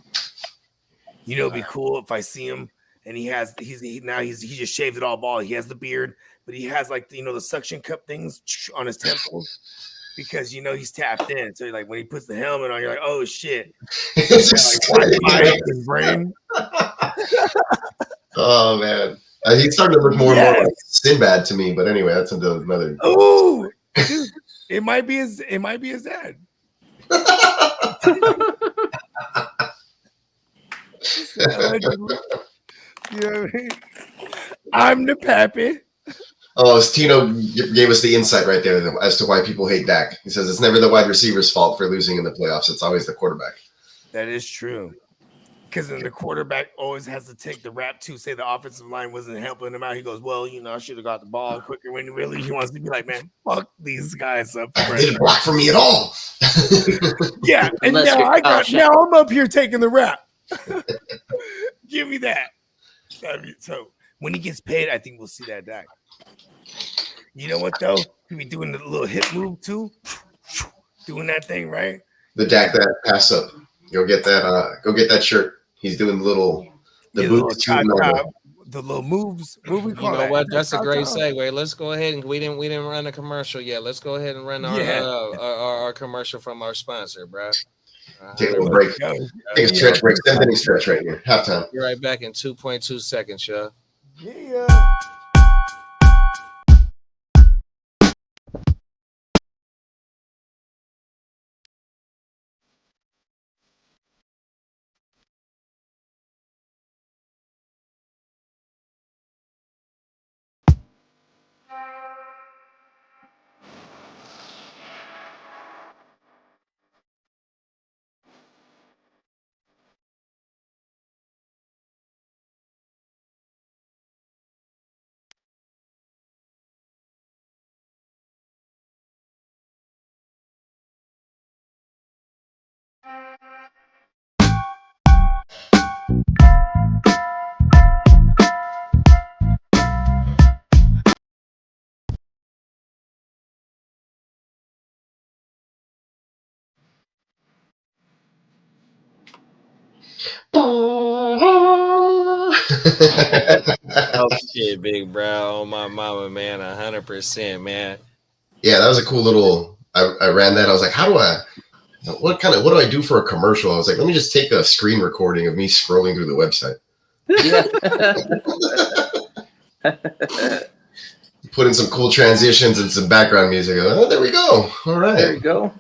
[SPEAKER 6] It'd be cool if I see him and he just shaved it all bald. He has the beard, but he has the suction cup things on his temples. Because he's tapped in, so when he puts the helmet on, you're like, "Oh shit!" His brain.
[SPEAKER 7] Oh man, he's starting to look more and more like Sinbad to me. But anyway, that's another.
[SPEAKER 6] Oh, it might be his dad. You know what I mean? I'm the pappy.
[SPEAKER 7] Oh, Tino gave us the insight right there as to why people hate Dak. He says it's never the wide receiver's fault for losing in the playoffs. It's always the quarterback.
[SPEAKER 6] That is true. Because then the quarterback always has to take the rap too. Say the offensive line wasn't helping him out. He goes, well, I should have got the ball quicker. When really he wants to be like, man, fuck these guys up.
[SPEAKER 7] They didn't block for me at all.
[SPEAKER 6] Yeah, and now I'm up here taking the rap. Give me that. So when he gets paid, I think we'll see that Dak. You know what though? He'll be doing the little hip move too, doing that thing right.
[SPEAKER 7] The Dak that pass up. Go get that shirt. He's doing the boots,
[SPEAKER 6] the little moves. What we call that?
[SPEAKER 4] What? That's a great segue. Let's go ahead and we didn't run a commercial yet. Let's go ahead and run our commercial from our sponsor, bro.
[SPEAKER 7] Take a little break. Take a stretch break. 10-minute stretch right here. Halftime.
[SPEAKER 4] Be right back in 2.2 seconds, y'all.
[SPEAKER 6] Yeah.
[SPEAKER 4] Oh shit, big bro. Oh my mama, man, 100%, man.
[SPEAKER 7] Yeah, that was a cool little. I ran that. I was like, what do I do for a commercial? I was like, let me just take a screen recording of me scrolling through the website. Put in some cool transitions and some background music. Oh, there we go. All right.
[SPEAKER 5] There you go.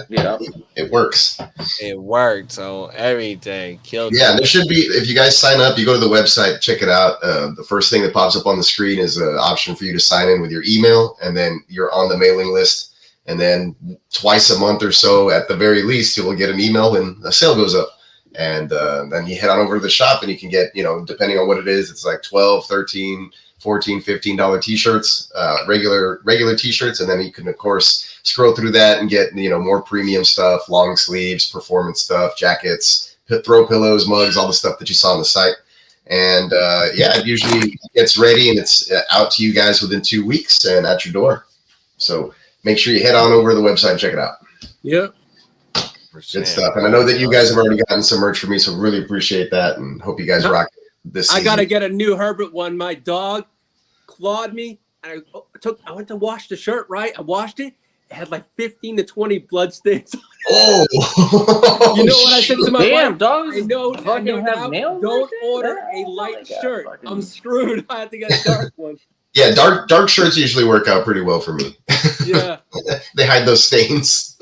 [SPEAKER 5] Yeah,
[SPEAKER 7] it works.
[SPEAKER 4] It worked on everything. Killed.
[SPEAKER 7] Yeah, there should be. If you guys sign up, you go to the website, check it out. The first thing that pops up on the screen is an option for you to sign in with your email, and then you're on the mailing list. And then twice a month or so, at the very least, you will get an email when a sale goes up. And then you head on over to the shop, and you can get, depending on what it is, it's like $12, $13, $14, $15 t-shirts, regular t-shirts, and then you can of course scroll through that and get more premium stuff, long sleeves, performance stuff, jackets, throw pillows, mugs, all the stuff that you saw on the site. And it usually gets ready and it's out to you guys within 2 weeks and at your door. So make sure you head on over to the website and check it out.
[SPEAKER 1] Yep.
[SPEAKER 7] Good stuff. And I know that you guys have already gotten some merch from me, so really appreciate that and hope you guys rock this season.
[SPEAKER 1] I got to get a new Herbert one. My dog clawed me. And I went to wash the shirt, right? I washed it. It had like 15 to 20 blood stains.
[SPEAKER 7] Oh.
[SPEAKER 1] You know what I said to my wife?
[SPEAKER 5] Dogs.
[SPEAKER 1] I know don't order a light shirt. I'm screwed. I have to get a dark one.
[SPEAKER 7] Yeah, dark shirts usually work out pretty well for me.
[SPEAKER 1] Yeah.
[SPEAKER 7] They hide those stains.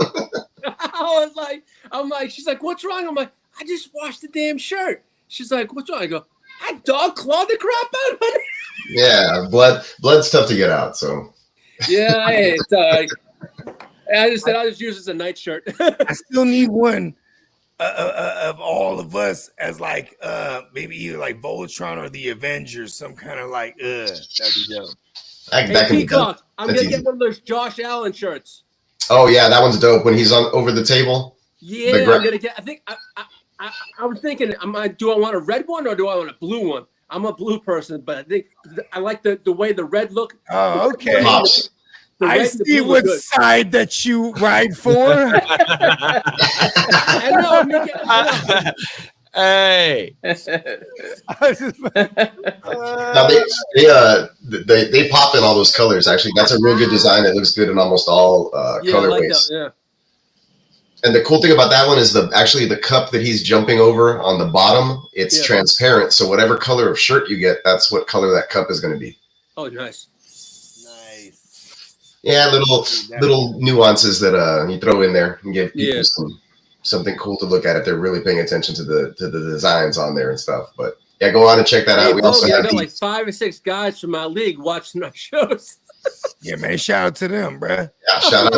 [SPEAKER 1] I'm like, she's like, what's wrong? I'm like, I just washed the damn shirt. She's like, what's wrong? I go, that dog clawed the crap out of it.
[SPEAKER 7] Yeah, blood's tough to get out. So.
[SPEAKER 1] Yeah, I just said I'll just use it as a night shirt.
[SPEAKER 6] I still need one of all of us as like maybe either like Voltron or the Avengers, some kind of like that'd be dope.
[SPEAKER 1] Hey, Peacock, I'm gonna get one of those Josh Allen shirts.
[SPEAKER 7] Oh yeah, that one's dope. When he's on over the table.
[SPEAKER 1] Yeah, I'm gonna get. I think I was thinking, do I want a red one or do I want a blue one? I'm a blue person, but I think I like the way the red look.
[SPEAKER 6] Oh, okay. I see what side that you ride for.
[SPEAKER 1] I know.
[SPEAKER 4] Hey.
[SPEAKER 7] Now they pop in all those colors. Actually, that's a real good design. It looks good in almost all colorways.
[SPEAKER 1] Yeah.
[SPEAKER 7] And the cool thing about that one is actually the cup that he's jumping over on the bottom, it's transparent. So whatever color of shirt you get, that's what color that cup is going to be.
[SPEAKER 1] Oh, nice.
[SPEAKER 7] Yeah, little nuances that you throw in there and give people something cool to look at if they're really paying attention to the designs on there and stuff. But yeah, go on and check that out. We also have
[SPEAKER 1] I got like 5 or 6 guys from my league watching our shows.
[SPEAKER 6] Yeah, man, shout out to them, bro.
[SPEAKER 7] Yeah, shout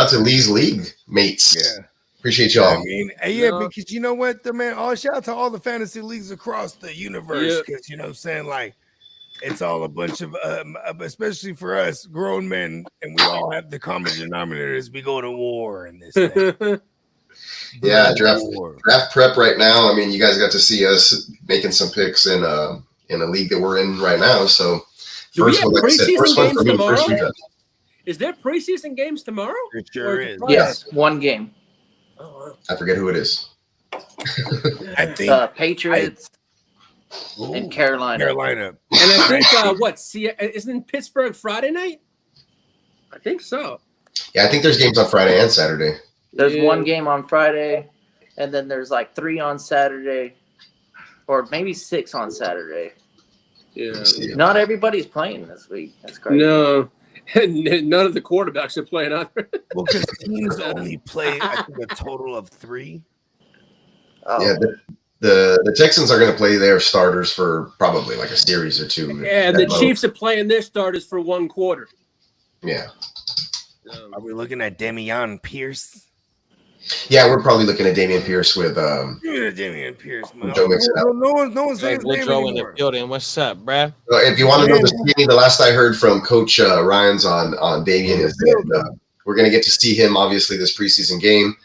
[SPEAKER 7] out to Lee's league mates.
[SPEAKER 6] Yeah.
[SPEAKER 7] Appreciate y'all.
[SPEAKER 6] I mean, because you know what, man, shout out to all the fantasy leagues across the universe, because you know what I'm saying, like, it's all a bunch of, especially for us grown men, and we all have the common denominators. We go to war in this thing.
[SPEAKER 7] Yeah, draft prep right now. I mean, you guys got to see us making some picks in a league that we're in right now. So first one, like I said, first one for me, first redraft.
[SPEAKER 1] Is there preseason games tomorrow?
[SPEAKER 6] It sure is.
[SPEAKER 5] Yes, one game.
[SPEAKER 1] Oh,
[SPEAKER 7] I forget who it is.
[SPEAKER 6] I think
[SPEAKER 5] Patriots and Carolina.
[SPEAKER 1] And I think isn't Pittsburgh Friday night? I think so.
[SPEAKER 7] Yeah, I think there's games on Friday and Saturday.
[SPEAKER 5] There's one game on Friday, and then there's like 3 on Saturday, or maybe 6 on Saturday.
[SPEAKER 1] Yeah.
[SPEAKER 5] Not everybody's playing this week. That's crazy.
[SPEAKER 1] No. None of the quarterbacks are playing either.
[SPEAKER 6] Well, because teams only play, I think, a total of 3.
[SPEAKER 5] Oh.
[SPEAKER 7] Yeah, the Texans are going to play their starters for probably like a series or 2.
[SPEAKER 1] Yeah, and the Chiefs are playing their starters for 1 quarter.
[SPEAKER 7] Yeah.
[SPEAKER 6] Are we looking at Damian Pierce?
[SPEAKER 7] Yeah, we're probably looking at Damian Pierce with
[SPEAKER 6] Damian Pierce. Man.
[SPEAKER 7] Joe Mixon out.
[SPEAKER 6] No one's saying his name anymore.
[SPEAKER 4] What's up, bruh?
[SPEAKER 7] If you want to know the skinny, the last I heard from Coach Ryan's on Damian is that we're going to get to see him obviously this preseason game.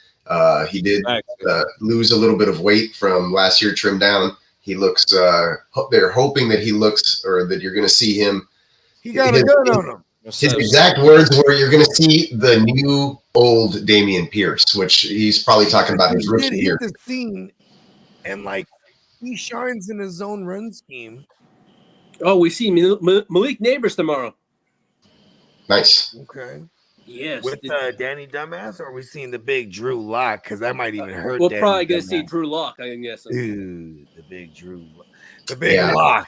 [SPEAKER 7] He did lose a little bit of weight from last year, trimmed down. He looks. They're hoping that he looks, or that you're going to see him.
[SPEAKER 6] He got a gun on him.
[SPEAKER 7] His exact words were, "You're going to see the new old Damian Pierce," which he's probably talking about his rookie year.
[SPEAKER 6] The scene, and like he shines in his own run scheme.
[SPEAKER 1] Oh, we see Malik Neighbors tomorrow.
[SPEAKER 7] Nice.
[SPEAKER 6] Okay.
[SPEAKER 1] Yes.
[SPEAKER 6] With Danny Dumbass, or are we seeing the big Drew Lock? Because that might even hurt.
[SPEAKER 1] We're
[SPEAKER 6] Danny
[SPEAKER 1] probably going to
[SPEAKER 6] Dumbass.
[SPEAKER 1] see Drew Lock, I guess.
[SPEAKER 6] Ooh, the big Drew, the big Lock.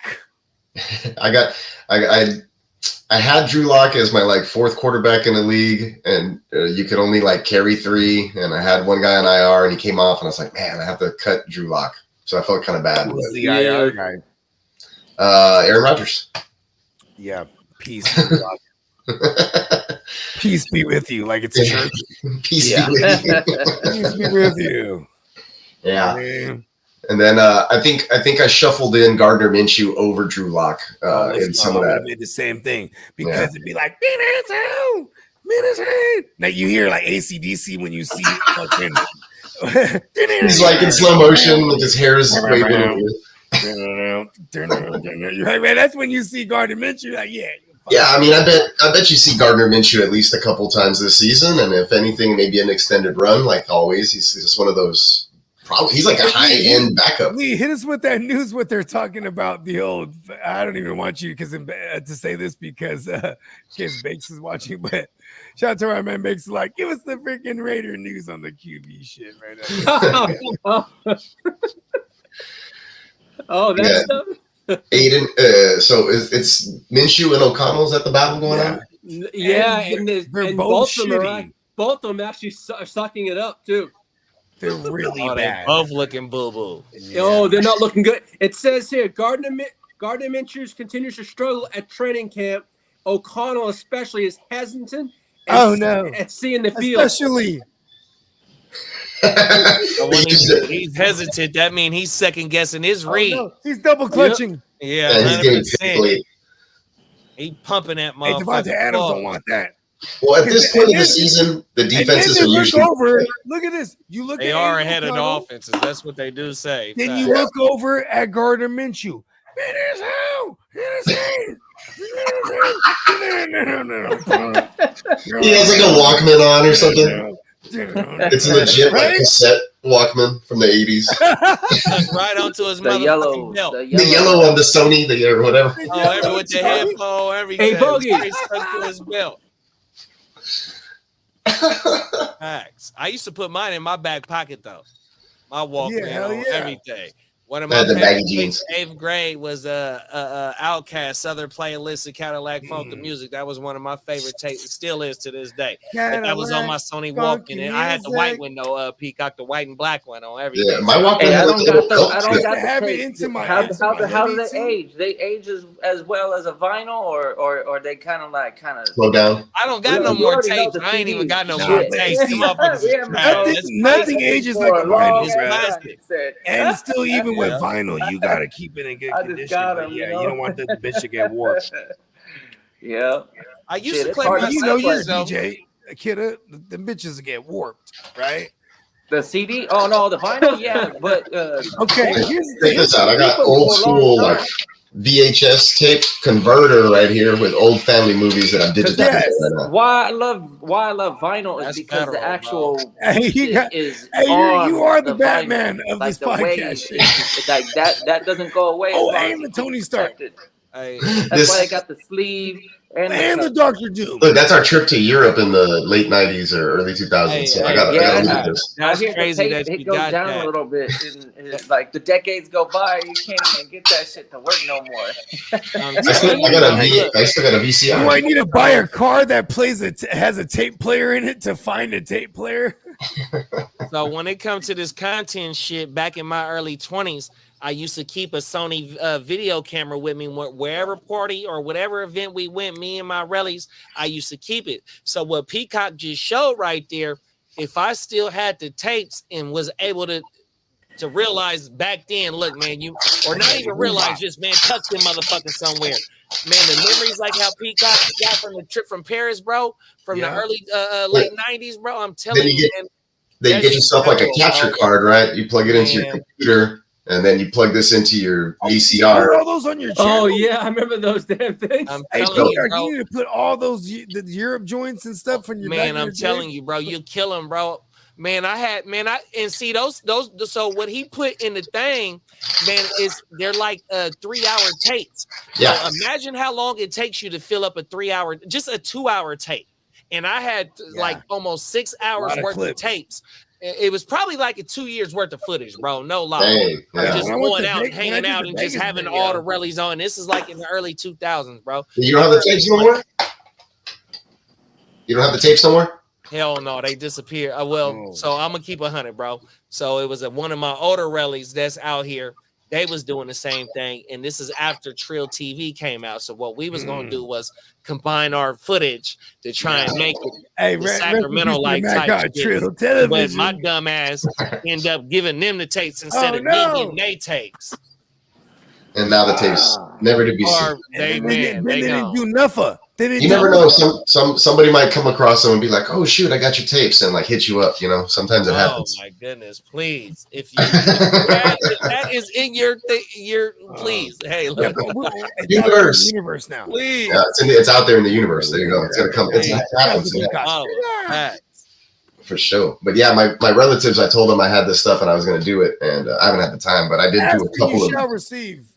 [SPEAKER 7] I had Drew Lock as my like 4th quarterback in the league, and you could only like carry 3. And I had one guy on IR, and he came off, and I was like, man, I have to cut Drew Lock. So I felt kind of bad.
[SPEAKER 6] Who's the IR guy?
[SPEAKER 7] Aaron Rodgers.
[SPEAKER 6] Yeah, peace. Peace be with you, like it's a church.
[SPEAKER 7] Peace be with you.
[SPEAKER 6] Peace be with you.
[SPEAKER 7] Yeah.
[SPEAKER 6] Man.
[SPEAKER 7] And then I think I shuffled in Gardner Minshew over Drew Lock in some of that.
[SPEAKER 6] Did the same thing because it'd be like Minnesota. Now you hear like AC/DC when you see fucking.
[SPEAKER 7] He's like in slow motion with his hair is waving.
[SPEAKER 6] You're like, man, that's when you see Gardner Minshew. Like, yeah.
[SPEAKER 7] Yeah, I mean, I bet you see Gardner Minshew at least a couple times this season, and if anything, maybe an extended run. Like always, he's just one of those. Probably he's like a high-end backup.
[SPEAKER 6] Lee, hit us with that news. What they're talking about the old. I don't even want you to say this because Bakes is watching, but shout out to our man Bakes. Like, give us the freaking Raider news on the QB shit right now.
[SPEAKER 1] Oh, that's stuff.
[SPEAKER 7] Aiden, so it's Minshew and O'Connell's at the battle going on?
[SPEAKER 1] Yeah, and
[SPEAKER 6] both
[SPEAKER 1] of them actually are sucking it up too.
[SPEAKER 6] They're really bad.
[SPEAKER 4] They both looking boo-boo.
[SPEAKER 1] Yeah. Oh, they're not looking good. It says here, Gardner Minshew continues to struggle at training camp. O'Connell especially is hesitant at seeing the field.
[SPEAKER 6] Especially.
[SPEAKER 4] So when he's hesitant, that means he's second guessing his read.
[SPEAKER 6] No. He's double clutching.
[SPEAKER 4] Yeah,
[SPEAKER 7] he's getting
[SPEAKER 4] he pumping that motherfucker.
[SPEAKER 6] Devontae Adams don't want that.
[SPEAKER 7] Well, at this point of the season, the defenses are usually
[SPEAKER 6] over. Look at this. You look.
[SPEAKER 4] They are ahead of the offenses. That's what they do say.
[SPEAKER 6] Then you look over at Gardner Minshew.
[SPEAKER 7] He has like a Walkman on or something. It's a legit like cassette Walkman from the 80s.
[SPEAKER 4] Right onto his
[SPEAKER 5] the yellow
[SPEAKER 4] belt.
[SPEAKER 7] The yellow on the Sony, or whatever.
[SPEAKER 4] Oh, with the headphone, everything.
[SPEAKER 1] Hey, Bogey.
[SPEAKER 4] Stuck to his belt. Facts. I used to put mine in my back pocket though. My Walkman on everything. One of my
[SPEAKER 7] the baggy
[SPEAKER 4] favorite
[SPEAKER 7] jeans.
[SPEAKER 4] things in 8th grade was Outkast Southern Playlist of Cadillac Funk the Music. That was one of my favorite tapes. Still is to this day. But that was on my Sony Walkman, and I had the white window, Peacock, the white and black one on everything.
[SPEAKER 7] Yeah, my Walkman.
[SPEAKER 5] Hey, I don't got the
[SPEAKER 6] it
[SPEAKER 5] tape.
[SPEAKER 6] into my.
[SPEAKER 5] How do they age? They age as well as a vinyl, or they kind of
[SPEAKER 7] slow down.
[SPEAKER 4] I don't got no more tapes. I ain't even got no more tapes.
[SPEAKER 6] Nothing ages like a vinyl.
[SPEAKER 4] It's plastic.
[SPEAKER 6] And still, even with vinyl, you gotta keep it in good condition. You don't want the bitch to get warped.
[SPEAKER 5] Yeah.
[SPEAKER 4] I used to play.
[SPEAKER 6] You're a DJ, kidda. The bitches get warped, right?
[SPEAKER 5] The CD? Oh no, the vinyl. Yeah, but
[SPEAKER 6] okay.
[SPEAKER 7] Check this out. I got old school like VHS tape converter right here with old family movies that I'm digitizing right now.
[SPEAKER 5] Why I love vinyl is because the actual
[SPEAKER 6] you are the Batman of this podcast.
[SPEAKER 5] Like that doesn't go away.
[SPEAKER 6] Oh, and the Tony Stark.
[SPEAKER 5] That's why I got the sleeve
[SPEAKER 6] and the Dr. Doom.
[SPEAKER 7] Look, that's our trip to Europe in the late 90s or early 2000s. So I got to this.
[SPEAKER 4] That's crazy that
[SPEAKER 5] it
[SPEAKER 4] you
[SPEAKER 5] goes
[SPEAKER 4] got
[SPEAKER 5] down
[SPEAKER 4] that.
[SPEAKER 5] a little bit. And like the decades go by, you can't even get that shit to work no more.
[SPEAKER 7] I still got a VCR.
[SPEAKER 6] Do I need to buy a car that has a tape player in it to find a tape player?
[SPEAKER 4] So when it comes to this content shit, back in my early 20s, I used to keep a Sony video camera with me wherever party or whatever event we went, me and my rellies, I used to keep it. So what Peacock just showed right there, if I still had the tapes and was able to realize back then, look, man, or not even realize, just, man, tuck them motherfuckers somewhere. Man, the memories like how Peacock got from the trip from Paris, bro, from the early late 90s, bro, I'm telling you, man.
[SPEAKER 7] Then you get yourself like a capture card, right? You plug it into your computer. And then you plug this into your VCR.
[SPEAKER 6] Put all those on your channel.
[SPEAKER 1] Oh yeah, I remember those damn things.
[SPEAKER 6] Hey, you need to put all those the Europe joints and stuff from your.
[SPEAKER 4] Man, I'm telling you, bro, you kill them, bro. Man, and see those. So what he put in the thing, man, is they're like 3-hour tapes.
[SPEAKER 7] Yeah.
[SPEAKER 4] So imagine how long it takes you to fill up a 3-hour, just a 2-hour tape. And I had like almost 6 hours worth of tapes. It was probably like a 2 years worth of footage, bro. No lie. Just going out, hanging out, and just having all the rallies on. This is like in the early 2000s, bro.
[SPEAKER 7] You don't have the tapes no more? You don't have the tapes no more?
[SPEAKER 4] Hell no, they disappeared. So I'm gonna keep 100, bro. So it was one of my older rallies that's out here. They was doing the same thing, and this is after Trill TV came out. So what we was gonna do was combine our footage to try and make it Sacramento-like type
[SPEAKER 6] shit.
[SPEAKER 4] But my dumb ass end up giving them the tapes instead of me getting they tapes.
[SPEAKER 7] And now the tapes never to be seen.
[SPEAKER 6] They didn't do nothing.
[SPEAKER 7] You never know. Somebody might come across them and be like, "Oh shoot, I got your tapes," and like hit you up. You know, sometimes it happens.
[SPEAKER 4] Oh my goodness! Please, if that is in your please, hey, look,
[SPEAKER 7] universe
[SPEAKER 6] now.
[SPEAKER 4] Please,
[SPEAKER 7] yeah, it's out there in the universe. There you go. It's gonna come. It's happens. For sure. But yeah, my relatives, I told them I had this stuff and I was going to do it, and I haven't had the time, but I did do a couple of.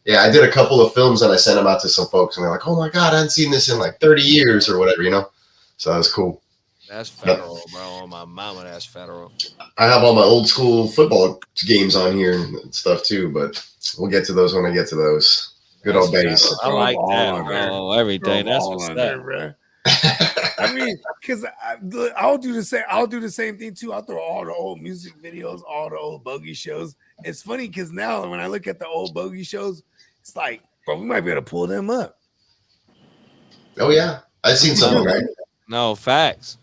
[SPEAKER 7] Yeah, I did a couple of films and I sent them out to some folks, and they're like, "Oh my god, I hadn't seen this in like 30 years or whatever," you know. So that was cool.
[SPEAKER 4] That's federal, bro. On my mama, that's federal.
[SPEAKER 7] I have all my old school football games on here and stuff too, but we'll get to those when I get to those. Good old days.
[SPEAKER 4] I like that, bro. Everything. That's what's up, bro.
[SPEAKER 6] I mean, because I'll do the same thing too. I'll throw all the old music videos, all the old bogey shows. It's funny because now when I look at the old bogey shows, it's like, bro, we might be able to pull them up.
[SPEAKER 7] Oh yeah, I've seen some, right?
[SPEAKER 4] No facts.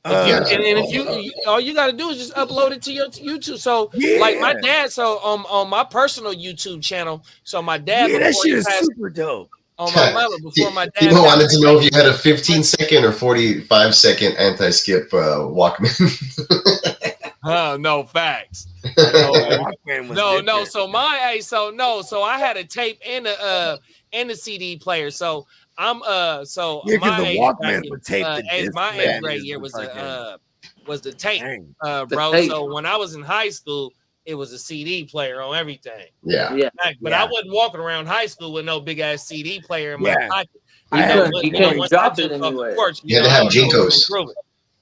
[SPEAKER 4] If you all you got to do is just upload it to your YouTube. So like my dad, on my personal YouTube channel. So my dad,
[SPEAKER 6] that shit is super dope.
[SPEAKER 4] On my mother before my dad.
[SPEAKER 7] People wanted to know if you had a 15-second or 45-second anti-skip Walkman.
[SPEAKER 4] Oh, no facts. No. So I had a tape and a CD player. So I'm
[SPEAKER 6] because the Walkman would tape
[SPEAKER 4] my 8th grade year was the tape, bro. So when I was in high school, it was a CD player on everything.
[SPEAKER 7] Yeah.
[SPEAKER 4] But I wasn't walking around high school with no big ass CD player in my pocket.
[SPEAKER 5] You couldn't drop it anyway.
[SPEAKER 7] You had to have Jinkos.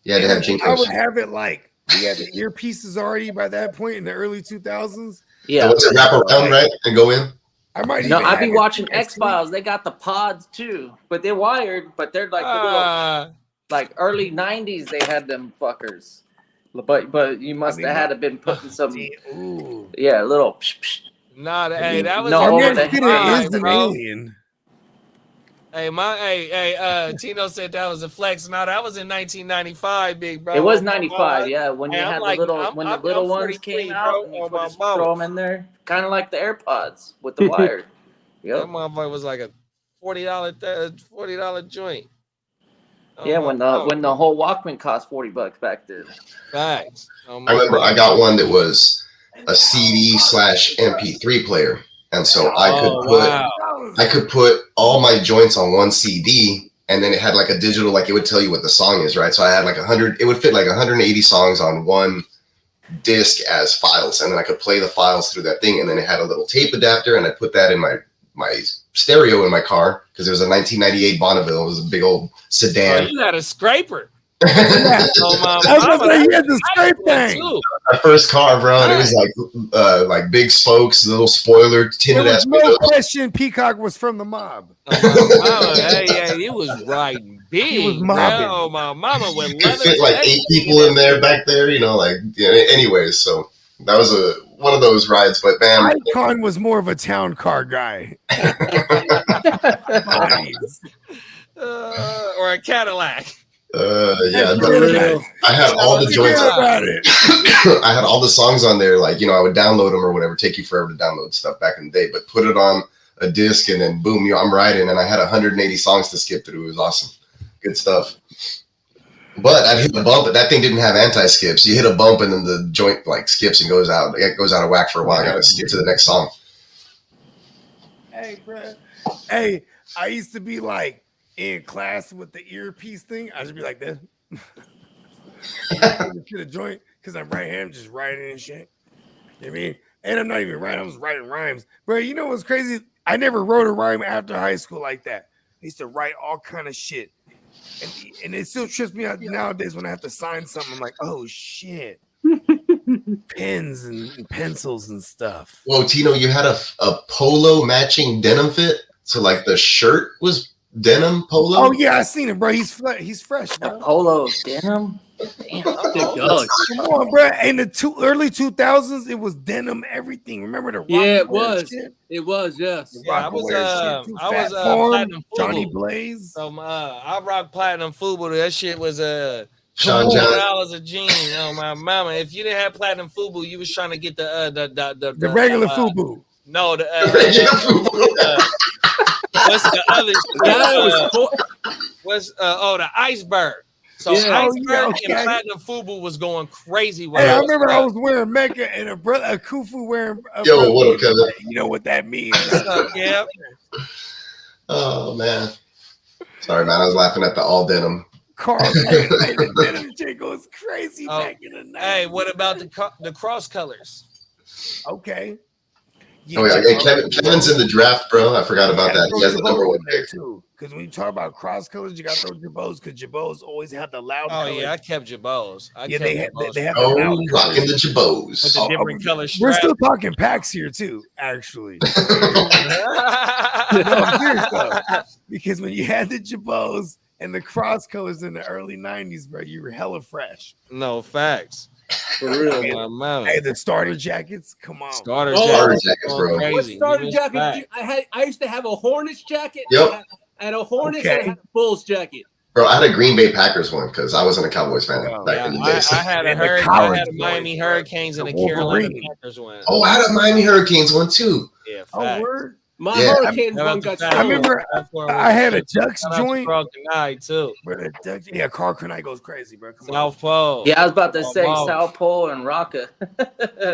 [SPEAKER 7] Yeah, they have
[SPEAKER 6] I
[SPEAKER 7] Jinkos.
[SPEAKER 6] would have it like we had the earpieces already by that point in the early 2000s.
[SPEAKER 5] Yeah.
[SPEAKER 7] Once it wrap around, right, and go in.
[SPEAKER 6] I might.
[SPEAKER 5] No,
[SPEAKER 6] even
[SPEAKER 5] I'd be
[SPEAKER 6] have it
[SPEAKER 5] watching
[SPEAKER 6] next
[SPEAKER 5] X Files. They got the pods too, but they're wired. But they're like the little, like early '90s. They had them fuckers. But you must have had to been putting some, little.
[SPEAKER 4] Nah, hey, that was
[SPEAKER 5] No,
[SPEAKER 6] Our
[SPEAKER 5] over
[SPEAKER 6] next
[SPEAKER 5] the
[SPEAKER 6] video
[SPEAKER 5] head,
[SPEAKER 6] is an
[SPEAKER 5] bro.
[SPEAKER 6] alien.
[SPEAKER 4] Hey, Tino said that was a flex. No, that was in 1995, big bro.
[SPEAKER 5] It was '95, yeah. When you
[SPEAKER 4] Hey,
[SPEAKER 5] had
[SPEAKER 4] I'm
[SPEAKER 5] the little ones
[SPEAKER 4] 43,
[SPEAKER 5] came
[SPEAKER 4] bro,
[SPEAKER 5] out, and you
[SPEAKER 4] on my
[SPEAKER 5] just
[SPEAKER 4] mama.
[SPEAKER 5] throw them in there, kind of like the AirPods with the wire.
[SPEAKER 4] That
[SPEAKER 5] Yep.
[SPEAKER 4] motherfucker was like a $40 joint.
[SPEAKER 5] Yeah, when the whole Walkman cost $40 back then.
[SPEAKER 4] Facts.
[SPEAKER 7] I remember I got one that was a CD/MP3 player, and so I could put all my joints on one CD, and then it had like a digital, like it would tell you what the song is, right? So I had like 100. It would fit like 180 songs on one disc as files, and then I could play the files through that thing, and then it had a little tape adapter, and I put that in my stereo in my car because it was a 1998 Bonneville. It was a big old sedan.
[SPEAKER 4] Oh, you had a scraper.
[SPEAKER 6] You had the scrape thing.
[SPEAKER 7] My first car, bro, and it was like big spokes, little spoiler, tinted ass windows.
[SPEAKER 6] No question, Peacock was from the mob.
[SPEAKER 4] Hey, he was riding big.
[SPEAKER 6] He was mobbing.
[SPEAKER 4] Oh, my mama with
[SPEAKER 7] You could fit like 8 people in there back there, anyways. So that was one of those rides, but man,
[SPEAKER 6] Icon was more of a town car guy.
[SPEAKER 4] Or a Cadillac.
[SPEAKER 7] I had all the joints. I had all the songs on there. Like, I would download them or whatever. Take you forever to download stuff back in the day, but put it on a disc and then boom, I'm riding. And I had 180 songs to skip through. It was awesome. Good stuff. But I'd hit the bump, but that thing didn't have anti-skips. You hit a bump and then the joint like skips and goes out. It goes out of whack for a while. I got to skip to the next song.
[SPEAKER 6] Hey, bro. Hey, I used to be like in class with the earpiece thing. I just be like this. To the joint because I'm right hand, just writing and shit. You know what I mean? And I'm not even writing. I was writing rhymes. Bro, you know what's crazy? I never wrote a rhyme after high school like that. I used to write all kind of shit. And it still trips me out nowadays when I have to sign something. I'm like, oh, shit. Pens and pencils and stuff.
[SPEAKER 7] Whoa, Tino, you had a polo matching denim fit? So, like, the shirt was denim polo?
[SPEAKER 6] Oh, yeah, I seen it, bro. He's fresh, bro.
[SPEAKER 5] Polo denim? Damn.
[SPEAKER 6] Come on, bro. In the early 2000s, it was denim everything. Remember the rock?
[SPEAKER 1] Yeah, it was. Shit? It was, yes.
[SPEAKER 4] Yeah, I was platinum
[SPEAKER 6] Johnny Blaze.
[SPEAKER 4] So I rock platinum FUBU. That shit was
[SPEAKER 7] Sean John.
[SPEAKER 4] $4 a jean. Oh my mama! If you didn't have platinum FUBU, you was trying to get the
[SPEAKER 6] regular FUBU.
[SPEAKER 4] No, the regular FUBU. What's the other? The iceberg. So iceberg and platinum FUBU was going crazy.
[SPEAKER 6] Hey, I remember I was wearing Mecca and a Kufu wearing.
[SPEAKER 7] What up, Kevin?
[SPEAKER 6] You know what that means?
[SPEAKER 4] Yeah.
[SPEAKER 7] Oh man, sorry, man. I was laughing at the all denim.
[SPEAKER 6] Carl, the denim chick was crazy back in the night.
[SPEAKER 4] Hey, what about the cross colors?
[SPEAKER 6] Okay.
[SPEAKER 7] Yeah, Hey, Kevin's in the draft, bro. I forgot about that. He has the number one pick
[SPEAKER 6] too. Because when you talk about cross colors, you got those Jabos because Jabos always have the loud.
[SPEAKER 4] Oh
[SPEAKER 6] colors.
[SPEAKER 4] Yeah, I kept Jabos.
[SPEAKER 6] They have
[SPEAKER 7] rocking the Jabos
[SPEAKER 4] with the different color straps.
[SPEAKER 6] We're still talking packs here too, actually. No, I'm serious though, because when you had the Jabos and the cross colors in the early '90s, bro, you were hella fresh.
[SPEAKER 4] No facts.
[SPEAKER 1] For real,
[SPEAKER 6] Hey, the starter jackets, come on.
[SPEAKER 7] Starter jackets, bro.
[SPEAKER 1] What starter jacket? I used to have a Hornets jacket.
[SPEAKER 7] Yep.
[SPEAKER 1] I had a Hornets and I had a Bulls jacket.
[SPEAKER 7] Bro, I had a Green Bay Packers one because I wasn't a Cowboys fan back in the day.
[SPEAKER 4] I had a Miami Hurricanes and a Carolina Panthers one.
[SPEAKER 7] Oh, I had a Miami Hurricanes one too.
[SPEAKER 4] Yeah, facts.
[SPEAKER 1] My Hurricanes one got stolen.
[SPEAKER 6] I remember I had a Ducks joint.
[SPEAKER 4] Carl Kanai too.
[SPEAKER 6] Yeah, Carl Kanai goes crazy, bro. Come
[SPEAKER 4] South Pole.
[SPEAKER 5] Yeah, I was about to say South Pole and Rocka.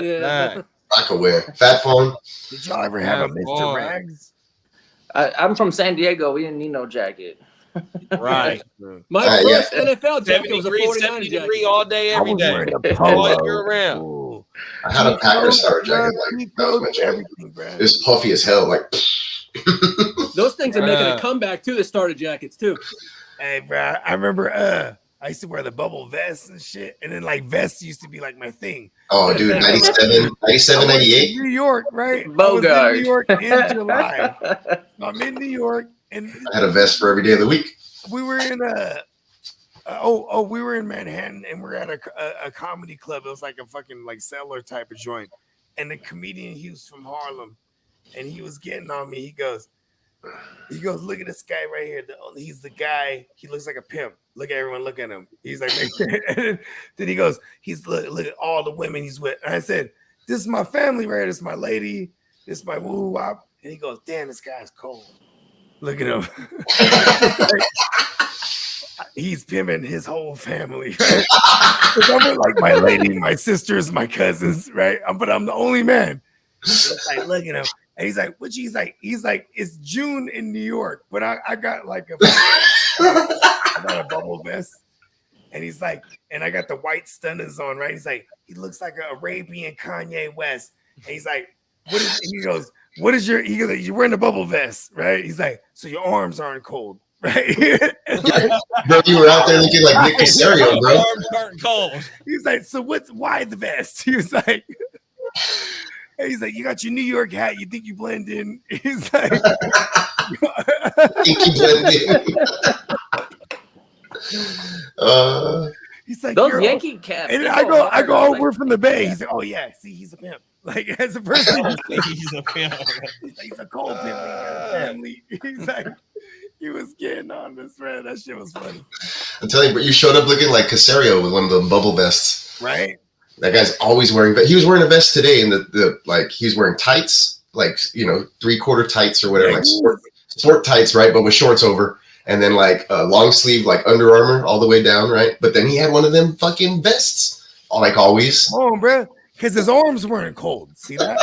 [SPEAKER 1] Yeah.
[SPEAKER 7] Rocka wear. Fat phone.
[SPEAKER 6] Did y'all ever have a Mr. Rags?
[SPEAKER 5] I'm from San Diego. We didn't need no jacket.
[SPEAKER 4] Right.
[SPEAKER 1] My first NFL jacket was a 49 jacket.
[SPEAKER 4] All day, every day. All year round.
[SPEAKER 7] I had a Packers starter jacket. Like that was my jam. It was puffy as hell. Like
[SPEAKER 1] those things are making a comeback too. The starter jackets too.
[SPEAKER 6] Hey, bro, I remember I used to wear the bubble vests and shit. And then like vests used to be like my thing.
[SPEAKER 7] Oh, dude, 97, 98.
[SPEAKER 6] New York, right?
[SPEAKER 5] Bogart.
[SPEAKER 6] I was in New York in July. I'm in New York, and
[SPEAKER 7] I had a vest for every day of the week.
[SPEAKER 6] we were in we were in Manhattan, and we're at a comedy club. It was like a fucking like cellar type of joint, and the comedian, he was from Harlem, and he was getting on me. He goes, look at this guy right here. He's the guy. He looks like a pimp. Look at everyone. Look at him. He's like, then he goes, look at all the women he's with. And I said, this is my family, right? This is my lady. This is my woo wop. And he goes, damn, this guy's cold. Look at him. He's pimping his whole family, right? I'm with, like my lady, my sisters, my cousins, right? But I'm the only man. Like, look at him. And he's like, what? He's like, it's June in New York, but I got like I got a bubble vest. And he's like, and I got the white stunners on, right? He's like, he looks like an Arabian Kanye West. And he's like, he goes, you're wearing a bubble vest, right? He's like, so your arms aren't cold, right?
[SPEAKER 7] Bro, you were out there looking like Nick Casario, bro.
[SPEAKER 4] Arms aren't cold.
[SPEAKER 6] He's like, so why the vest? He was like, you got your New York hat. You think you blend in? He's like,
[SPEAKER 7] think you blend in.
[SPEAKER 5] He's like, those Yankee caps.
[SPEAKER 6] And I go, oh, we're from the Bay. He's like, oh yeah, see, he's a pimp. Like as a person,
[SPEAKER 4] he's a pimp.
[SPEAKER 6] He's a cold pimp. Family. He's like, he was getting on this, man. That shit was funny.
[SPEAKER 7] I'm telling you, but you showed up looking like Casario with one of the bubble vests,
[SPEAKER 6] right?
[SPEAKER 7] That guy's always wearing. He was wearing a vest today, and he was wearing tights, like 3/4 tights or whatever, like sport tights, right? But with shorts over. And then like a long sleeve, like Under Armour all the way down, right? But then he had one of them fucking vests, like always.
[SPEAKER 6] Oh, bro, because his arms weren't cold. See that?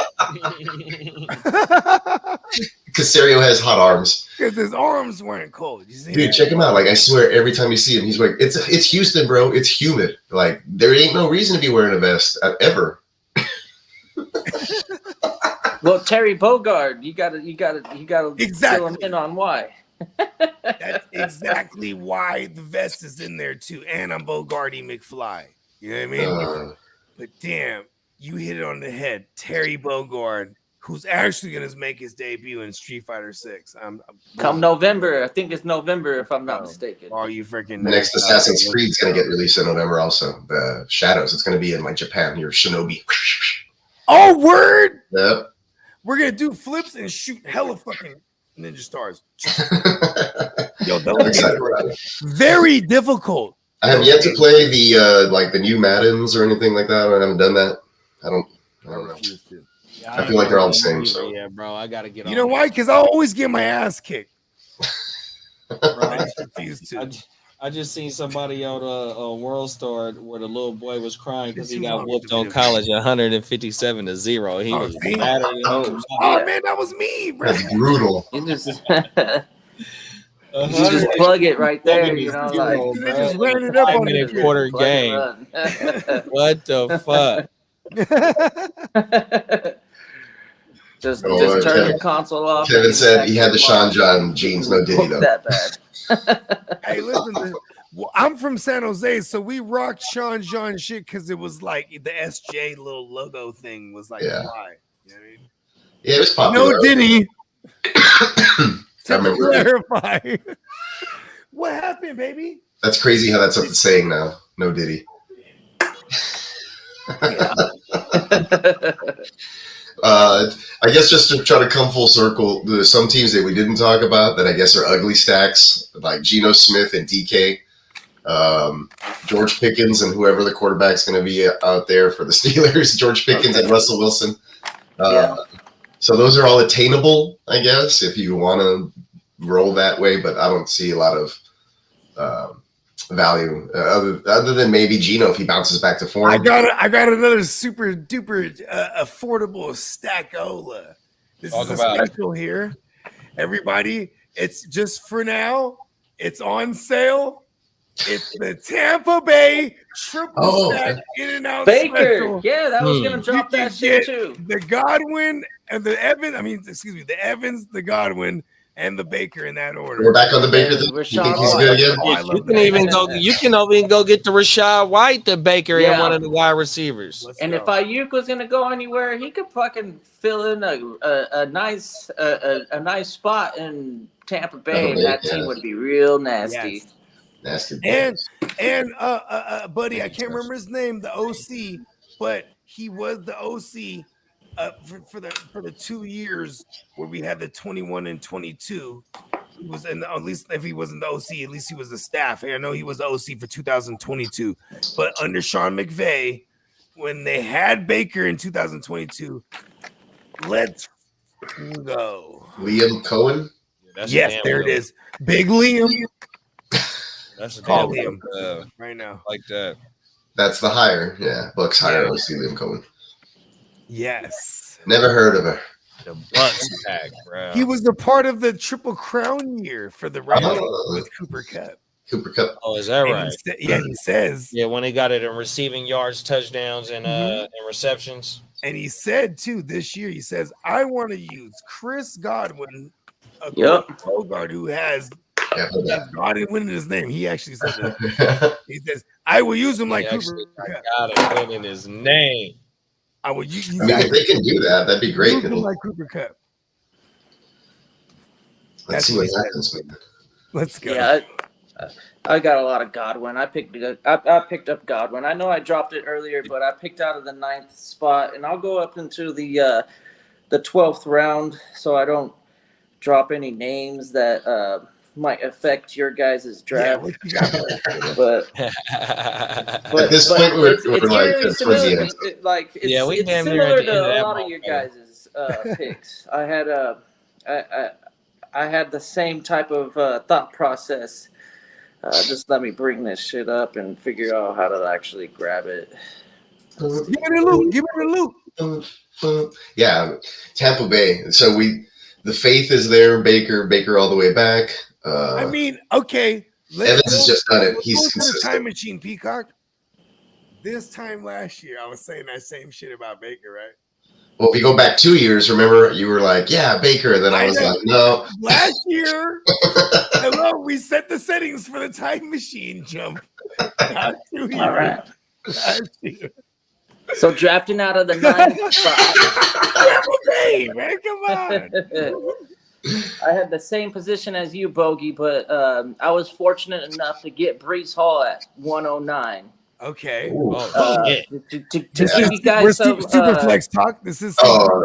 [SPEAKER 7] Casario has hot arms.
[SPEAKER 6] Because his arms weren't cold. You see?
[SPEAKER 7] Dude, check him out. Like I swear, every time you see him, he's wearing. It's Houston, bro. It's humid. Like there ain't no reason to be wearing a vest ever.
[SPEAKER 5] Well, Terry Bogard, you gotta
[SPEAKER 6] exactly
[SPEAKER 5] fill him in on why.
[SPEAKER 6] That's exactly why the vest is in there too. And I'm Bogarty McFly. You know what I mean? But damn, you hit it on the head. Terry Bogard, who's actually gonna make his debut in Street Fighter 6.
[SPEAKER 5] Come November. I think it's November if I'm not mistaken.
[SPEAKER 6] Are you freaking
[SPEAKER 7] the next Assassin's Creed's gonna get released in November also. The Shadows. It's gonna be in like Japan. Your Shinobi.
[SPEAKER 6] Oh, word!
[SPEAKER 7] Yep.
[SPEAKER 6] We're gonna do flips and shoot hella fucking ninja stars. Yo, very difficult.
[SPEAKER 7] I have yet to play the new Maddens or anything like that. I haven't done that. I don't know. I feel like they're all the same. So
[SPEAKER 4] yeah, bro, I gotta get.
[SPEAKER 6] You know why? Because I always get my ass kicked.
[SPEAKER 4] I just seen somebody on a World Star where the little boy was crying because he got whooped on college 157-0. He was mad at him.
[SPEAKER 6] Oh man, that was me, bro.
[SPEAKER 7] That's brutal.
[SPEAKER 5] You just plug it right there, you know, like
[SPEAKER 6] just ran it up on
[SPEAKER 4] a quarter game. What the fuck?
[SPEAKER 5] just turn the console off.
[SPEAKER 7] Kevin said he had the Sean John jeans, no Diddy though.
[SPEAKER 5] That bad.
[SPEAKER 6] Hey, listen, I'm from San Jose, so we rocked Sean John shit because it was like the SJ little logo thing was like fly. You know what I mean?
[SPEAKER 7] Yeah, it was popular.
[SPEAKER 6] No Diddy.
[SPEAKER 7] I remember.
[SPEAKER 6] Clarify. What happened, baby?
[SPEAKER 7] That's crazy how that's what it's saying now. No Diddy. I guess just to try to come full circle, there's some teams that we didn't talk about that I guess are ugly stacks, like Geno Smith and DK, George Pickens and whoever the quarterback's going to be out there for the Steelers, George Pickens and Russell Wilson. So those are all attainable, I guess, if you want to roll that way, but I don't see a lot of value other than maybe Geno if he bounces back to form.
[SPEAKER 6] I got another super duper affordable stackola. This is a special here, everybody. It's just for now. It's on sale. It's the Tampa Bay triple stack in and out
[SPEAKER 5] Baker.
[SPEAKER 6] Special.
[SPEAKER 5] Yeah, that was gonna drop that shit too.
[SPEAKER 6] The Godwin and the Evans. The Evans, the Godwin, and the Baker in that order.
[SPEAKER 7] We're back on the Baker thing. You think he's good again?
[SPEAKER 4] You can even go get the Rashad White, the Baker, and one of the wide receivers.
[SPEAKER 5] And if Ayuk was gonna go anywhere, he could fucking fill in a nice spot in Tampa Bay, and that team would be real nasty.
[SPEAKER 7] Nasty.
[SPEAKER 6] And buddy, I can't remember his name, the OC, but he was the OC for the 2 years where we had the 21 and 22. He was at least if he wasn't the OC, at least he was the staff. I know he was the OC for 2022. But under Sean McVay, when they had Baker in 2022, let's go.
[SPEAKER 7] Liam Cohen.
[SPEAKER 6] Yes, there it is. Big Liam.
[SPEAKER 4] That's a
[SPEAKER 6] call
[SPEAKER 4] damn
[SPEAKER 6] Liam right now.
[SPEAKER 4] Like that.
[SPEAKER 7] That's the hire. Yeah, Bucks hire OC Liam Cohen.
[SPEAKER 6] Yes.
[SPEAKER 7] Never heard of her.
[SPEAKER 4] The Bucks tag, bro.
[SPEAKER 6] He was a part of the Triple Crown year for the Rams with Cooper Kupp.
[SPEAKER 7] Cooper Kupp.
[SPEAKER 4] Oh, is that right?
[SPEAKER 6] He says.
[SPEAKER 4] Yeah, when he got it in receiving yards, touchdowns, and receptions.
[SPEAKER 6] And he said too this year, he says, I want to use Chris Godwin, a Bogart who has Godwin in his name. He actually said that. He says, I will use him like Cooper Kupp.
[SPEAKER 4] Godwin in his name.
[SPEAKER 6] I would use.
[SPEAKER 7] I mean, if they can do that, that'd be great.
[SPEAKER 6] Like Cooper Kupp.
[SPEAKER 7] Let's see what happens.
[SPEAKER 6] Let's go.
[SPEAKER 5] Yeah, I got a lot of Godwin. I picked up Godwin. I know I dropped it earlier, but I picked out of the 9th spot, and I'll go up into the 12th round, so I don't drop any names that might affect your guys' draft. But
[SPEAKER 7] at this point, we're like,
[SPEAKER 5] it's similar to a lot of your guys' picks. I had the same type of thought process. Just let me bring this shit up and figure out how to actually grab it.
[SPEAKER 6] Give me the loop.
[SPEAKER 7] Yeah, Tampa Bay. So the faith is there. Baker all the way back.
[SPEAKER 6] I mean, okay.
[SPEAKER 7] Evans has just done it. He's
[SPEAKER 6] consistent. Time machine, Peacock. This time last year, I was saying that same shit about Baker, right?
[SPEAKER 7] Well, if you go back 2 years, remember you were like, yeah, Baker. And then I was like, no.
[SPEAKER 6] Last year, we set the settings for the time machine jump. Not 2 years.
[SPEAKER 5] All right.
[SPEAKER 6] Last year.
[SPEAKER 5] So drafting out of the 9th spot.
[SPEAKER 6] Hey, man, come on.
[SPEAKER 5] I had the same position as you, Bogey, but I was fortunate enough to get Breece Hall at 109.
[SPEAKER 6] Okay.
[SPEAKER 5] To give you guys some
[SPEAKER 6] super flex talk. This is
[SPEAKER 5] no,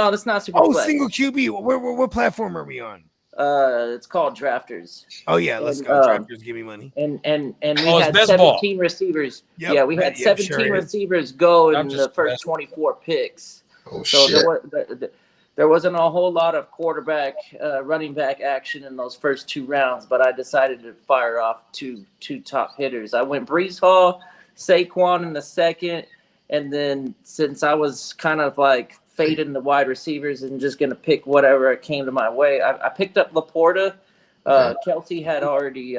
[SPEAKER 5] that's not super flex.
[SPEAKER 6] Single QB. What platform are we on?
[SPEAKER 5] It's called Drafters.
[SPEAKER 6] Oh yeah, let's go. Drafters, give me money.
[SPEAKER 5] And we had 17 receivers.
[SPEAKER 6] Yep.
[SPEAKER 5] Yeah, we had 17 receivers go in the first 24 picks.
[SPEAKER 7] Oh
[SPEAKER 5] so
[SPEAKER 7] shit.
[SPEAKER 5] There wasn't a whole lot of quarterback, running back action in those first 2 rounds, but I decided to fire off two top hitters. I went Breece Hall, Saquon in the 2nd, and then since I was kind of like fading the wide receivers and just going to pick whatever came to my way, I picked up Laporta. Kelsey had already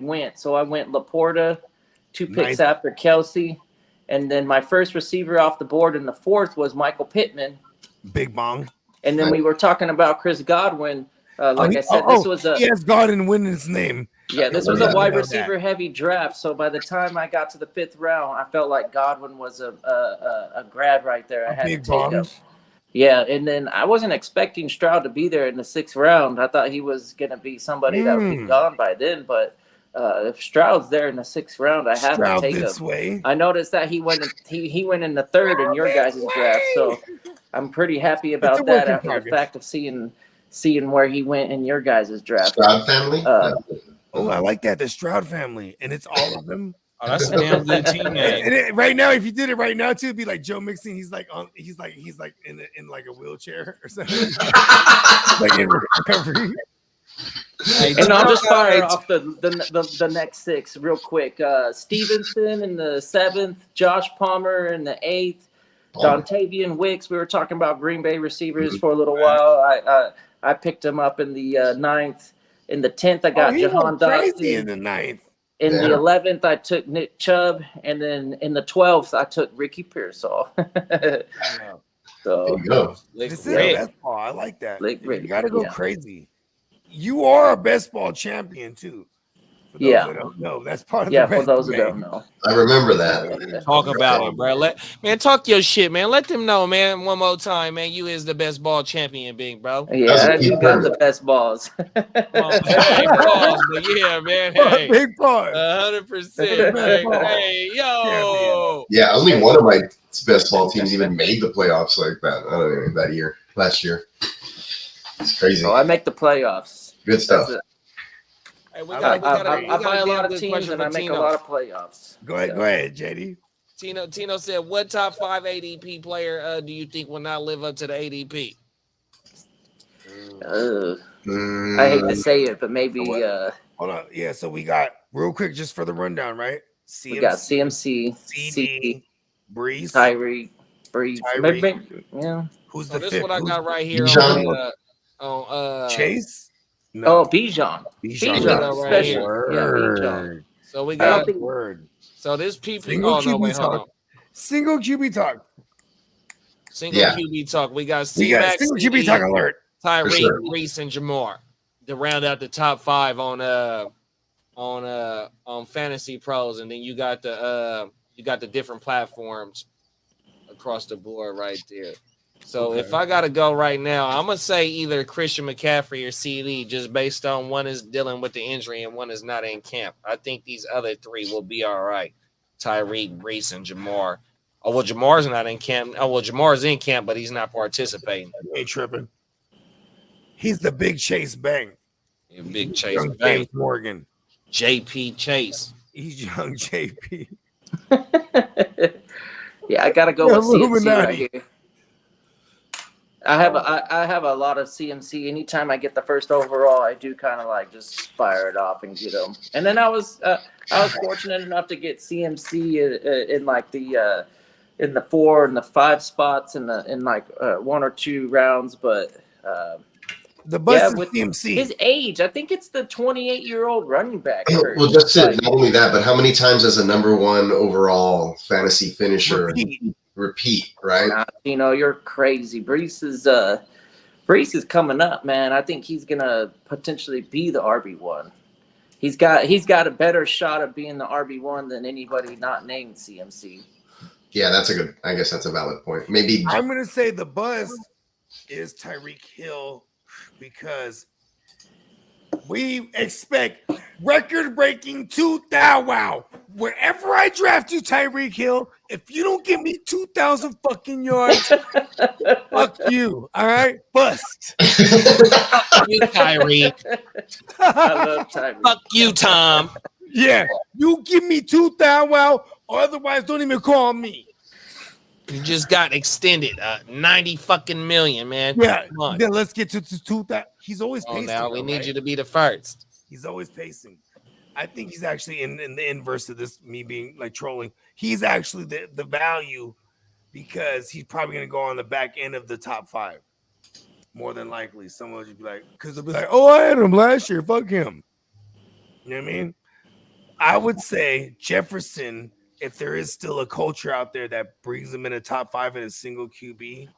[SPEAKER 5] went, so I went Laporta, 2 picks after Kelsey, and then my first receiver off the board in the 4th was Michael Pittman.
[SPEAKER 6] Big bong.
[SPEAKER 5] And then we were talking about Chris Godwin. I said, this was
[SPEAKER 6] he has Godwin in his name.
[SPEAKER 5] Yeah, this was a wide receiver heavy draft. So by the time I got to the 5th round, I felt like Godwin was a grab right there. I had to take him. Yeah, and then I wasn't expecting Stroud to be there in the 6th round. I thought he was going to be somebody that would be gone by then, but if Stroud's there in the 6th round, I have to take him. I noticed that he went in the 3rd in your guys' draft, so I'm pretty happy about that after the fact of seeing where he went in your guys' draft.
[SPEAKER 7] Stroud family.
[SPEAKER 6] I like that, the Stroud family, and it's all of them.
[SPEAKER 4] Oh, that's a damn good team, man.
[SPEAKER 6] Right now, if you did it right now too, it'd be like Joe Mixon. He's like in like a wheelchair or something, like in recovery.
[SPEAKER 5] And I'll just fire off the next 6 real quick. Stevenson in the 7th, Josh Palmer in the 8th, Dontavian Wicks. We were talking about Green Bay receivers for a little while. I picked him up in the 9th. In the 10th, I got Jahan Dotson.
[SPEAKER 6] In the 9th.
[SPEAKER 5] In the 11th, I took Nick Chubb, and then in the 12th, I took Ricky Pearsall. So
[SPEAKER 7] There you go.
[SPEAKER 4] Slick
[SPEAKER 6] This is
[SPEAKER 4] Rick.
[SPEAKER 6] best ball. I like that.
[SPEAKER 5] Slick
[SPEAKER 6] You
[SPEAKER 5] Rick,
[SPEAKER 6] got to go
[SPEAKER 5] yeah.
[SPEAKER 6] crazy. You are a best ball champion too. For those that don't know, that's part of the
[SPEAKER 5] for those that
[SPEAKER 6] resume.
[SPEAKER 5] don't know.
[SPEAKER 7] I remember that.
[SPEAKER 4] Talk about it, bro. Talk your shit, man. Let them know, man. One more time, man. You is the best ball champion, big bro.
[SPEAKER 5] Yeah, you got the best balls.
[SPEAKER 4] Hey, balls, but yeah, man. Hey,
[SPEAKER 6] big balls.
[SPEAKER 4] 100%. Hey, yo.
[SPEAKER 7] Yeah, only one of my best ball teams even made the playoffs like that. I don't know, last year. It's crazy.
[SPEAKER 5] I make the playoffs.
[SPEAKER 7] Good stuff.
[SPEAKER 5] I buy a lot of teams and I make a lot of playoffs.
[SPEAKER 6] Go ahead, JD.
[SPEAKER 4] Tino said, what top 5 ADP player do you think will not live up to the ADP?
[SPEAKER 5] I hate to say it, but maybe.
[SPEAKER 6] Hold on. Yeah, so we got, real quick, just for the rundown, right?
[SPEAKER 5] We got CMC,
[SPEAKER 6] CD, Breeze,
[SPEAKER 5] Tyreek, Breeze.
[SPEAKER 6] Yeah. Who's the
[SPEAKER 4] this
[SPEAKER 6] fifth?
[SPEAKER 4] What I got right here on
[SPEAKER 6] Chase?
[SPEAKER 5] No. Bijan.
[SPEAKER 6] Bijan.
[SPEAKER 5] Right here. Yeah, Bijan.
[SPEAKER 4] So we got
[SPEAKER 6] word.
[SPEAKER 4] So this people.
[SPEAKER 6] Single Single QB talk.
[SPEAKER 4] Single QB talk. We got C-Max,
[SPEAKER 6] single QB talk alert.
[SPEAKER 4] Tyreek, Reese, and Jamar to round out the top 5 on Fantasy Pros, and then you got the different platforms across the board right there. So if I gotta go right now, I'm gonna say either Christian McCaffrey or CD, just based on one is dealing with the injury and one is not in camp. I think these other 3 will be all right. Tyreek, Reese, and Jamar. Oh well, Jamar's not in camp. Oh well, Jamar's in camp, but he's not participating.
[SPEAKER 6] He ain't tripping. He's the big Chase Bang.
[SPEAKER 4] Big Chase
[SPEAKER 6] young
[SPEAKER 4] Bang.
[SPEAKER 6] James Morgan.
[SPEAKER 4] JP Chase.
[SPEAKER 6] He's young JP.
[SPEAKER 5] Yeah, I gotta go with CMC right here. I have a lot of CMC. Anytime I get the first overall, I do kind of like just fire it off and get them. And then I was fortunate enough to get CMC in like the 4 and the 5 spots in 1 or 2 rounds, but
[SPEAKER 6] the bus with CMC.
[SPEAKER 5] His age, I think it's the 28-year-old running back.
[SPEAKER 7] Well, that's it. Not only that, but how many times as a number 1 overall fantasy finisher repeat, right?
[SPEAKER 5] You're crazy. Brees is coming up, man. I think he's gonna potentially be the RB1. He's got a better shot of being the RB1 than anybody not named CMC.
[SPEAKER 7] Yeah, I guess that's a valid point. Maybe
[SPEAKER 6] I'm gonna say the buzz is Tyreek Hill, because we expect record-breaking 2,000. Wow. Wherever I draft you, Tyreek Hill, if you don't give me 2,000 fucking yards, fuck you. All right? Bust.
[SPEAKER 4] Fuck you, Tyreek.
[SPEAKER 5] I love Tyreek.
[SPEAKER 4] Fuck you, Tom.
[SPEAKER 6] Yeah. You give me 2,000, wow, or otherwise don't even call me.
[SPEAKER 4] You just got extended 90 fucking million, man.
[SPEAKER 6] Yeah.
[SPEAKER 4] Come on.
[SPEAKER 6] Then let's get to 2,000. He's always pacing.
[SPEAKER 4] Now we need you to be the first.
[SPEAKER 6] He's always pacing. I think he's actually in the inverse of this, me being like trolling. He's actually the value, because he's probably going to go on the back end of the top 5. More than likely. Someone would be like, because they'll be like, oh, I had him last year. Fuck him. You know what I mean? I would say Jefferson, if there is still a culture out there that brings him in a top 5 in a single QB.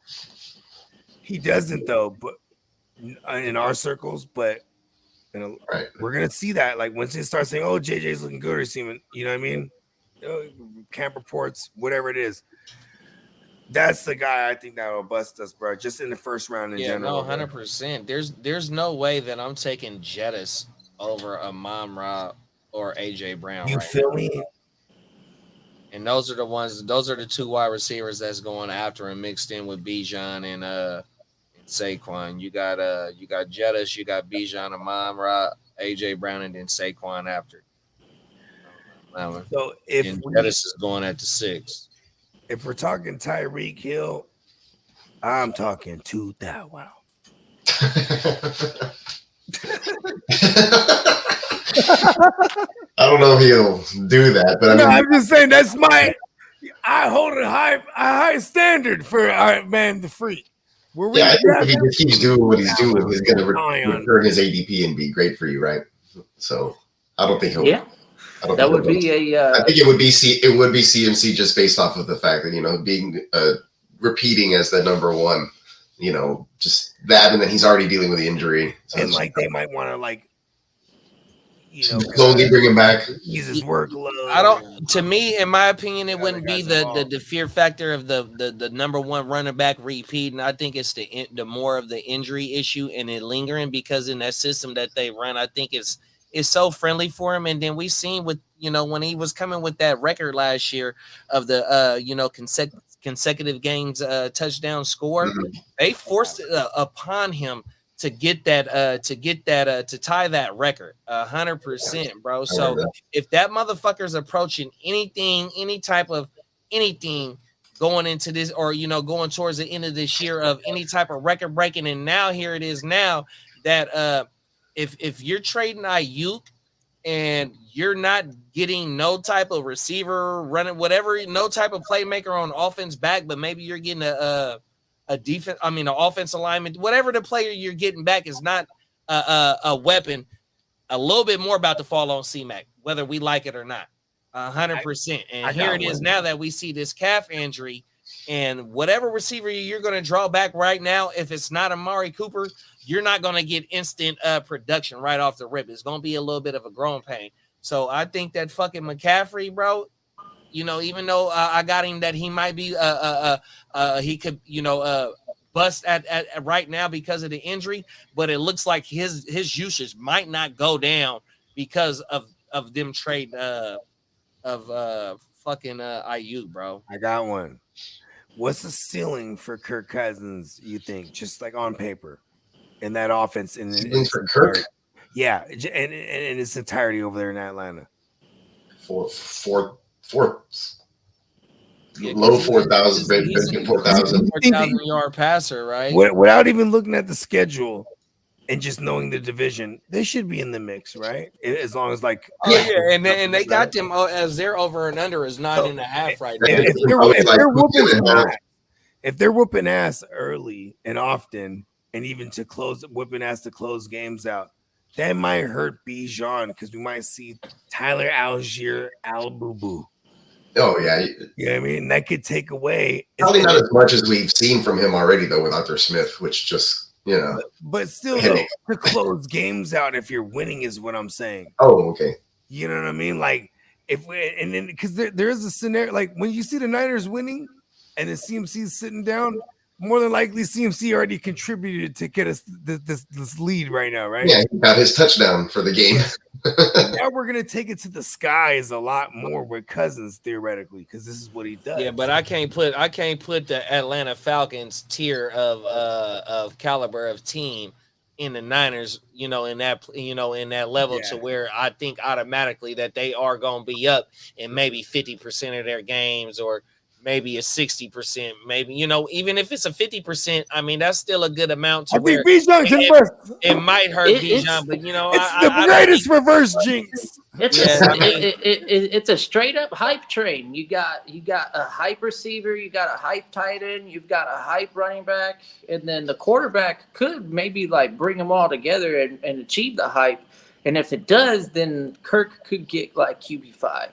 [SPEAKER 6] He doesn't, though, but in our circles, but
[SPEAKER 7] right.
[SPEAKER 6] We're gonna see that. Like once they start saying, "Oh, JJ's looking good," or seeming, you know what I mean? Camp reports, whatever it is. That's the guy I think that will bust us, bro. Just in the first round in general.
[SPEAKER 4] No, 100%. There's no way that I'm taking Jettis over Amon-Ra or AJ Brown.
[SPEAKER 6] You feel me?
[SPEAKER 4] And those are the 2 wide receivers that's going after him, mixed in with Bijan and Saquon. You got Jettis, you got Bijan, Amon-Ra, AJ Brown, and then Saquon after.
[SPEAKER 6] So if
[SPEAKER 4] Jettis is going at the 6.
[SPEAKER 6] If we're talking Tyreek Hill, I'm talking 2,000. Wow.
[SPEAKER 7] I don't know if he'll do that, but
[SPEAKER 6] I'm just saying I hold a high standard for our man the freak.
[SPEAKER 7] I think if he just keeps doing what he's doing, he's going to return his ADP and be great for you, right? So I don't think he'll. Yeah, I think it would be CMC just based off of the fact that being repeating as the number one. You know, just that, and then he's already dealing with the injury. So
[SPEAKER 6] and like they might want to like, you know,
[SPEAKER 7] slowly bring him back.
[SPEAKER 6] Ease his workload.
[SPEAKER 4] I don't. To me, in my opinion, it wouldn't be the fear factor of the number one running back repeating. I think it's the more of the injury issue and it lingering, because in that system that they run, I think it's so friendly for him. And then we seen with, you know, when he was coming with that record last year of the you know, consecutive games touchdown score, they forced it upon him to get that to tie that record 100%, bro. So if that motherfucker's approaching anything, any type of anything going into this, or, you know, going towards the end of this year of any type of record breaking, and now here it is now that if you're trading Ayuk and you're not getting no type of receiver running, whatever, no type of playmaker on offense back, but maybe you're getting a defense, I mean, an offense alignment, whatever the player you're getting back is not a weapon, a little bit more about to fall on C-Mac, whether we like it or not, 100%. And here it is now that we see this calf injury, and whatever receiver you're going to draw back right now, if it's not Amari Cooper, you're not going to get instant production right off the rip. It's going to be a little bit of a growing pain. So I think that fucking McCaffrey, bro, you know, even though I got him that he might be he could, you know, bust at right now because of the injury, but it looks like his usage might not go down because of them trading of fucking Ayuk, bro.
[SPEAKER 6] I got one. What's the ceiling for Kirk Cousins, you think, just like on paper, in that offense?
[SPEAKER 7] Ceiling for Kirk?
[SPEAKER 6] Yeah, and in its entirety over there in Atlanta.
[SPEAKER 7] Low 4,000,
[SPEAKER 4] He's a
[SPEAKER 7] 4,000
[SPEAKER 4] yard passer, right?
[SPEAKER 6] Without even looking at the schedule and just knowing the division, they should be in the mix, right? As long as like,
[SPEAKER 4] and they got them as their over and under is 9.5 right now.
[SPEAKER 6] If they're whooping ass early and often, and even to whipping ass to close games out, that might hurt Bijan, because we might see Tyler Algier Al-Boo-Boo.
[SPEAKER 7] Oh, yeah.
[SPEAKER 6] You know what I mean? That could take away.
[SPEAKER 7] Probably not as much as we've seen from him already, though, with Arthur Smith, which just, you know.
[SPEAKER 6] But still, though, to close games out if you're winning is what I'm saying.
[SPEAKER 7] Oh, okay.
[SPEAKER 6] You know what I mean? Like, and then because there is a scenario, like when you see the Niners winning and the CMC's sitting down, more than likely CMC already contributed to get us this lead right now, right?
[SPEAKER 7] Yeah, he got his touchdown for the game.
[SPEAKER 6] Now we're gonna take it to the skies a lot more with Cousins theoretically, because this is what he does.
[SPEAKER 4] Yeah, but I can't put the Atlanta Falcons tier of caliber of team in the Niners, you know, in that level to where I think automatically that they are gonna be up in maybe 50% of their games, or maybe a 60%, maybe, you know, even if it's a 50%, I mean, that's still a good amount to where it might hurt Bijan, but you know,
[SPEAKER 6] it's the greatest reverse jinx.
[SPEAKER 5] It's a straight up hype train. You got a hype receiver, you got a hype tight end, you've got a hype running back, and then the quarterback could maybe like bring them all together and achieve the hype. And if it does, then Kirk could get like QB5.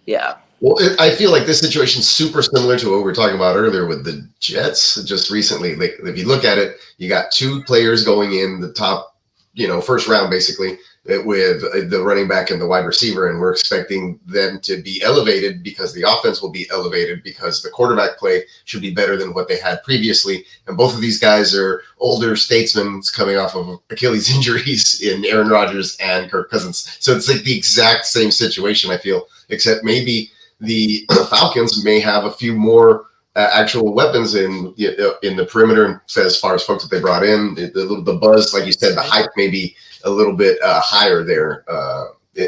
[SPEAKER 5] Yeah.
[SPEAKER 7] Well, I feel like this situation is super similar to what we were talking about earlier with the Jets just recently. Like, if you look at it, you got two players going in the top, you know, first round, basically, with the running back and the wide receiver. And we're expecting them to be elevated because the offense will be elevated because the quarterback play should be better than what they had previously. And both of these guys are older statesmen coming off of Achilles injuries in Aaron Rodgers and Kirk Cousins. So it's like the exact same situation, I feel, except maybe the Falcons may have a few more actual weapons in the perimeter as far as folks that they brought in. The buzz, like you said, the hype may be a little bit higher there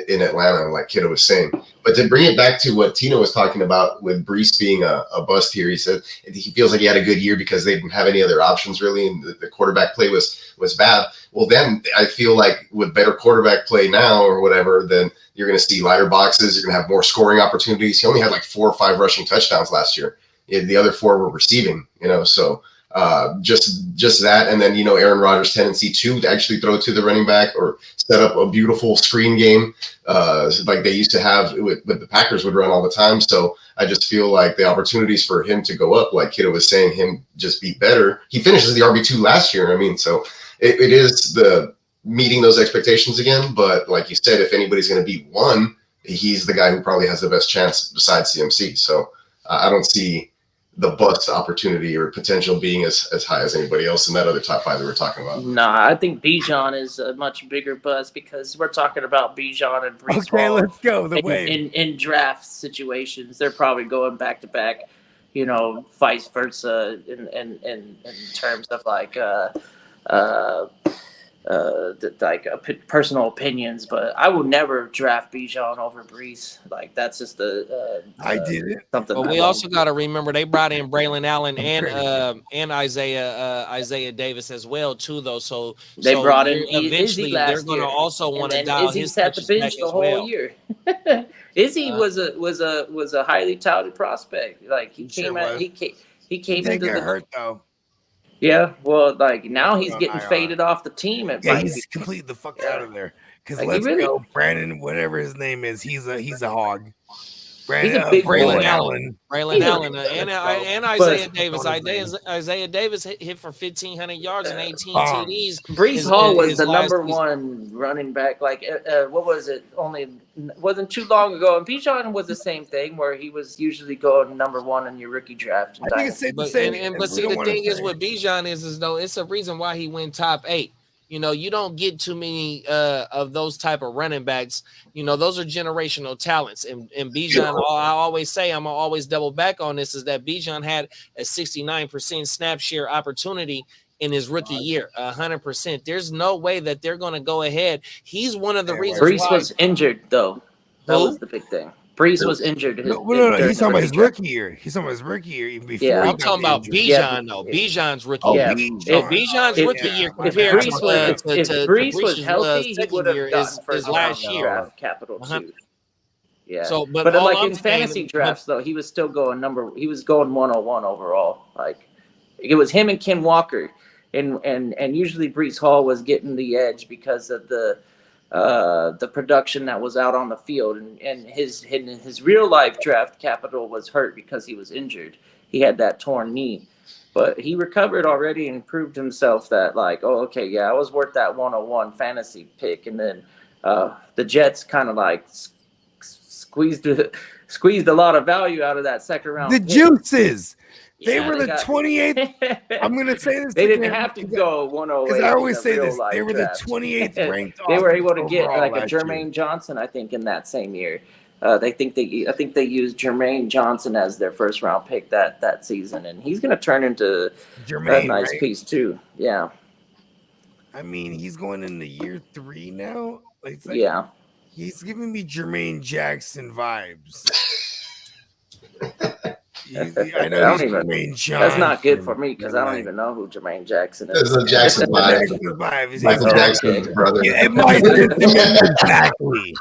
[SPEAKER 7] in Atlanta, like Kiddo was saying. But to bring it back to what Tino was talking about with Brees being a bust here, he said he feels like he had a good year because they didn't have any other options really, and the quarterback play was bad. Well, then I feel like with better quarterback play now or whatever, then you're going to see lighter boxes. You're going to have more scoring opportunities. He only had like 4 or 5 rushing touchdowns last year. The other 4 were receiving, you know. So Just that, and then Aaron Rodgers' tendency to actually throw to the running back or set up a beautiful screen game, like they used to have with the Packers would run all the time. So I just feel like the opportunities for him to go up, like Kiddo was saying, him just be better. He finishes the RB2 last year. I mean, so it is the meeting those expectations again. But like you said, if anybody's going to beat one, he's the guy who probably has the best chance besides CMC. So I don't see the bust opportunity or potential being as high as anybody else in that other top 5 that we're talking about.
[SPEAKER 5] Nah, I think Bijan is a much bigger buzz because we're talking about Bijan and Brees
[SPEAKER 6] Okay,
[SPEAKER 5] Hall
[SPEAKER 6] let's go. The way
[SPEAKER 5] in draft situations, they're probably going back to back, vice versa in terms of personal opinions, but I will never draft Bijan over Brees. Like that's just
[SPEAKER 6] I did it.
[SPEAKER 5] Something.
[SPEAKER 4] But we also got to remember they brought in Braylon Allen and Isaiah Davis as well too, though. So
[SPEAKER 5] they brought in
[SPEAKER 4] eventually they're going to also want to dial
[SPEAKER 5] Izzy
[SPEAKER 4] his
[SPEAKER 5] sat the bench the whole year. Izzy was a highly touted prospect. Like he came into the
[SPEAKER 6] hurt though.
[SPEAKER 5] Yeah, well, now he's getting faded off the team.
[SPEAKER 6] He's completely the fuck out of there. Because let's go, Brandon, whatever his name is, he's a hog.
[SPEAKER 5] He's a big
[SPEAKER 4] Braylon
[SPEAKER 5] Allen.
[SPEAKER 4] And Isaiah Davis. Isaiah Davis hit for 1,500 yards and 18 TDs.
[SPEAKER 5] Brees Hall was the number one running back. What was it? Wasn't too long ago. And Bijan was the same thing where he was usually going number one in your rookie draft.
[SPEAKER 4] But see, the thing is with Bijan is though it's a reason why he went top 8. You don't get too many of those type of running backs. Those are generational talents. And Bijan, I always say, I'm always double back on this, is that Bijan had a 69% snap share opportunity in his rookie year, 100%. There's no way that they're going to go ahead. He's one of the reasons
[SPEAKER 5] Brees was injured, though. That was the big thing. Brees was injured.
[SPEAKER 6] No. He's talking about his rookie year. He's talking about his rookie year even before.
[SPEAKER 5] Yeah.
[SPEAKER 4] I'm talking about Bijan, though. Bijan's rookie year. Bijan's rookie year compared to
[SPEAKER 5] Brees was healthy, he would have gotten
[SPEAKER 4] first last year
[SPEAKER 5] draft capital too. Yeah.
[SPEAKER 4] So,
[SPEAKER 5] but like in fantasy drafts, though, he was still going He was going 101 overall. Like it was him and Ken Walker, and usually Brees Hall was getting the edge because of the production that was out on the field, and his real life draft capital was hurt because he was injured. He had that torn knee, but he recovered already and proved himself that I was worth that 101 fantasy pick. And then the Jets kind of squeezed a lot of value out of that second round.
[SPEAKER 6] The juices. They were the 28th. I'm going to say this.
[SPEAKER 5] They didn't have to go 108.
[SPEAKER 6] Because I always say this. They were the 28th ranked.
[SPEAKER 5] They were able to get a Jermaine Johnson, I think, in that same year. I think they used Jermaine Johnson as their first round pick that season, and he's going to turn into a nice piece too. Yeah.
[SPEAKER 6] I mean, he's going into year 3 now.
[SPEAKER 5] Yeah.
[SPEAKER 6] He's giving me Jermaine Jackson vibes. I know Jermaine Johnson.
[SPEAKER 5] That's not good for me because I don't even know who Jermaine Jackson is.
[SPEAKER 7] It's a Jackson vibe. Michael Jackson's brother.
[SPEAKER 6] It might exactly.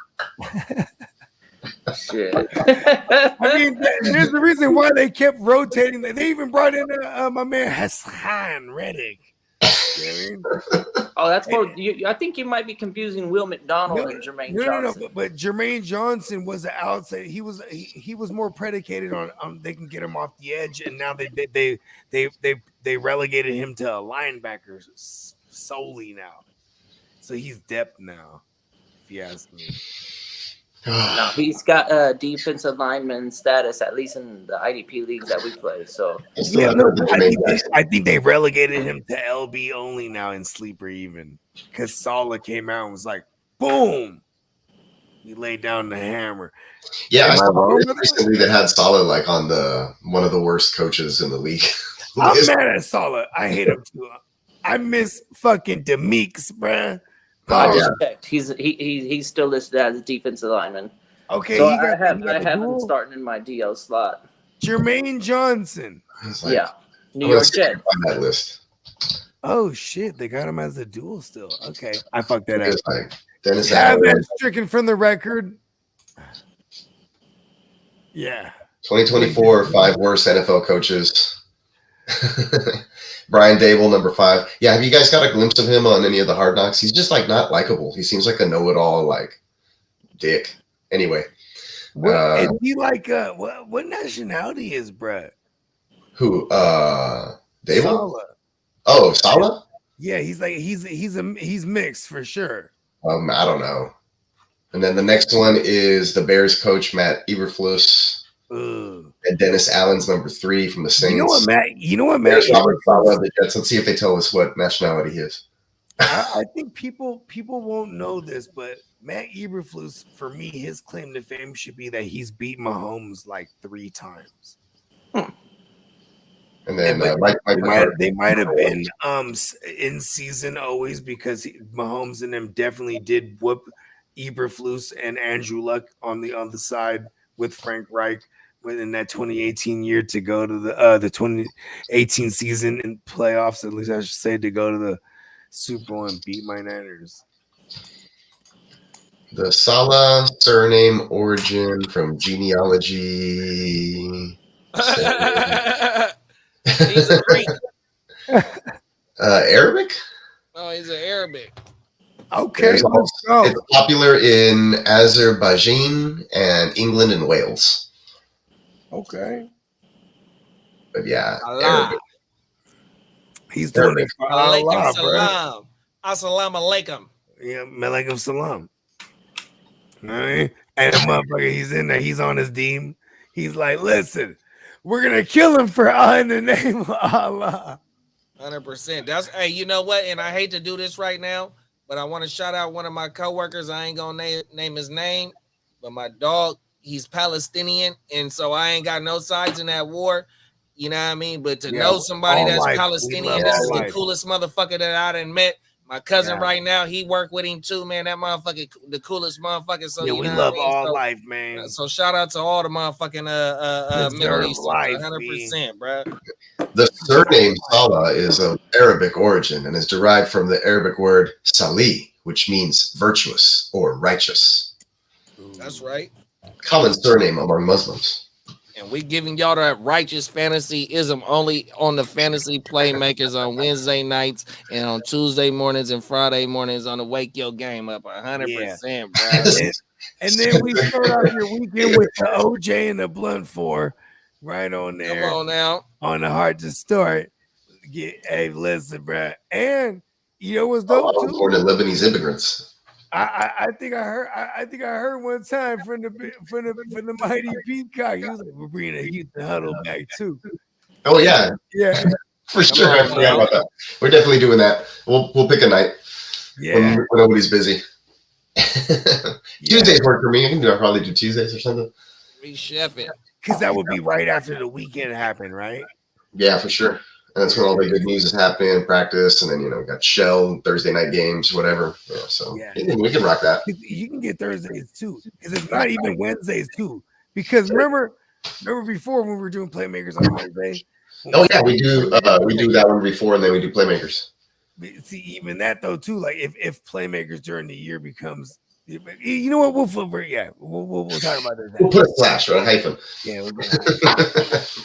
[SPEAKER 5] Shit.
[SPEAKER 6] I mean, there's the reason why they kept rotating. They even brought in my man Hassan Reddick. You know what I mean?
[SPEAKER 5] Oh, that's for you. I think you might be confusing Will McDonald and Jermaine Johnson.
[SPEAKER 6] No. But Jermaine Johnson was an outside. He was more predicated on they can get him off the edge, and now they relegated him to a linebacker solely now. So he's depth now, if you ask me.
[SPEAKER 5] No, he's got defensive lineman status, at least in the IDP leagues that we play. So
[SPEAKER 6] I think they relegated him to LB only now in sleeper, even because Saleh came out and was like, boom, he laid down the hammer.
[SPEAKER 7] Yeah, I saw recently that had Saleh on one of the worst coaches in the league.
[SPEAKER 6] I'm mad at Saleh. I hate him too. I miss fucking Demeeks, bruh.
[SPEAKER 5] He's still listed as a defensive lineman.
[SPEAKER 6] Okay,
[SPEAKER 5] so I have him starting in my DL slot.
[SPEAKER 6] Jermaine Johnson.
[SPEAKER 5] New York Jets
[SPEAKER 7] on that list.
[SPEAKER 6] Oh shit, they got him as a dual still. Okay, I fucked that up.
[SPEAKER 7] Dennis
[SPEAKER 6] have that stricken from the record. Yeah.
[SPEAKER 7] 2024, 5 worst NFL coaches. Brian Dable, number 5. Yeah, have you guys got a glimpse of him on any of the Hard Knocks? He's just like not likable. He seems like a know-it-all, like dick. Anyway,
[SPEAKER 6] is he like what nationality is Brett?
[SPEAKER 7] Who? Dable?
[SPEAKER 6] Saleh.
[SPEAKER 7] Oh, Saleh?
[SPEAKER 6] Yeah, he's mixed for sure.
[SPEAKER 7] I don't know. And then the next one is the Bears coach Matt Eberflus.
[SPEAKER 6] Ugh.
[SPEAKER 7] And Dennis Allen's number 3 from the Saints.
[SPEAKER 6] You know what, Matt?
[SPEAKER 7] Robert Saleh, the Jets. Let's see if they tell us what nationality he is.
[SPEAKER 6] I think people won't know this, but Matt Eberflus, for me, his claim to fame should be that he's beat Mahomes like 3 times.
[SPEAKER 7] And then
[SPEAKER 6] they might have been in season always because Mahomes and them definitely did whoop Eberflus and Andrew Luck on the other side with Frank Reich within that 2018 year to go to the 2018 season in playoffs, at least I should say, to go to the Super Bowl and beat my Niners.
[SPEAKER 7] The Saleh surname origin from genealogy.
[SPEAKER 4] He's a Greek.
[SPEAKER 7] Arabic?
[SPEAKER 4] Oh, he's an Arabic.
[SPEAKER 6] Okay, let's go.
[SPEAKER 7] It's popular in Azerbaijan and England and Wales.
[SPEAKER 6] Okay.
[SPEAKER 7] But yeah,
[SPEAKER 4] Allah.
[SPEAKER 7] Arabic.
[SPEAKER 6] He's doing it for Allah,
[SPEAKER 4] Alaikum
[SPEAKER 6] bro.
[SPEAKER 4] salam. Assalamu alaikum.
[SPEAKER 6] Yeah, Malaikum salam. All right. And the motherfucker, he's in there. He's on his team. He's like, listen, we're going to kill him for in the name of Allah.
[SPEAKER 4] 100%. That's, hey, you know what? And I hate to do this right now, but I want to shout out one of my coworkers. I ain't going to name his name, but my dog, he's Palestinian. And so I ain't got no sides in that war. You know what I mean? But to know somebody that's Palestinian, this is the coolest motherfucker that I done met. My cousin right now, he worked with him too, man. That motherfucker, the coolest motherfucker. So
[SPEAKER 6] yeah, we love all life, man.
[SPEAKER 4] So shout out to all the motherfucking Middle East, 100%, bro.
[SPEAKER 7] The surname Saleh is of Arabic origin and is derived from the Arabic word salih, which means virtuous or righteous.
[SPEAKER 4] That's right.
[SPEAKER 7] Common surname among Muslims.
[SPEAKER 4] And we giving y'all that righteous fantasyism only on the fantasy playmakers on Wednesday nights and on Tuesday mornings and Friday mornings on the Wake Your Game Up 100%, bro.
[SPEAKER 6] And then we start out your weekend with the OJ and the Blunt 4 right on there.
[SPEAKER 4] Come on now.
[SPEAKER 6] On the Hard to Start. Hey, listen, bro. And you know what's dope too?
[SPEAKER 7] Born to Lebanese immigrants.
[SPEAKER 6] I think I heard one time from the mighty Peacock. He was like, "We're bringing a Houston huddle back too."
[SPEAKER 7] Oh yeah,
[SPEAKER 6] yeah,
[SPEAKER 7] for sure. I forgot about that. We're definitely doing that. We'll pick a night.
[SPEAKER 6] Yeah,
[SPEAKER 7] when nobody's busy. Tuesdays work for me. I can probably do Tuesdays or something.
[SPEAKER 4] Chef it,
[SPEAKER 6] because that would be right after the weekend happened, right?
[SPEAKER 7] Yeah, for sure. And that's when all the good news is happening, practice, and then we got Shell, Thursday night games, whatever. Yeah, so we can rock that.
[SPEAKER 6] You can get Thursdays too, because it's not even Wednesdays too. Because remember before when we were doing Playmakers on Wednesday?
[SPEAKER 7] Oh yeah, we do that one before, and then we do Playmakers.
[SPEAKER 6] See, even that though too, like if Playmakers during the year becomes, you know what, we'll talk about that.
[SPEAKER 7] We'll put a slash or a hyphen.
[SPEAKER 6] Yeah,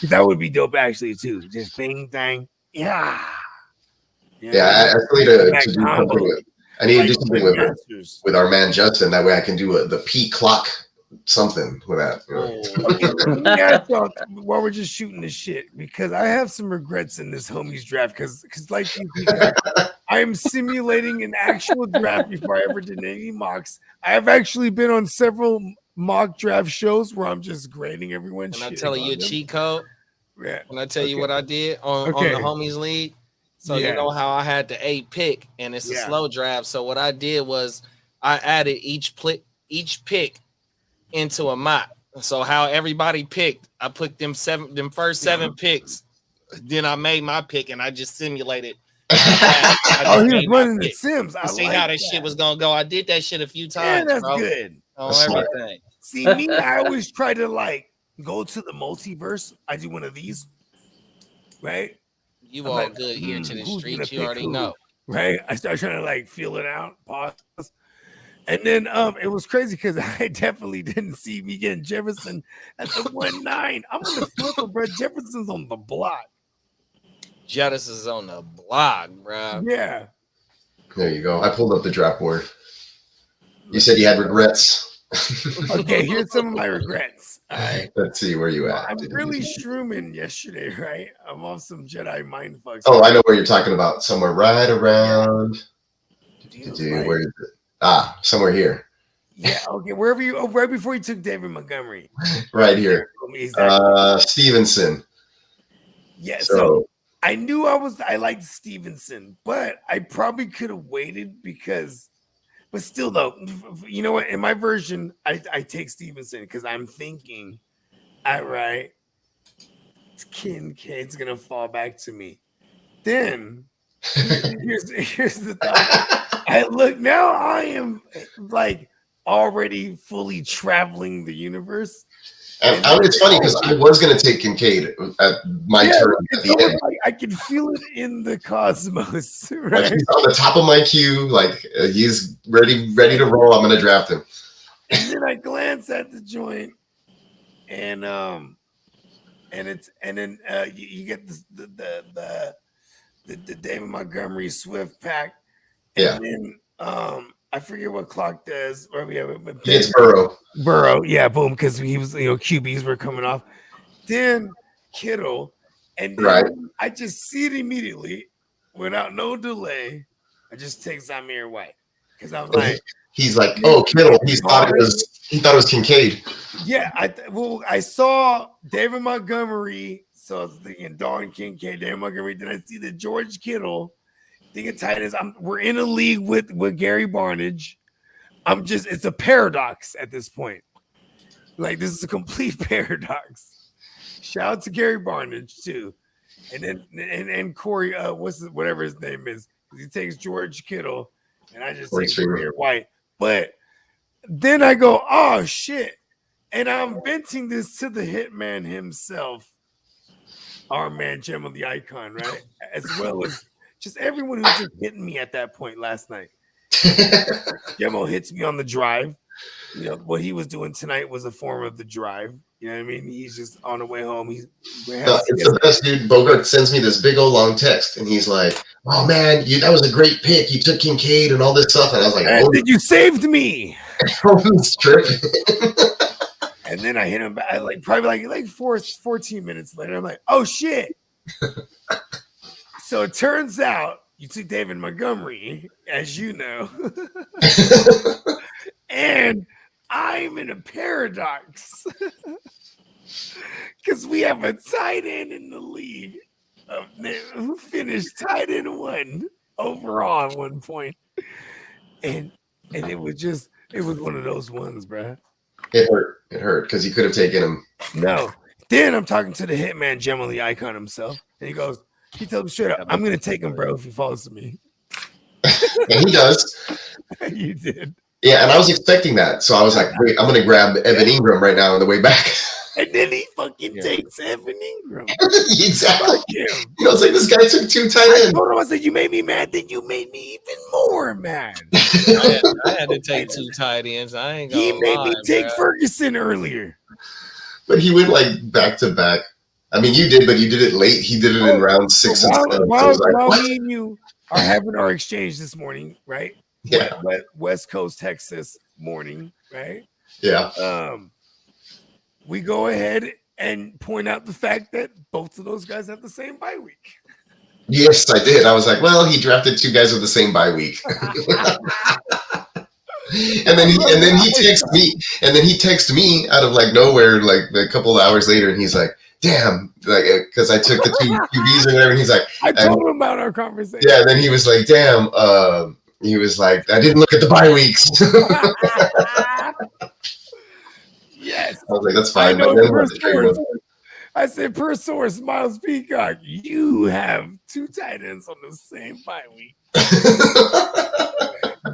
[SPEAKER 6] that would be dope actually too. Just bing dang, yeah.
[SPEAKER 7] I need to do something. I need to do something with our man Justin. That way, I can do the P clock something with that.
[SPEAKER 6] While we're just shooting this shit, because I have some regrets in this homies draft, because like I am simulating an actual draft before I ever did any mocks. I have actually been on several mock draft shows where I'm just grading everyone.
[SPEAKER 4] Can I tell you a cheat code?
[SPEAKER 6] Yeah.
[SPEAKER 4] Can I tell you what I did on the homies league? So you know how I had the 8 pick and it's a slow draft. So what I did was I added each pick into a mock. So how everybody picked, I put them first 7 picks. Then I made my pick and I just simulated.
[SPEAKER 6] He was running the Sims. I
[SPEAKER 4] see how that shit was gonna go. I did that shit a few times.
[SPEAKER 6] Yeah, that's
[SPEAKER 4] bro.
[SPEAKER 6] good.
[SPEAKER 4] On everything.
[SPEAKER 6] See me, I always try to go to the multiverse. I do one of these, right?
[SPEAKER 4] You all good here to the streets. You already know,
[SPEAKER 6] right? I start trying to feel it out. Pause. And then it was crazy because I definitely didn't see me getting Jefferson at the 1-9. I'm on the flip, bro. Jefferson's on the block.
[SPEAKER 4] Jettis is on the block, bro.
[SPEAKER 6] Yeah.
[SPEAKER 7] There you go. I pulled up the draft board. You said you had regrets.
[SPEAKER 6] Okay, here's some of my regrets. All right.
[SPEAKER 7] Let's see where you at.
[SPEAKER 6] I'm really shrooming yesterday, right? I'm off some Jedi mind fucks.
[SPEAKER 7] Oh, I know where you're talking about. Somewhere right around. Where is it? Ah, somewhere here.
[SPEAKER 6] Yeah, okay. Wherever you right before you took David Montgomery.
[SPEAKER 7] Right here.
[SPEAKER 6] Exactly.
[SPEAKER 7] Stevenson.
[SPEAKER 6] Yeah, so I knew I liked Stevenson, but I probably could have waited because, but still though, you know what? In my version, I take Stevenson because I'm thinking, all right, Kincaid's gonna fall back to me. Then here's the thought. Now I am like already fully traveling the universe.
[SPEAKER 7] It's funny because I was going to take Kincaid at my turn at the end.
[SPEAKER 6] Like I can feel it in the cosmos. Right?
[SPEAKER 7] Like he's on the top of my queue. Like he's ready to roll. I'm going to draft him.
[SPEAKER 6] And then I glance at the joint, and you get the David Montgomery Swift pack. And then I forget what clock does. Where we have it.
[SPEAKER 7] It's Burrow.
[SPEAKER 6] Yeah, boom, because he was, QBs were coming off. Then Kittle, and then I just see it immediately without no delay. I just take Zamir White because I'm like,
[SPEAKER 7] he's like, oh, Kittle. He thought it was Kincaid.
[SPEAKER 6] Yeah, I saw David Montgomery, so I was thinking Dalton Kincaid, David Montgomery. Then I see the George Kittle. Thinking tight ends. We're in a league with Gary Barnage. It's a paradox at this point. Like this is a complete paradox. Shout out to Gary Barnage too, and then and Corey, whatever his name is, he takes George Kittle, and I just take Zamir White. But then I go, oh shit, and I'm venting this to the hitman himself, our man Gem of the Icon, right, as well as just everyone who's just hitting me at that point last night. Gemo hits me on the drive. What he was doing tonight was a form of the drive. You know what I mean? He's just on the way home. It's
[SPEAKER 7] the best, dude. Bogart sends me this big old long text, and he's like, "Oh man, that was a great pick. You took Kincaid and all this stuff." And I was like,
[SPEAKER 6] "Oh, you saved me." And then I hit him back, probably 14 minutes later. I'm like, "Oh shit." So it turns out you took David Montgomery, as you know, and I'm in a paradox because we have a tight end in the league who finished tight end 1 overall at one point, and it was one of those ones, bro.
[SPEAKER 7] It hurt because you could have taken him.
[SPEAKER 6] No. Then I'm talking to the hitman, Gem the Icon himself, and he goes. He told me straight up, I'm going to take him, bro, if he falls to me.
[SPEAKER 7] And he does.
[SPEAKER 6] You did.
[SPEAKER 7] Yeah, and I was expecting that. So I was like, wait, I'm going to grab Evan Ingram right now on the way back.
[SPEAKER 6] And then he fucking takes Evan Ingram.
[SPEAKER 7] Exactly. I was like, this guy took 2 tight ends.
[SPEAKER 6] I said, you made me mad, then you made me even more mad.
[SPEAKER 4] I had to take 2 tight ends. I ain't gonna
[SPEAKER 6] He made me take Ferguson earlier.
[SPEAKER 7] But he went like back to back. I mean, you did, but you did it late. He did it in round 6 and 7.
[SPEAKER 6] While me and you are having our exchange this morning, right?
[SPEAKER 7] Yeah.
[SPEAKER 6] West Coast, Texas morning, right?
[SPEAKER 7] Yeah.
[SPEAKER 6] We go ahead and point out the fact that both of those guys have the same bye week.
[SPEAKER 7] Yes, I did. I was like, well, he drafted 2 guys with the same bye week. And then he texts me out of like nowhere, like a couple of hours later, and he's like, damn, like, because I took the 2 QBs or whatever. And he's like,
[SPEAKER 6] I told him about our conversation.
[SPEAKER 7] Yeah, and then he was like, damn, he was like, I didn't look at the bye weeks.
[SPEAKER 6] Yes.
[SPEAKER 7] I was like, that's fine. But then
[SPEAKER 6] I said, per source, Miles Peacock, you have 2 tight ends on the same bye week.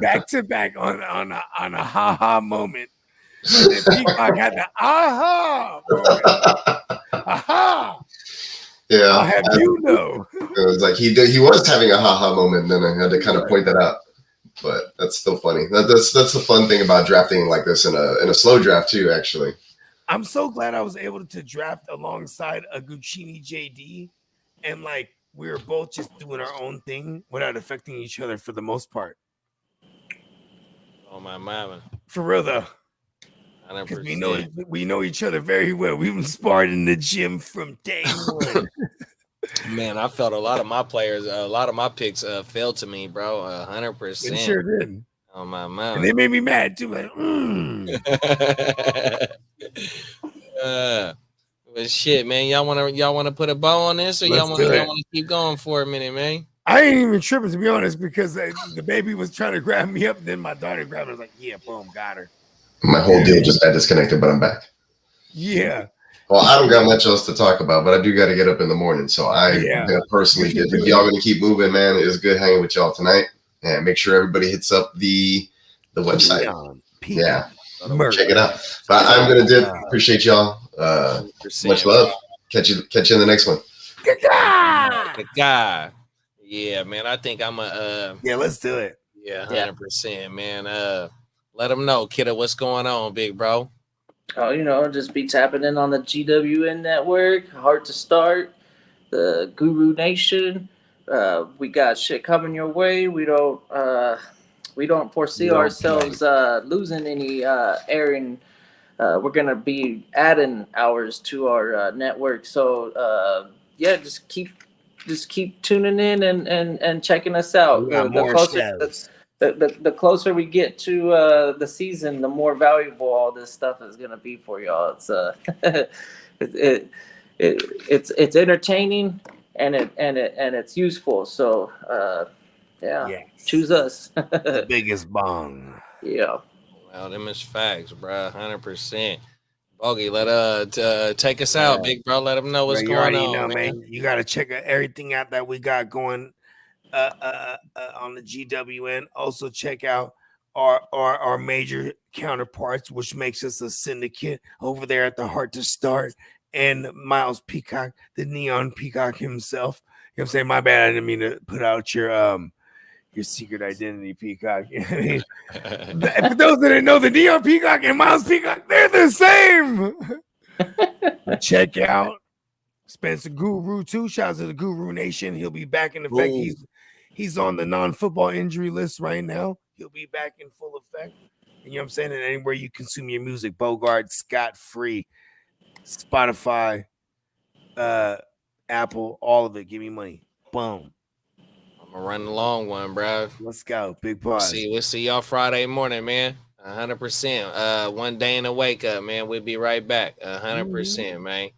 [SPEAKER 6] Back to back on a ha-ha moment. And then Peacock had the aha moment. Aha!
[SPEAKER 7] Yeah,
[SPEAKER 6] I'll have you know.
[SPEAKER 7] It was like he was having a haha moment, and then I had to kind of point that out. But that's still funny. That's the fun thing about drafting like this in a slow draft too. Actually,
[SPEAKER 6] I'm so glad I was able to draft alongside a Guccini JD, and like we were both just doing our own thing without affecting each other for the most part.
[SPEAKER 4] Oh my mama.
[SPEAKER 6] For real though. Because we know each other very well. We've been sparred in the gym from day one.
[SPEAKER 4] Man, I felt a lot of my picks fell to me, bro. 100%.
[SPEAKER 6] It sure did.
[SPEAKER 4] Oh my mama.
[SPEAKER 6] And they made me mad too. Like,
[SPEAKER 4] But shit, man, y'all wanna put a bow on this, or y'all wanna keep going for a minute, man?
[SPEAKER 6] I ain't even tripping, to be honest, because the baby was trying to grab me up. Then my daughter grabbed her. I was like, yeah, boom, got her.
[SPEAKER 7] My whole deal just got disconnected, but I'm back.
[SPEAKER 6] Yeah.
[SPEAKER 7] Well, I don't got much else to talk about, but I do got to get up in the morning. So I'm gonna personally get. If y'all gonna keep moving, man, it was good hanging with y'all tonight. And make sure everybody hits up the website. Yeah, check it out. But I'm gonna dip. Appreciate y'all. Much love. Catch you in the next one.
[SPEAKER 4] Yeah, man. I think I'm
[SPEAKER 6] let's do it.
[SPEAKER 4] Yeah, 100%, man. Let them know, kiddo, what's going on, big bro.
[SPEAKER 5] Oh, just be tapping in on the GWN network, Hard to Start, the Guru Nation. We got shit coming your way. We don't foresee ourselves losing any airing. We're gonna be adding hours to our network. So just keep tuning in and checking us out. The closer we get to the season, the more valuable all this stuff is gonna be for y'all. It's entertaining and it's useful. So choose us.
[SPEAKER 6] The biggest bong.
[SPEAKER 5] Yeah.
[SPEAKER 4] Well, them is facts, bro. 100%. Bogey, take us out, big bro. Let them know what's going on, man.
[SPEAKER 6] You got to check everything out that we got going on the GWN. Also, check out our major counterparts, which makes us a syndicate over there at the Hard to Start, and Miles Peacock, the Neon Peacock himself. You know what I'm saying? My bad. I didn't mean to put out your secret identity, Peacock. For those that didn't know, the Neon Peacock and Miles Peacock, they're the same. Check out Spencer Guru too. Shout out to the Guru Nation. He'll be back in effect. He's on the non-football injury list right now. He'll be back in full effect. And you know what I'm saying? And anywhere you consume your music, Bogart, scot-free, Spotify, Apple, all of it. Give me money. Boom.
[SPEAKER 4] I'm gonna run the long one, bro.
[SPEAKER 6] Let's go. Big pause.
[SPEAKER 4] We'll see y'all Friday morning, man. 100%. One day in the wake up, man. We'll be right back. 100%, man.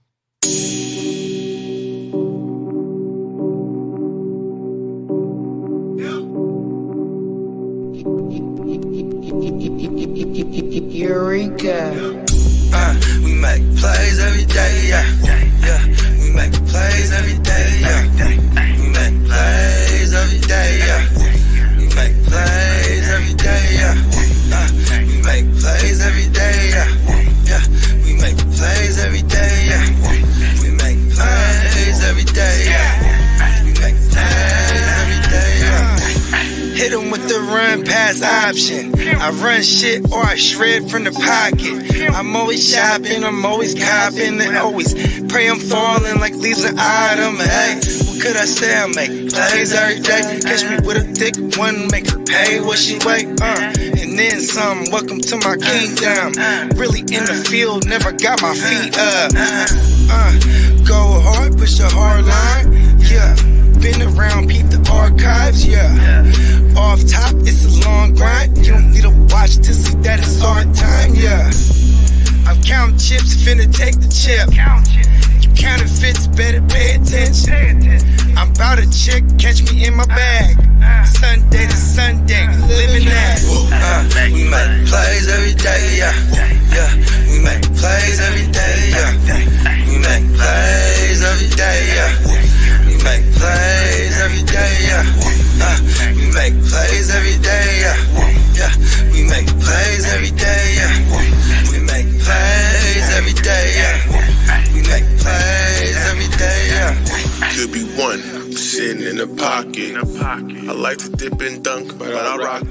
[SPEAKER 2] Eureka. We make plays every day, yeah. We make plays every day, yeah. We make plays every day, yeah. We make plays every day, yeah. We make plays every day, yeah. We make plays every day, yeah. We make plays every day, yeah. We make plays every day, yeah. Hit him with the run pass option. I run shit or I shred from the pocket. I'm always shopping, I'm always copping, and always pray I'm falling like leaves an item. Hey, what could I say? I make plays every day. Catch me with a thick one, make her pay what she weigh. And then some. Welcome to my kingdom. Really in the field, never got my feet up. Go hard, push a hard line. Yeah, been around, peep the archives. Yeah. Off top, it's a long grind. You don't need to watch to see that it's hard time, yeah. I'm counting chips, finna take the chip. You counterfeits, better pay attention. I'm about a chick, catch me in my bag. Sunday to Sunday, living that. We make plays every day, yeah. We make plays every day, yeah. We make plays every day, yeah. We make plays every day, yeah. We make plays every day, yeah. We make plays every day, yeah. We make plays every day, yeah. We make plays every day, yeah.
[SPEAKER 3] Could be one sitting in the pocket. I like to dip and dunk, but I rock.